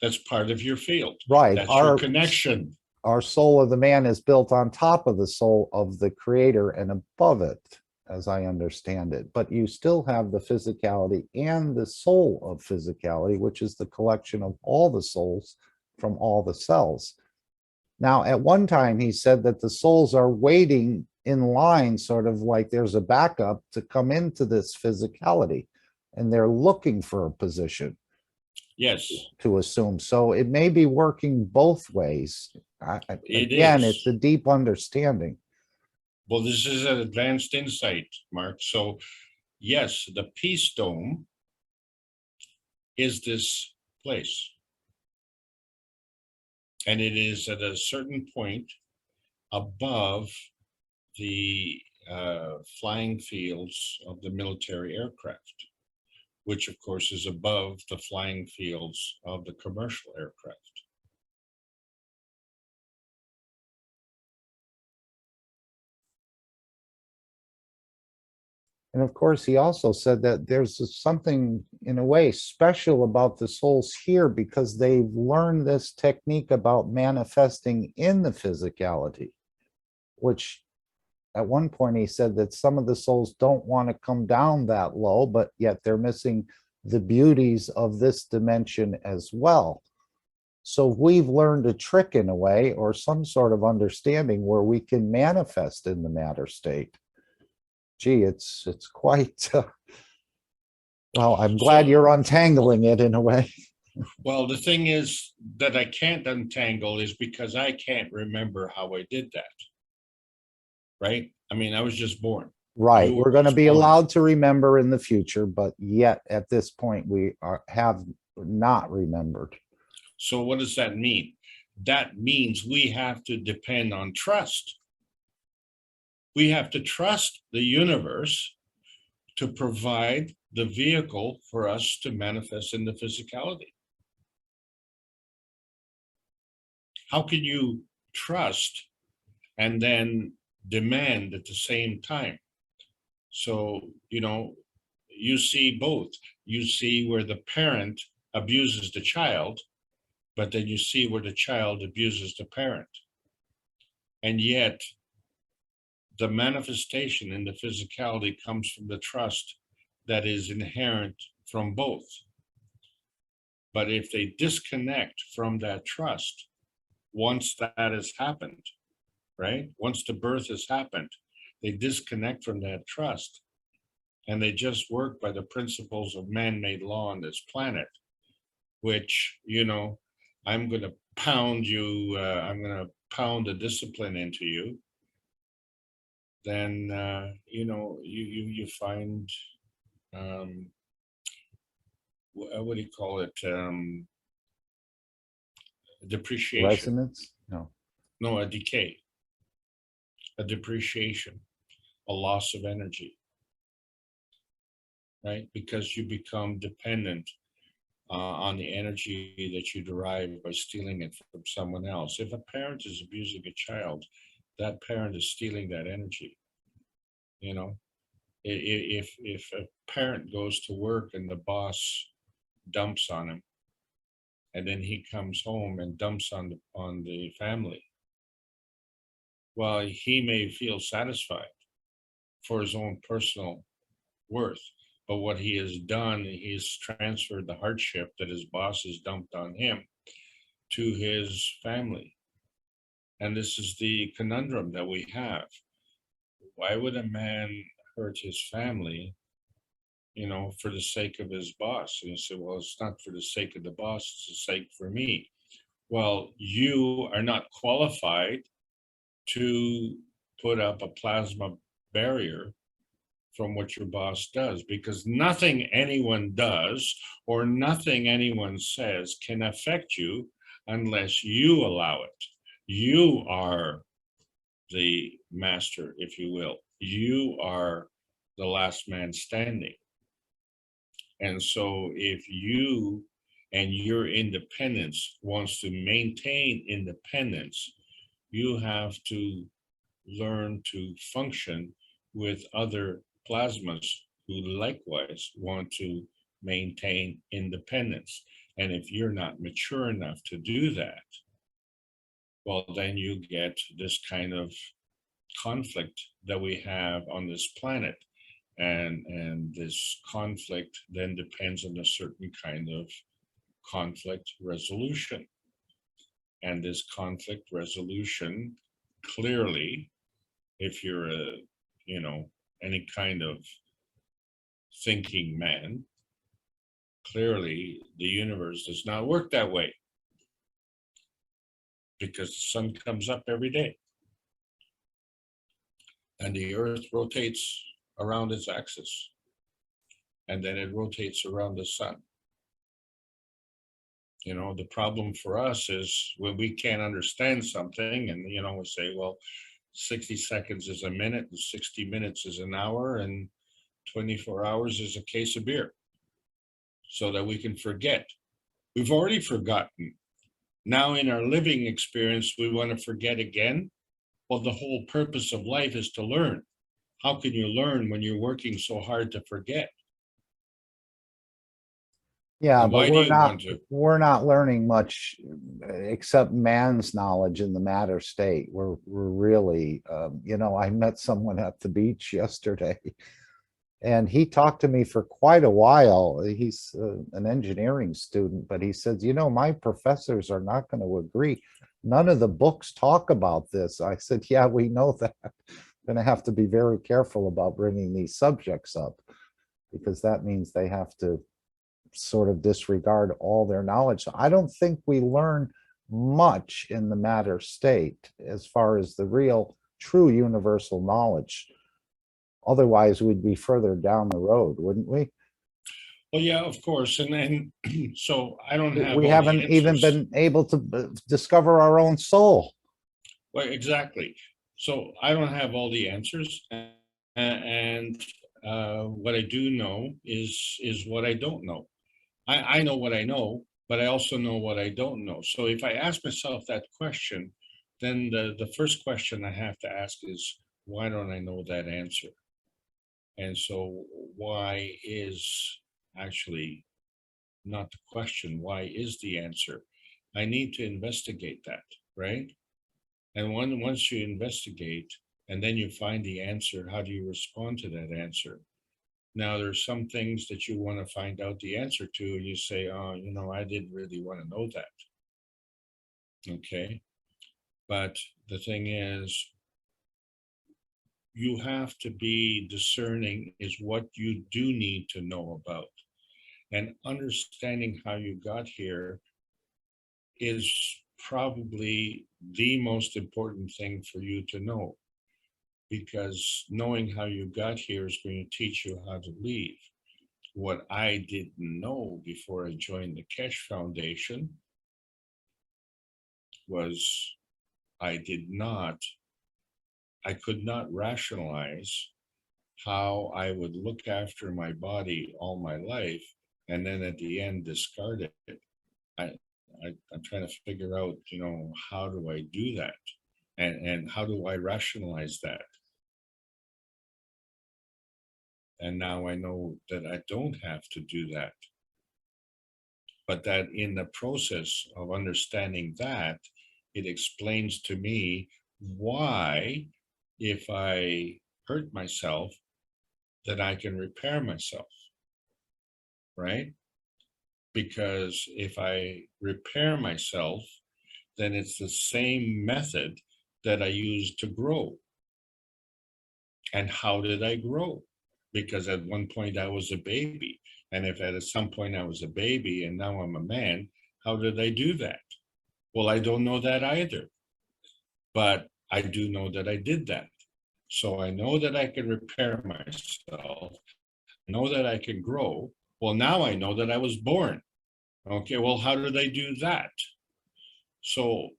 that's part of your field. right. That's your connection. Our soul of the man is built on top of the soul of the creator and above it, as I understand it. But you still have the physicality and the soul of physicality, which is the collection of all the souls from all the cells. Now, at one time, he said that the souls are waiting in line, sort of like there's a backup to come into this physicality, and they're looking for a position. Yes, to assume. So it may be working both ways. Again, it's a deep understanding. Well, this is an advanced insight, Mark. So yes, the peace dome is this place. And it is at a certain point above the flying fields of the military aircraft, which of course is above the flying fields of the commercial aircraft. And of course, he also said that there's something in a way special about the souls here because they've learned this technique about manifesting in the physicality, which at one point he said that some of the souls don't want to come down that low, but yet they're missing the beauties of this dimension as well. So we've learned a trick in a way, or some sort of understanding where we can manifest in the matter state. Gee, it's quite, well, I'm glad you're untangling it in a way. Well, the thing is that I can't untangle is because I can't remember how I did that. Right? I mean, I was just born. Right. We're going to be allowed to remember in the future, but yet at this point we have not remembered. So what does that mean? That means we have to depend on trust. We have to trust the universe to provide the vehicle for us to manifest in the physicality. How can you trust and then demand at the same time? So, you see both. You see where the parent abuses the child, but then you see where the child abuses the parent. And yet, the manifestation in the physicality comes from the trust that is inherent from both. But if they disconnect from that trust, once that has happened, right? Once the birth has happened, They disconnect from that trust, and they just work by the principles of man-made law on this planet, which, I'm going to pound you, I'm going to pound the discipline into you. Then, you find, what do you call it? Depreciation. Resonance? No. No, a decay, a depreciation, a loss of energy, right? Because you become dependent on the energy that you derive by stealing it from someone else. If a parent is abusing a child, that parent is stealing that energy. If a parent goes to work and the boss dumps on him, and then he comes home and dumps on the family, well, he may feel satisfied for his own personal worth, but what he has done, he's transferred the hardship that his boss has dumped on him to his family. And this is the conundrum that we have. Why would a man hurt his family, for the sake of his boss? And you say, well, it's not for the sake of the boss, it's the sake for me. Well, you are not qualified to put up a plasma barrier from what your boss does, because nothing anyone does or nothing anyone says can affect you unless you allow it. You are the master, if you will. You are the last man standing. And so if you and your independence wants to maintain independence, you have to learn to function with other plasmas who likewise want to maintain independence. And if you're not mature enough to do that, well, then you get this kind of conflict that we have on this planet. And this conflict then depends on a certain kind of conflict resolution. And this conflict resolution, clearly, if you're any kind of thinking man, clearly the universe does not work that way, because the sun comes up every day and the earth rotates around its axis, and then it rotates around the sun. The problem for us is when we can't understand something, and we say, well, 60 seconds is a minute, and 60 minutes is an hour, and 24 hours is a case of beer, so that we can forget. We've already forgotten. Now in our living experience, we want to forget again. Well, the whole purpose of life is to learn. How can you learn when you're working so hard to forget? Yeah, And but why do you want to? we're not learning much except man's knowledge in the matter state. We're really, I met someone at the beach yesterday, and he talked to me for quite a while. He's an engineering student, but he says, my professors are not going to agree. None of the books talk about this. I said, yeah, we know that. Going to have to be very careful about bringing these subjects up, because that means they have to sort of disregard all their knowledge. So I don't think we learn much in the matter state as far as the real, true universal knowledge. Otherwise, we'd be further down the road, wouldn't we? Well, yeah, of course. And so I don't have We all haven't the even answers. been able to discover our own soul. Well, exactly. So I don't have all the answers, and what I do know is what I don't know. I know what I know, but I also know what I don't know. So if I ask myself that question, then the first question I have to ask is, why don't I know that answer? And so why is actually not the question, why is the answer? I need to investigate that, right? And once you investigate and then you find the answer, how do you respond to that answer? Now, there's some things that you want to find out the answer to, and you say, oh, I didn't really want to know that. Okay. But the thing is, you have to be discerning is what you do need to know about. And understanding how you got here is probably the most important thing for you to know, because knowing how you got here is going to teach you how to leave. What I didn't know before I joined the Kesh Foundation was I could not rationalize how I would look after my body all my life and then at the end discard it. I'm trying to figure out, how do I do that? And how do I rationalize that? And now I know that I don't have to do that. But that in the process of understanding that, it explains to me why, if I hurt myself, that I can repair myself, right? Because if I repair myself, then it's the same method that I used to grow. And how did I grow? Because at one point I was a baby. And if at some point I was a baby and now I'm a man, how did I do that? Well, I don't know that either. But I do know that I did that. So I know that I can repair myself, know that I can grow. Well, now I know that I was born. Okay, well, how did I do that? So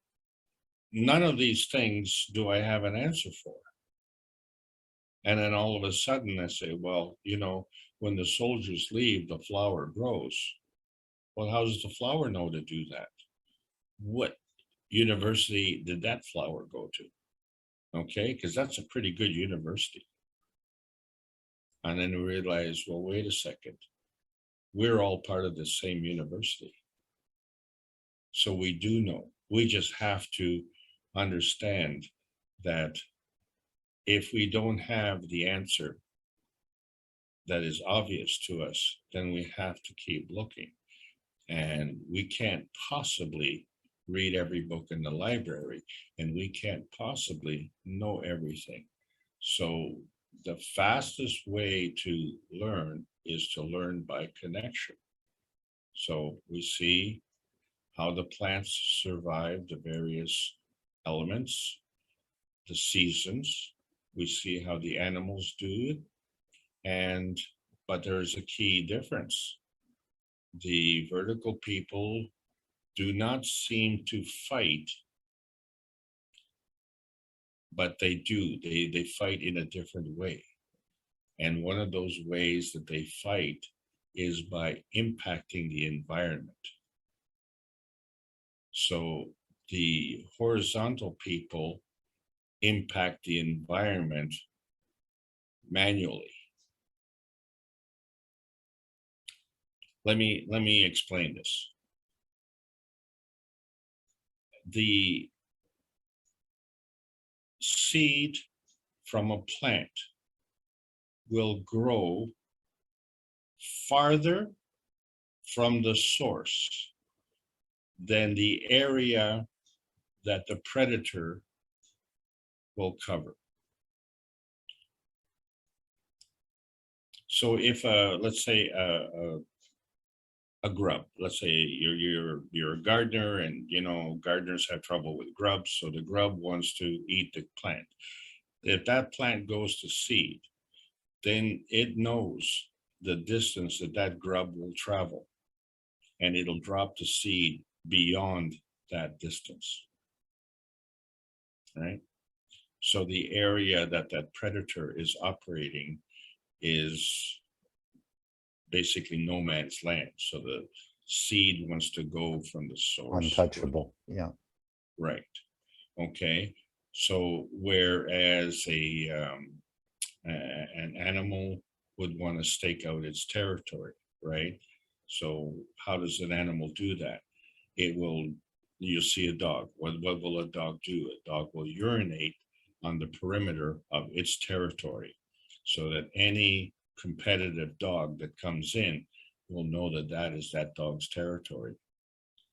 none of these things do I have an answer for. And then all of a sudden I say, well, when the soldiers leave, the flower grows. Well, how does the flower know to do that? What university did that flower go to? Okay, because that's a pretty good university. And then we realize, well, wait a second. We're all part of the same university. So we do know. We just have to understand that if we don't have the answer that is obvious to us, then we have to keep looking. And we can't possibly read every book in the library, and we can't possibly know everything. So the fastest way to learn is to learn by connection. So we see how the plants survive the various elements, the seasons. We see how the animals do it. But there's a key difference. The vertical people do not seem to fight, but they do. They fight in a different way. And one of those ways that they fight is by impacting the environment. So the horizontal people impact the environment manually. Let me explain this. The seed from a plant will grow farther from the source than the area that the predator will cover. So if let's say a grub, let's say you're a gardener, and gardeners have trouble with grubs, so the grub wants to eat the plant. If that plant goes to seed, then it knows the distance that grub will travel, and it'll drop the seed beyond that distance, right? So the area that predator is operating is basically no man's land. So the seed wants to go from the source. Untouchable, yeah. Right. Okay. So whereas an animal would want to stake out its territory, right? So how does an animal do that? You'll see a dog. What will a dog do? A dog will urinate on the perimeter of its territory, so that any competitive dog that comes in will know that that is that dog's territory.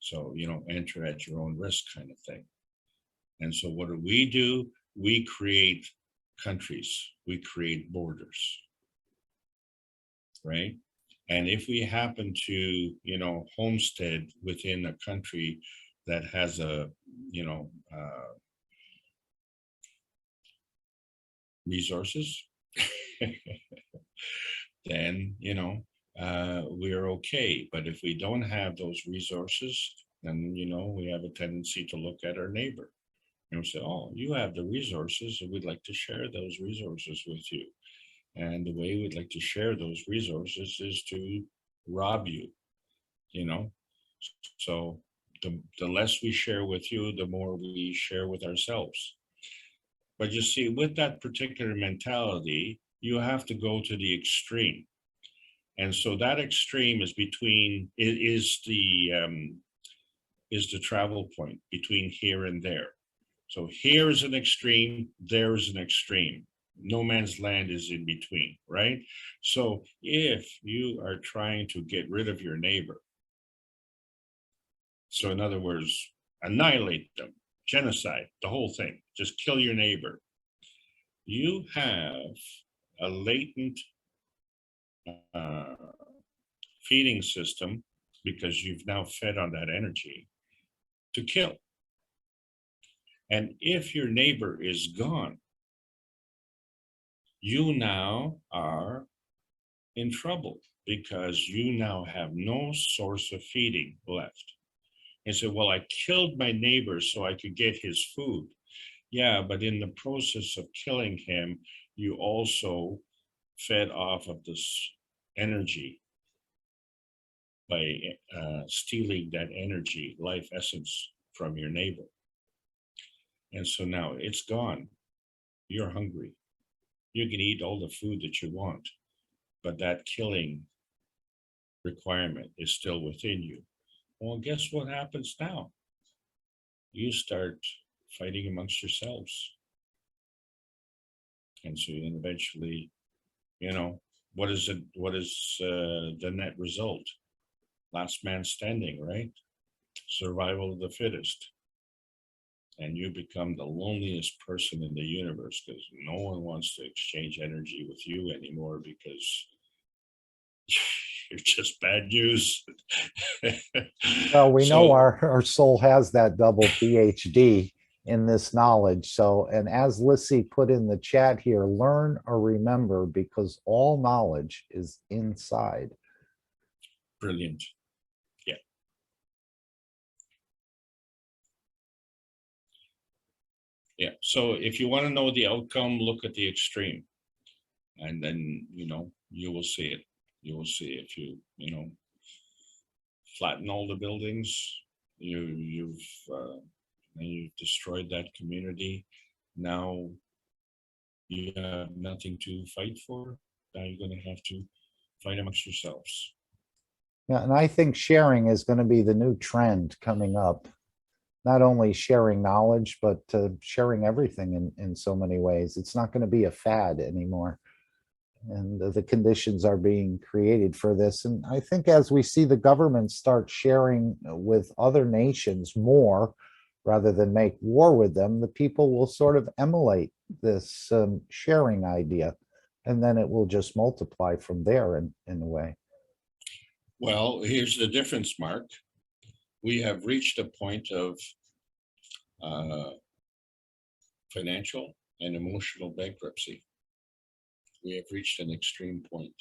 So, enter at your own risk kind of thing. And so what do? We create countries, we create borders, right? And if we happen to, homestead within a country that has a, resources, then, we're okay. But if we don't have those resources, then, we have a tendency to look at our neighbor and say, oh, you have the resources, and we'd like to share those resources with you. And the way we'd like to share those resources is to rob you, you know. So the less we share with you, the more we share with ourselves. But you see, with that particular mentality, you have to go to the extreme. And so that extreme is is the travel point between here and there. So here is an extreme, there is an extreme. No man's land is in between, right? So if you are trying to get rid of your neighbor, so in other words, annihilate them, genocide, the whole thing, just kill your neighbor, you have a latent feeding system, because you've now fed on that energy to kill. And if your neighbor is gone, you now are in trouble, because you now have no source of feeding left. And so, well, I killed my neighbor so I could get his food. Yeah, but in the process of killing him, you also fed off of this energy by stealing that energy, life essence, from your neighbor. And so now it's gone. You're hungry. You can eat all the food that you want, but that killing requirement is still within you. Well, guess what happens now? You start fighting amongst yourselves. And so then eventually, what is it? What is the net result? Last man standing, right? Survival of the fittest. And you become the loneliest person in the universe, because no one wants to exchange energy with you anymore, because you're just bad news. Well, we know So, our soul has that double PhD in this knowledge. So, and as Lissy put in the chat here, learn or remember, because all knowledge is inside. brilliant. Yeah. Yeah. So if you want to know the outcome, look at the extreme. And then, you will see it. You will see if you flatten all the buildings, you've destroyed that community. Now you have nothing to fight for. Now you're going to have to fight amongst yourselves. Yeah, and I think sharing is going to be the new trend coming up. Not only sharing knowledge, but sharing everything in so many ways. It's not going to be a fad anymore. And the conditions are being created for this. And I think as we see the government start sharing with other nations more, rather than make war with them, the people will sort of emulate this sharing idea. And then it will just multiply from there in a way. Well, here's the difference, Mark. We have reached a point of financial and emotional bankruptcy. We have reached an extreme point.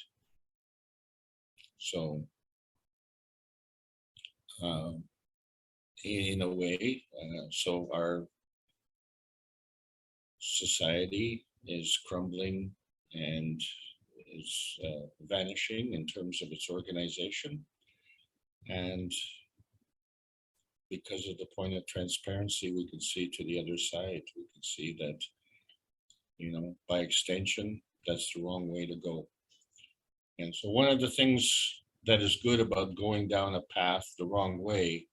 So, in a way, so our society is crumbling and is vanishing in terms of its organization. And because of the point of transparency, we can see to the other side. We can see that, by extension, that's the wrong way to go. And so one of the things that is good about going down a path the wrong way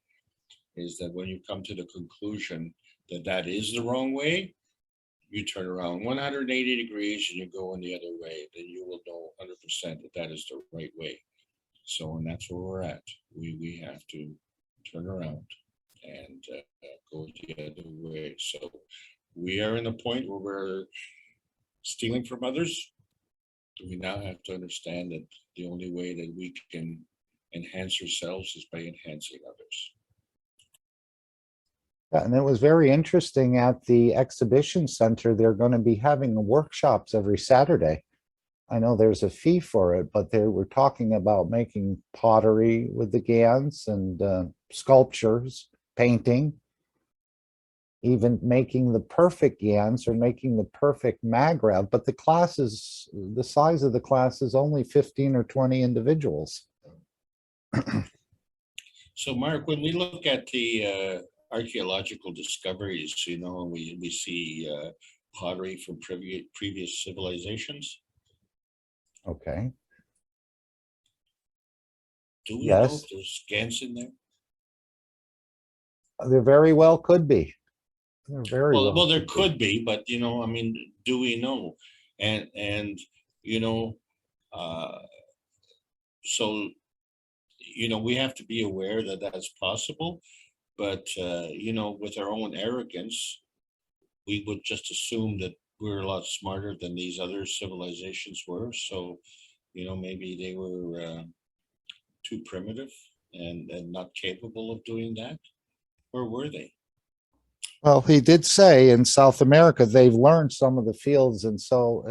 is that when you come to the conclusion that that is the wrong way, you turn around 180 degrees and you go in the other way, then you will know 100% that that is the right way. So, and that's where we're at. We have to turn around and go the other way. So we are in a point where we're stealing from others, we now have to understand that the only way that we can enhance ourselves is by enhancing others. Yeah, and it was very interesting at the exhibition center. They're going to be having workshops every Saturday. I know there's a fee for it, but they were talking about making pottery with the GANs and sculptures, painting, even making the perfect GANs or making the perfect MagRev. But the classes, the size of the class is only 15 or 20 individuals. So Mark, when we look at the archaeological discoveries, we see pottery from previous civilizations. Okay. Do we know Yes. if there's GANs in there? There very well could be. There very Well, there be. could be, but I mean, do we know? And uh, so we have to be aware that that's possible. But with our own arrogance, we would just assume that we're a lot smarter than these other civilizations were. So maybe they were too primitive and not capable of doing that. Or were they? Well, he did say in South America, they've learned some of the fields and so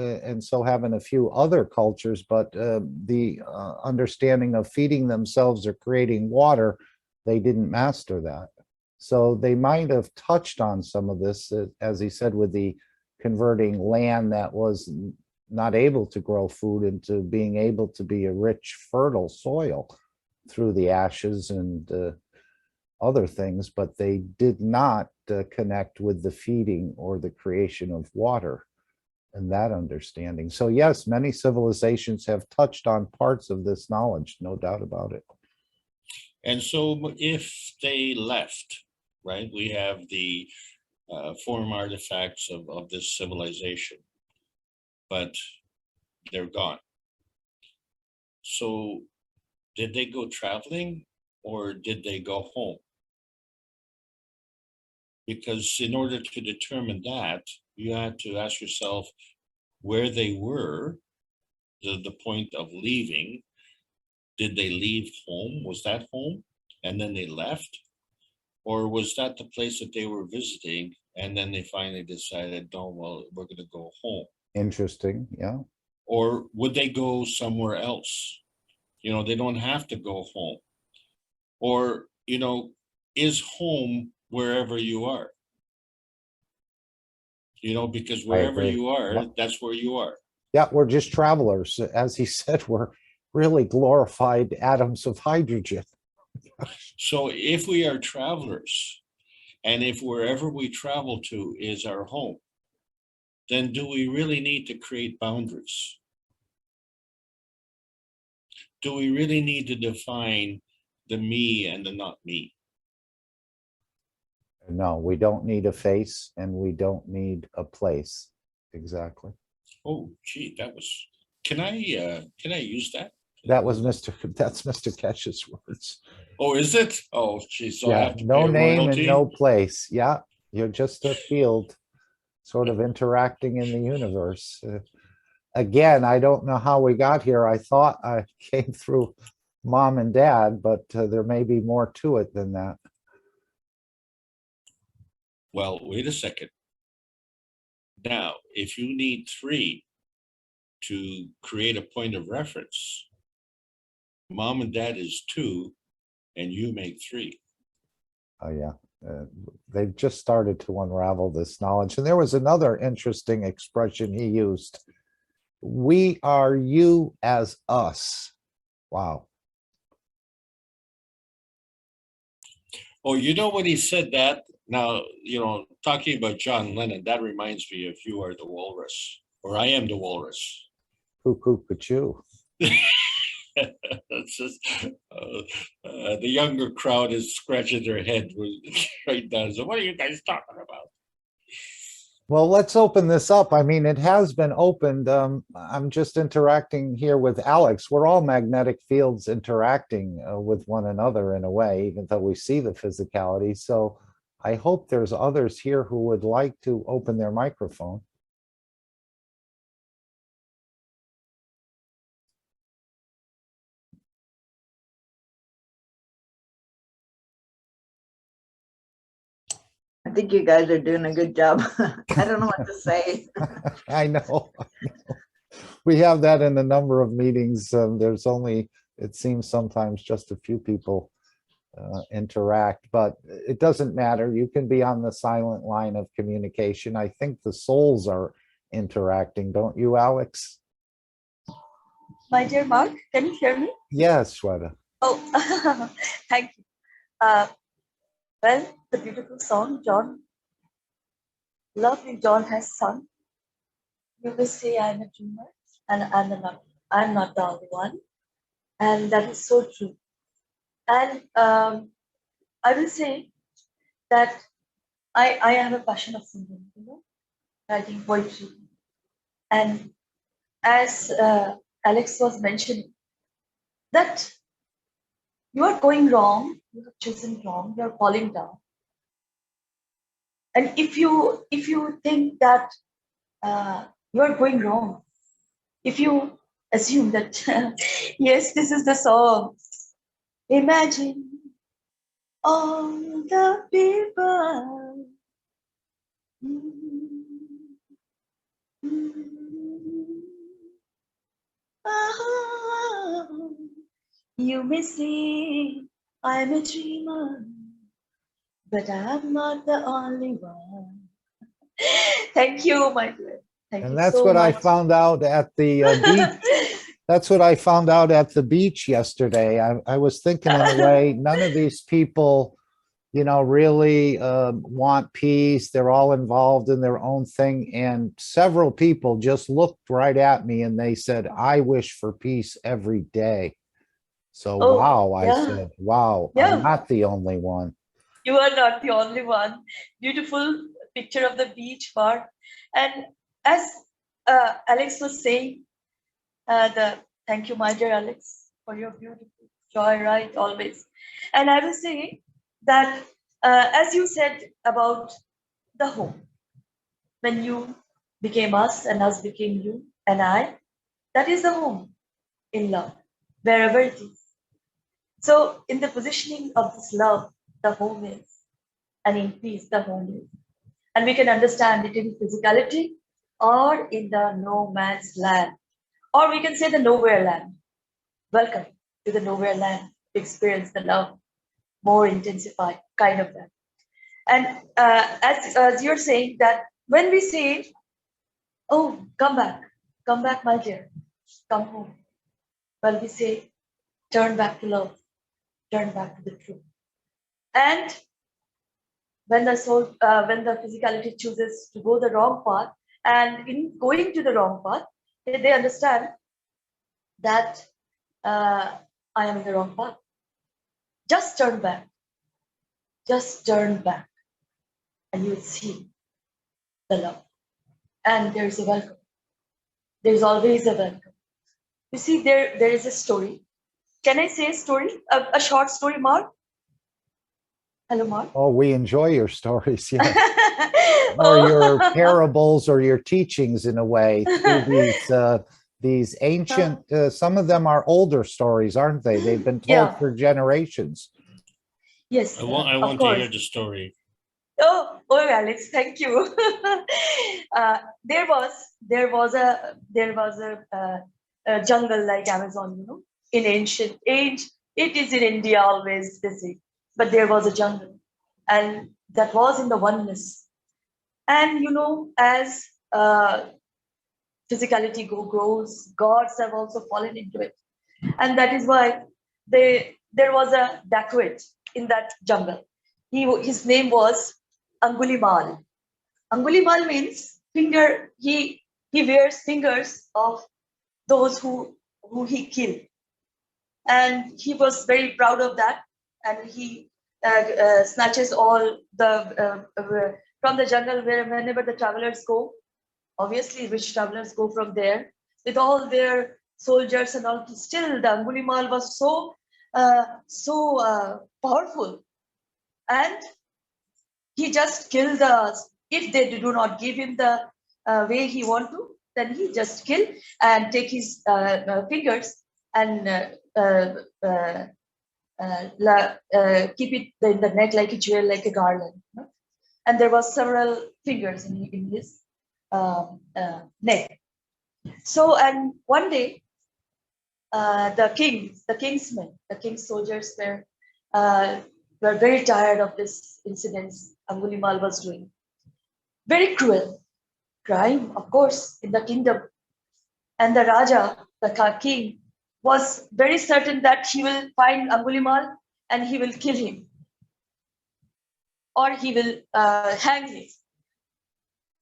having a few other cultures, but the understanding of feeding themselves or creating water, they didn't master that. So they might have touched on some of this, as he said, with the converting land that was not able to grow food into being able to be a rich, fertile soil through the ashes and other things, but they did not connect with the feeding or the creation of water and that understanding. So yes, many civilizations have touched on parts of this knowledge, no doubt about it. And so if they left, right, we have the form artifacts of this civilization, but they're gone. So did they go traveling or did they go home? Because in order to determine that, you had to ask yourself where they were, the point of leaving. Did they leave home? Was that home? And then they left? Or was that the place that they were visiting and then they finally decided, no, well, we're going to go home? Interesting, yeah. Or would they go somewhere else? They don't have to go home. Or, is home wherever you are? Because I wherever agree. you are, Yeah. that's where you are. Yeah, we're just travelers. As he said, we're really glorified atoms of hydrogen. So if we are travelers, and if wherever we travel to is our home, then do we really need to create boundaries? Do we really need to define the me and the not me? No, we don't need a face and we don't need a place. Exactly. Oh, gee, that was, can I use that? That's Mr. Ketch's words. Oh, is it? Oh, gee, so I Yeah, have to no pay a name and royalty? no place. Yeah, you're just a field sort of interacting in the universe. Again, I don't know how we got here. I thought I came through mom and dad, but there may be more to it than that. Well, wait a second. Now, if you need 3 to create a point of reference, mom and dad is 2, and you make 3. Oh, yeah. They've just started to unravel this knowledge. And there was another interesting expression he used. We are you as us. Wow. Oh, when he said that, now, talking about John Lennon, that reminds me of You Are the Walrus, or I Am the Walrus. Cuckoo, cuckoo. It's just, the younger crowd is scratching their head right now. So what are you guys talking about? Well, let's open this up. I mean, it has been opened. I'm just interacting here with Alex. We're all magnetic fields interacting with one another in a way, even though we see the physicality. So I hope there's others here who would like to open their microphone. I think you guys are doing a good job. I don't know what to say. I know. We have that in a number of meetings. There's only, it seems sometimes just a few people interact, but it doesn't matter. You can be on the silent line of communication. I think the souls are interacting, don't you, Alex? My dear Mark, can you hear me? Yes, Shweta. Oh, thank you. Well, the beautiful song, John, lovely John has sung. You will say I'm a dreamer, and I'm not the only one, and that is so true. And I will say that I have a passion of singing, writing poetry, and as Alex was mentioning, that you are going wrong, you have chosen wrong, you are falling down. And if you think that you are going wrong, if you assume that yes, this is the song, imagine all the people. You may say I'm a dreamer, but I'm not the only one. Thank you, my dear. Thank you And that's so what I much. found out at the beach. That's what I found out at the beach yesterday. I was thinking in a way, none of these people, really want peace. They're all involved in their own thing. And several people just looked right at me and they said, I wish for peace every day. So, Oh, wow, I yeah. said, wow, Yeah. I'm not the only one. You are not the only one. Beautiful picture of the beach, Mark. And as Alex was saying, thank you, my dear Alex, for your beautiful joy, right? Always. And I will say that, as you said about the home, when you became us and us became you and I, that is the home in love, wherever it is. So, in the positioning of this love, the home is, and in peace, the home is. And we can understand it in physicality or in the no man's land, or we can say the nowhere land. Welcome to the nowhere land. Experience the love more intensified, kind of that. And as you're saying that when we say, oh, come back, my dear, come home. Well, we say, turn back to love, turn back to the truth. And when the soul, when the physicality chooses to go the wrong path, and in going to the wrong path, they understand that I am in the wrong path. Just turn back. Just turn back, and you will see the love. And there is a welcome. There is always a welcome. You see, there is a story. Can I say a story? A short story, Mark? Hello, Mark. Oh, we enjoy your stories, yes. Or your parables or your teachings in a way through these ancient, some of them are older stories, aren't they? They've been told for generations. Yes, I want to hear the story. Oh, Alex, thank you. There was a jungle like Amazon, in ancient age. It is in India always busy, but there was a jungle, and that was in the oneness. And as physicality grows, gods have also fallen into it, and that is why there was a dacoit in that jungle. His name was Angulimal. Angulimal means finger. He wears fingers of those who he killed, and he was very proud of that. And he snatches all the from the jungle whenever the travelers go. Obviously, rich travelers go from there with all their soldiers and all. Still, the Angulimal was so powerful, and he just killed if they do not give him the way he want to, then he just kill and take his fingers and keep it in the neck like a jewel, like a garland. and there was several fingers in his neck. So, and one day, the king's men, the king's soldiers were very tired of this incidents Angulimal was doing. Very cruel crime, of course, in the kingdom. And the Raja, the king, was very certain that he will find Angulimal and he will kill him, or he will hang him.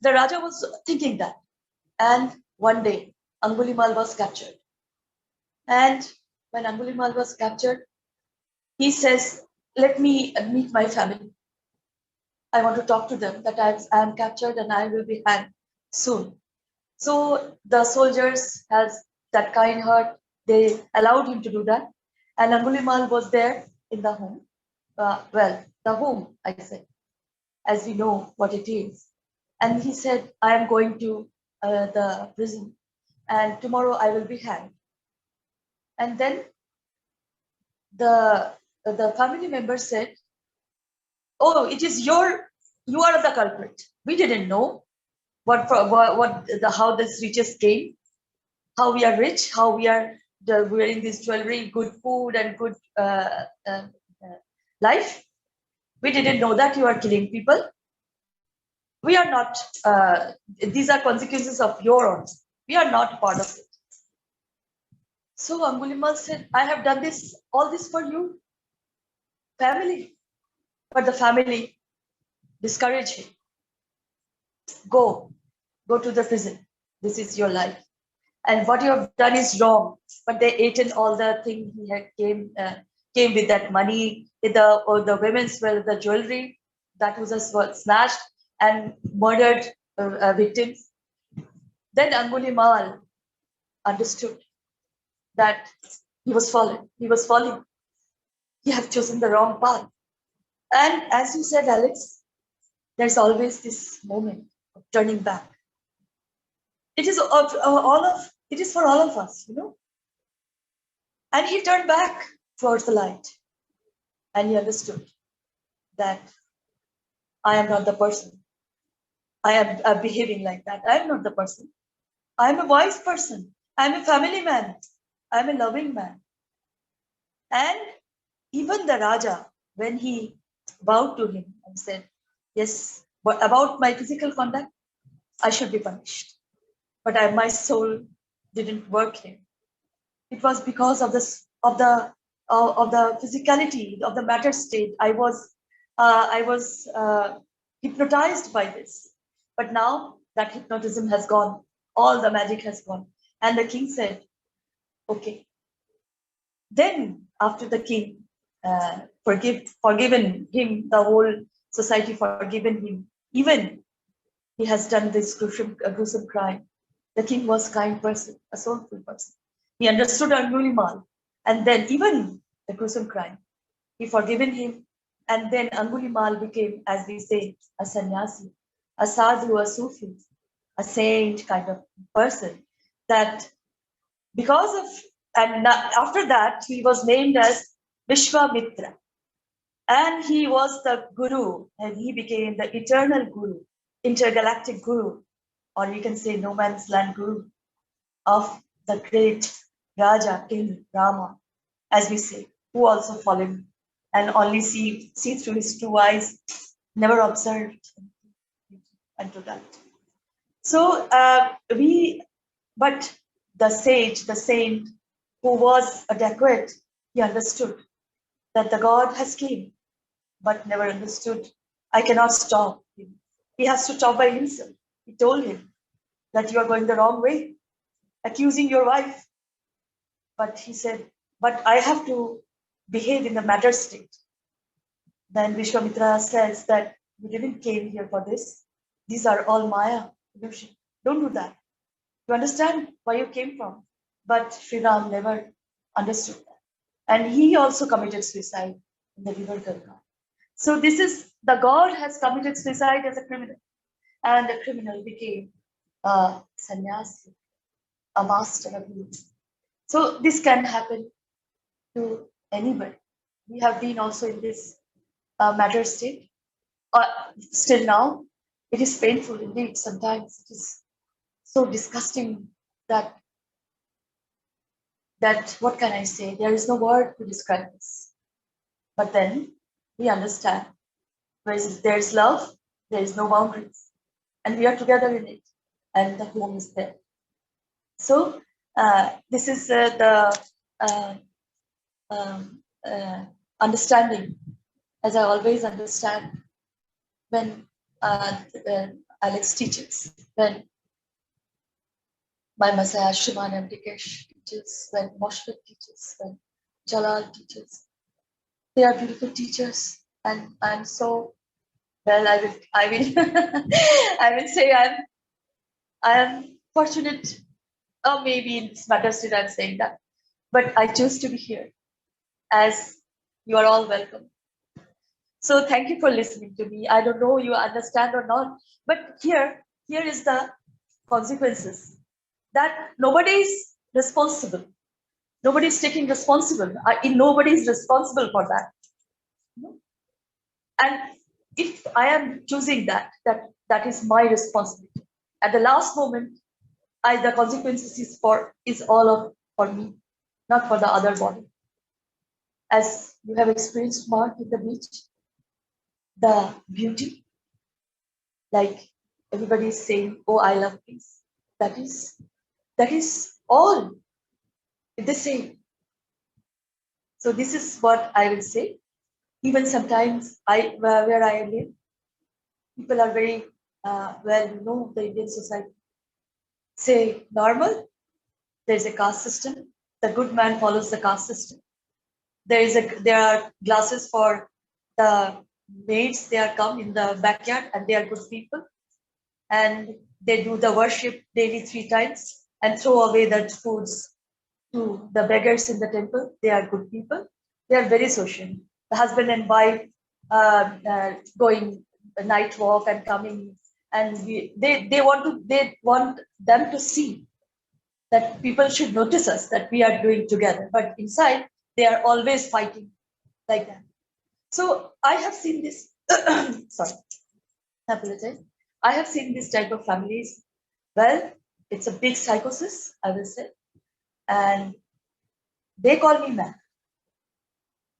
The Raja was thinking that. And one day, Angulimal was captured. And when Angulimal was captured, he says, let me meet my family. I want to talk to them that I am captured and I will be hanged soon. So the soldiers has that kind heart. They allowed him to do that. And Angulimal was there in the home. The home, I said, as we know what it is. And he said, I am going to the prison and tomorrow I will be hanged. And then the family member said, oh, it is you are the culprit. We didn't know how this riches came, how we are rich, how we are wearing this jewelry, good food and good life. We didn't know that you are killing people. We are not, these are consequences of your own. We are not part of it. So Angulimal said, I have done all this for you, family. But the family discouraged him. Go to the prison. This is your life. And what you have done is wrong. But they ate in all the things he had came with that money, the women's the jewelry that was snatched and murdered victims. Then Angulimal understood that he was falling. He had chosen the wrong path. And as you said, Alex, there's always this moment of turning back. It is it is for all of us, you know. And he turned back towards the light, and he understood that I am not the person. I am behaving like that. I am not the person. I am a wise person. I am a family man. I am a loving man. And even the Raja, when he bowed to him and said, yes, but about my physical conduct, I should be punished. But my soul didn't work here. It was because of the physicality of the matter state. I was hypnotized by this. But now that hypnotism has gone, all the magic has gone. And the king said, okay. Then after the king forgiven him, the whole society forgiven him, even he has done this gruesome crime. The king was a kind person, a soulful person. He understood Angulimal, and then even the gruesome crime, he forgiven him, and then Angulimal became, as we say, a sannyasi, a sadhu, a sufi, a saint kind of person. That because of, and after that, he was named as Vishwamitra. And he was the guru, and he became the eternal guru, intergalactic guru, or you can say no man's land guru of the great Raja, King Rama, as we say, who also followed and only see through his two eyes, never observed unto that. So but the sage, the saint, who was a dacoit, he understood that the God has came, but never understood, I cannot stop him. He has to stop by himself. He told him that you are going the wrong way, accusing your wife. But he said, but I have to behave in the matter state. Then Vishwamitra says that you didn't came here for this. These are all Maya illusion. Don't do that. You understand where you came from. But Sri Ram never understood that. And he also committed suicide in the river Ganga. So this is, the God has committed suicide as a criminal. And the criminal became a sannyasi, a master of youth. So this can happen to anybody. We have been also in this matter state, still now, it is painful indeed. Sometimes it is so disgusting that what can I say? There is no word to describe this. But then we understand there is love, there is no boundaries, and we are together in it, and the home is there. So this is the understanding, as I always understand when Alex teaches, when my Messiah Shimon and Dikesh teaches, when Moshfet teaches, when Jalal teaches. They are beautiful teachers, and I'm so well. I will I will say I am fortunate. Or maybe in this matter still I'm saying that, but I choose to be here, as you are all welcome. So thank you for listening to me. I don't know you understand or not, but here is the consequences, that nobody is responsible. Nobody is taking responsible. Nobody is responsible for that. And if I am choosing that is my responsibility. At the last moment, the consequences is all for me, not for the other body. As you have experienced, Mark, in the beach, the beauty, like everybody is saying, "Oh, I love peace." That is all the same. So this is what I will say. Even sometimes where I live, people are very well, the Indian society say normal. There is a caste system. The good man follows the caste system. There are glasses for the maids. They are come in the backyard and they are good people, and they do the worship daily 3 times and throw away the foods to the beggars in the temple. They are good people. They are very social. The husband and wife going a night walk and coming, and they want them to see that people should notice us, that we are doing together. But inside, they are always fighting like that. So I have seen this. Sorry, I apologize. I have seen this type of families. Well, it's a big psychosis, I will say, and they call me mad.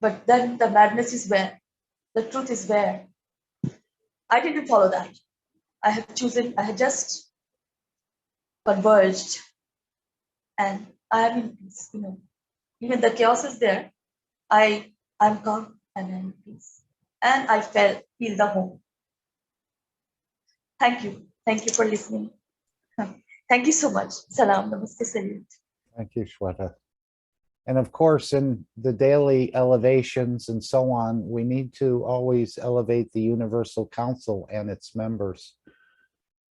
But then the madness is where, the truth is where. I didn't follow that. I had just converged, and I am in peace. Even the chaos is there. I'm calm and I'm in peace. And I feel the home. Thank you. Thank you for listening. Thank you so much. Salam, namaste, salute. Thank you, Shweta. And of course, in the daily elevations and so on, we need to always elevate the Universal Council and its members.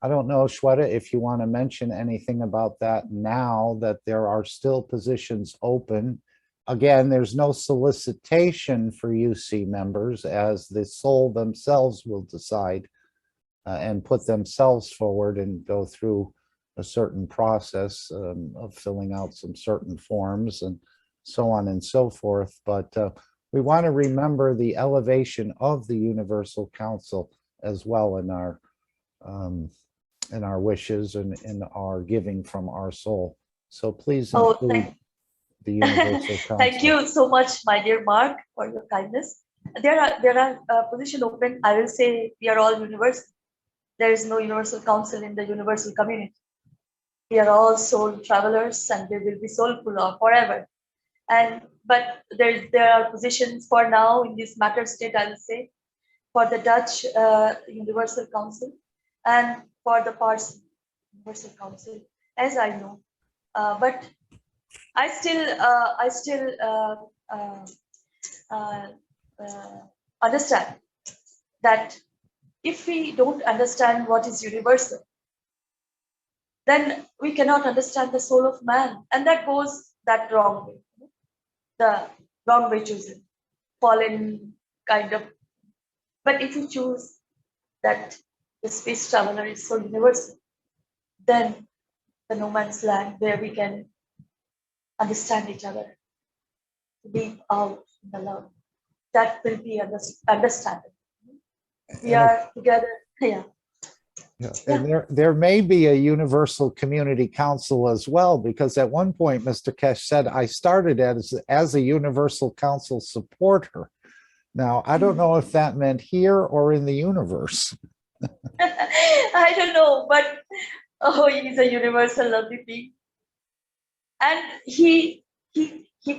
I don't know, Shweta, if you want to mention anything about that now that there are still positions open. Again, there's no solicitation for UC members, as the soul themselves will decide and put themselves forward and go through a certain process of filling out some certain forms and so on and so forth. But we want to remember the elevation of the Universal Council as well in our wishes and in our giving from our soul. So please include the Universal Council. Thank you so much, my dear Mark, for your kindness. There are positions open. I will say we are all universal. There is no Universal Council in the universal community. We are all soul travelers, and we will be soulful forever. But there are positions for now in this matter state, I will say, for the Dutch Universal Council and for the Parsi Universal Council, as I know. But I still understand that if we don't understand what is universal, then we cannot understand the soul of man, and that goes that wrong way, the wrong way chosen, fallen kind of. But if we choose that the space traveler is so universal, then the no man's land where we can understand each other, live out in the love, that will be understandable. we And are together. Yeah. Yeah, Yeah. and there may be a universal community council as well, because at one point, Mr. Kesh said, I started as a universal council supporter. Now, I don't know if that meant here or in the universe. I don't know, but oh, he's a universal lovely being. And he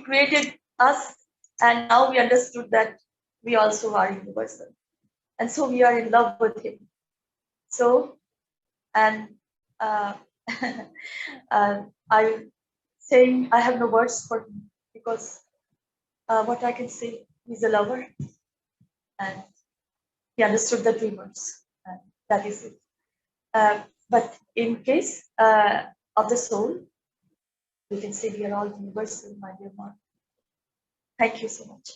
created us, and now we understood that we also are universal. And so we are in love with him. So, and uh, I'm saying I have no words for him, because what I can say, he's a lover, and he understood the dreamers, and that is it. But in case of the soul, we can say we are all universal, my dear Mark. Thank you so much.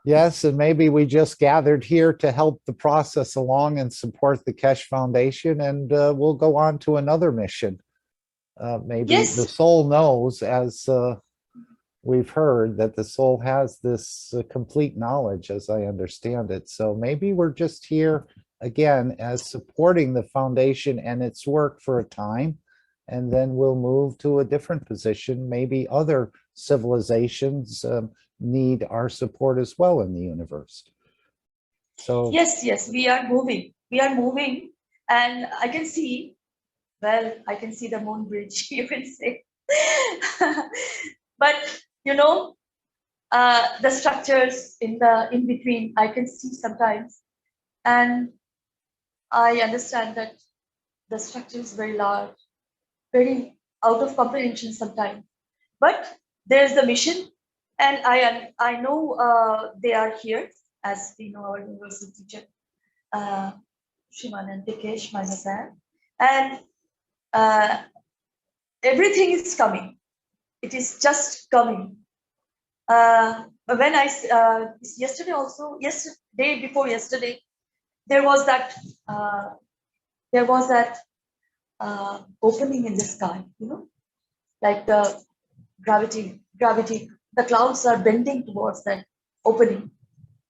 Yes, and maybe we just gathered here to help the process along and support the Kesh Foundation, and we'll go on to another mission. Maybe Yes. the soul knows, as we've heard, that the soul has this complete knowledge, as I understand it. So maybe we're just here again as supporting the foundation and its work for a time, and then we'll move to a different position. Maybe other civilizations need our support as well in the universe. So Yes, we are moving. We are moving, and I can see, well, I can see the moon bridge, you can say. But you know, the structures in between, I can see sometimes, and I understand that the structure is very large, very out of comprehension sometimes. But there's the mission, and I know they are here, as we know our universal teacher, Shriman and Dikesh, my Masan, and everything is coming. It is just coming. When yesterday also, yesterday before yesterday, there was that opening in the sky, you know, like the gravity, the clouds are bending towards that opening.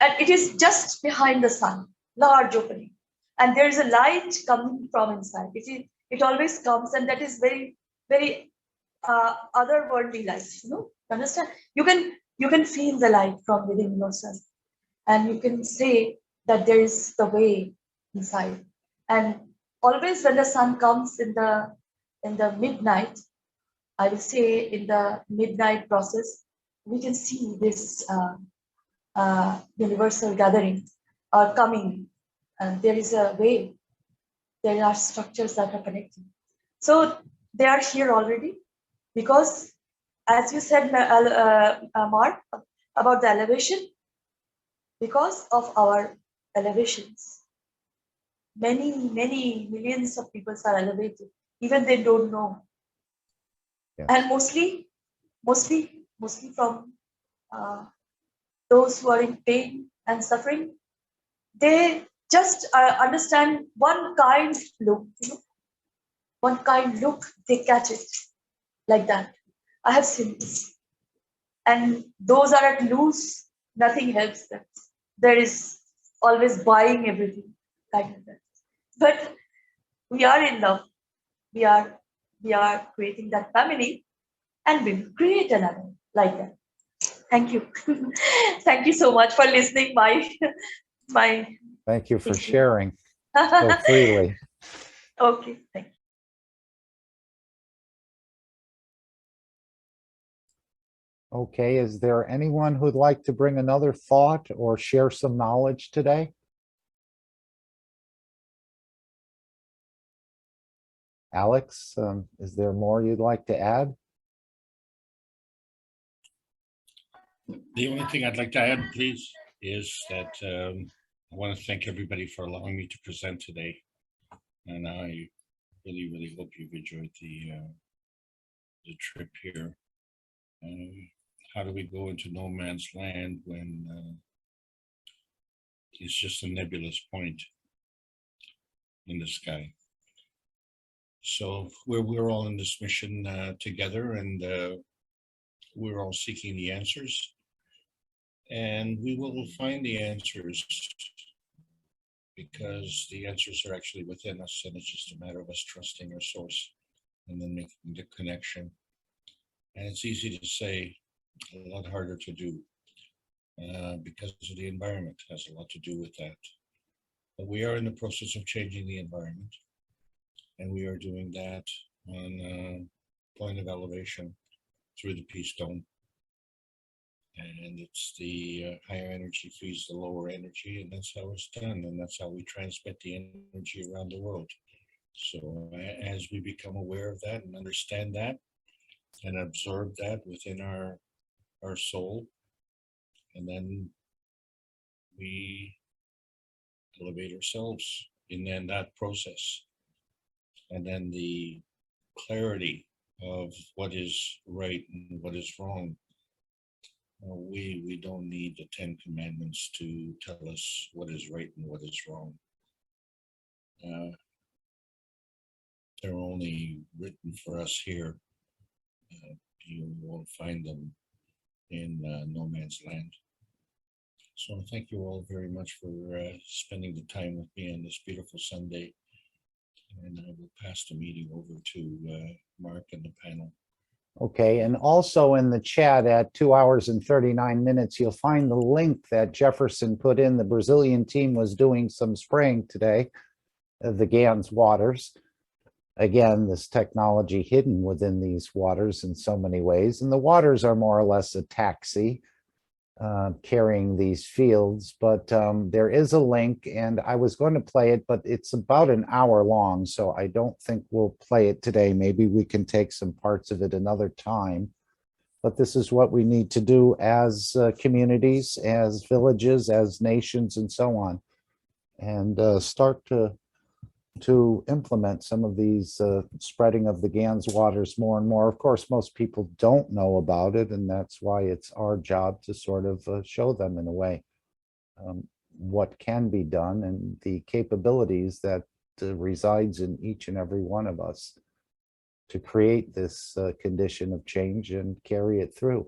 And it is just behind the sun, large opening. And there is a light coming from inside. It always comes, and that is very, very otherworldly light, you know, understand? You can feel the light from within yourself. And you can say that there is the way inside. And always when the sun comes in the midnight, I will say in the midnight process, we can see this universal gathering coming, and there is a way. There are structures that are connected. So they are here already, because as you said, Mark, about the elevation, because of our elevations, many millions of people are elevated, even they don't know. yes. And mostly from those who are in pain and suffering, they just understand one kind look, you know, one kind look, they catch it like that. I have seen this. And those are at loose, nothing helps them. There is always buying everything, like that. But we are in love. We are creating that family, and we will create another like that. Thank you. Thank you so much for listening my Thank you for thank you. sharing so freely. Okay, thank you. Okay, is there anyone who'd like to bring another thought or share some knowledge today? Alex, is there more you'd like to add? The only thing I'd like to add, please, is that I want to thank everybody for allowing me to present today. And I really hope you've enjoyed the trip here. How do we go into no man's land when it's just a nebulous point in the sky? So we're all in this mission together, and we're all seeking the answers. And we will find the answers because the answers are actually within us, and it's just a matter of us trusting our source and then making the connection. And it's easy to say, a lot harder to do, because of the environment has a lot to do with that. But we are in the process of changing the environment, and we are doing that on a point of elevation through the Peace Dome. And it's the higher energy feeds the lower energy, and that's how it's done, and that's how we transmit the energy around the world. So as we become aware of that and understand that and absorb that within our soul, and then we elevate ourselves in that process. And then the clarity of what is right and what is wrong. We don't need the 10 Commandments to tell us what is right and what is wrong. They're only written for us here. You won't find them in no man's land. So thank you all very much for spending the time with me on this beautiful Sunday. And I will pass the meeting over to Mark and the panel. Okay, and also in the chat at 2 hours and 39 minutes, you'll find the link that Jefferson put in. The Brazilian team was doing some spraying today of the Gans waters. Again, this technology hidden within these waters in so many ways. And the waters are more or less a taxi carrying these fields, but there is a link, and I was going to play it, but it's about an hour long, so I don't think we'll play it today. Maybe we can take some parts of it another time. But this is what we need to do as communities, as villages, as nations, and so on, and start to implement some of these spreading of the Gans waters more and more. Of course, most people don't know about it, and that's why it's our job to sort of show them in a way what can be done and the capabilities that resides in each and every one of us to create this condition of change and carry it through.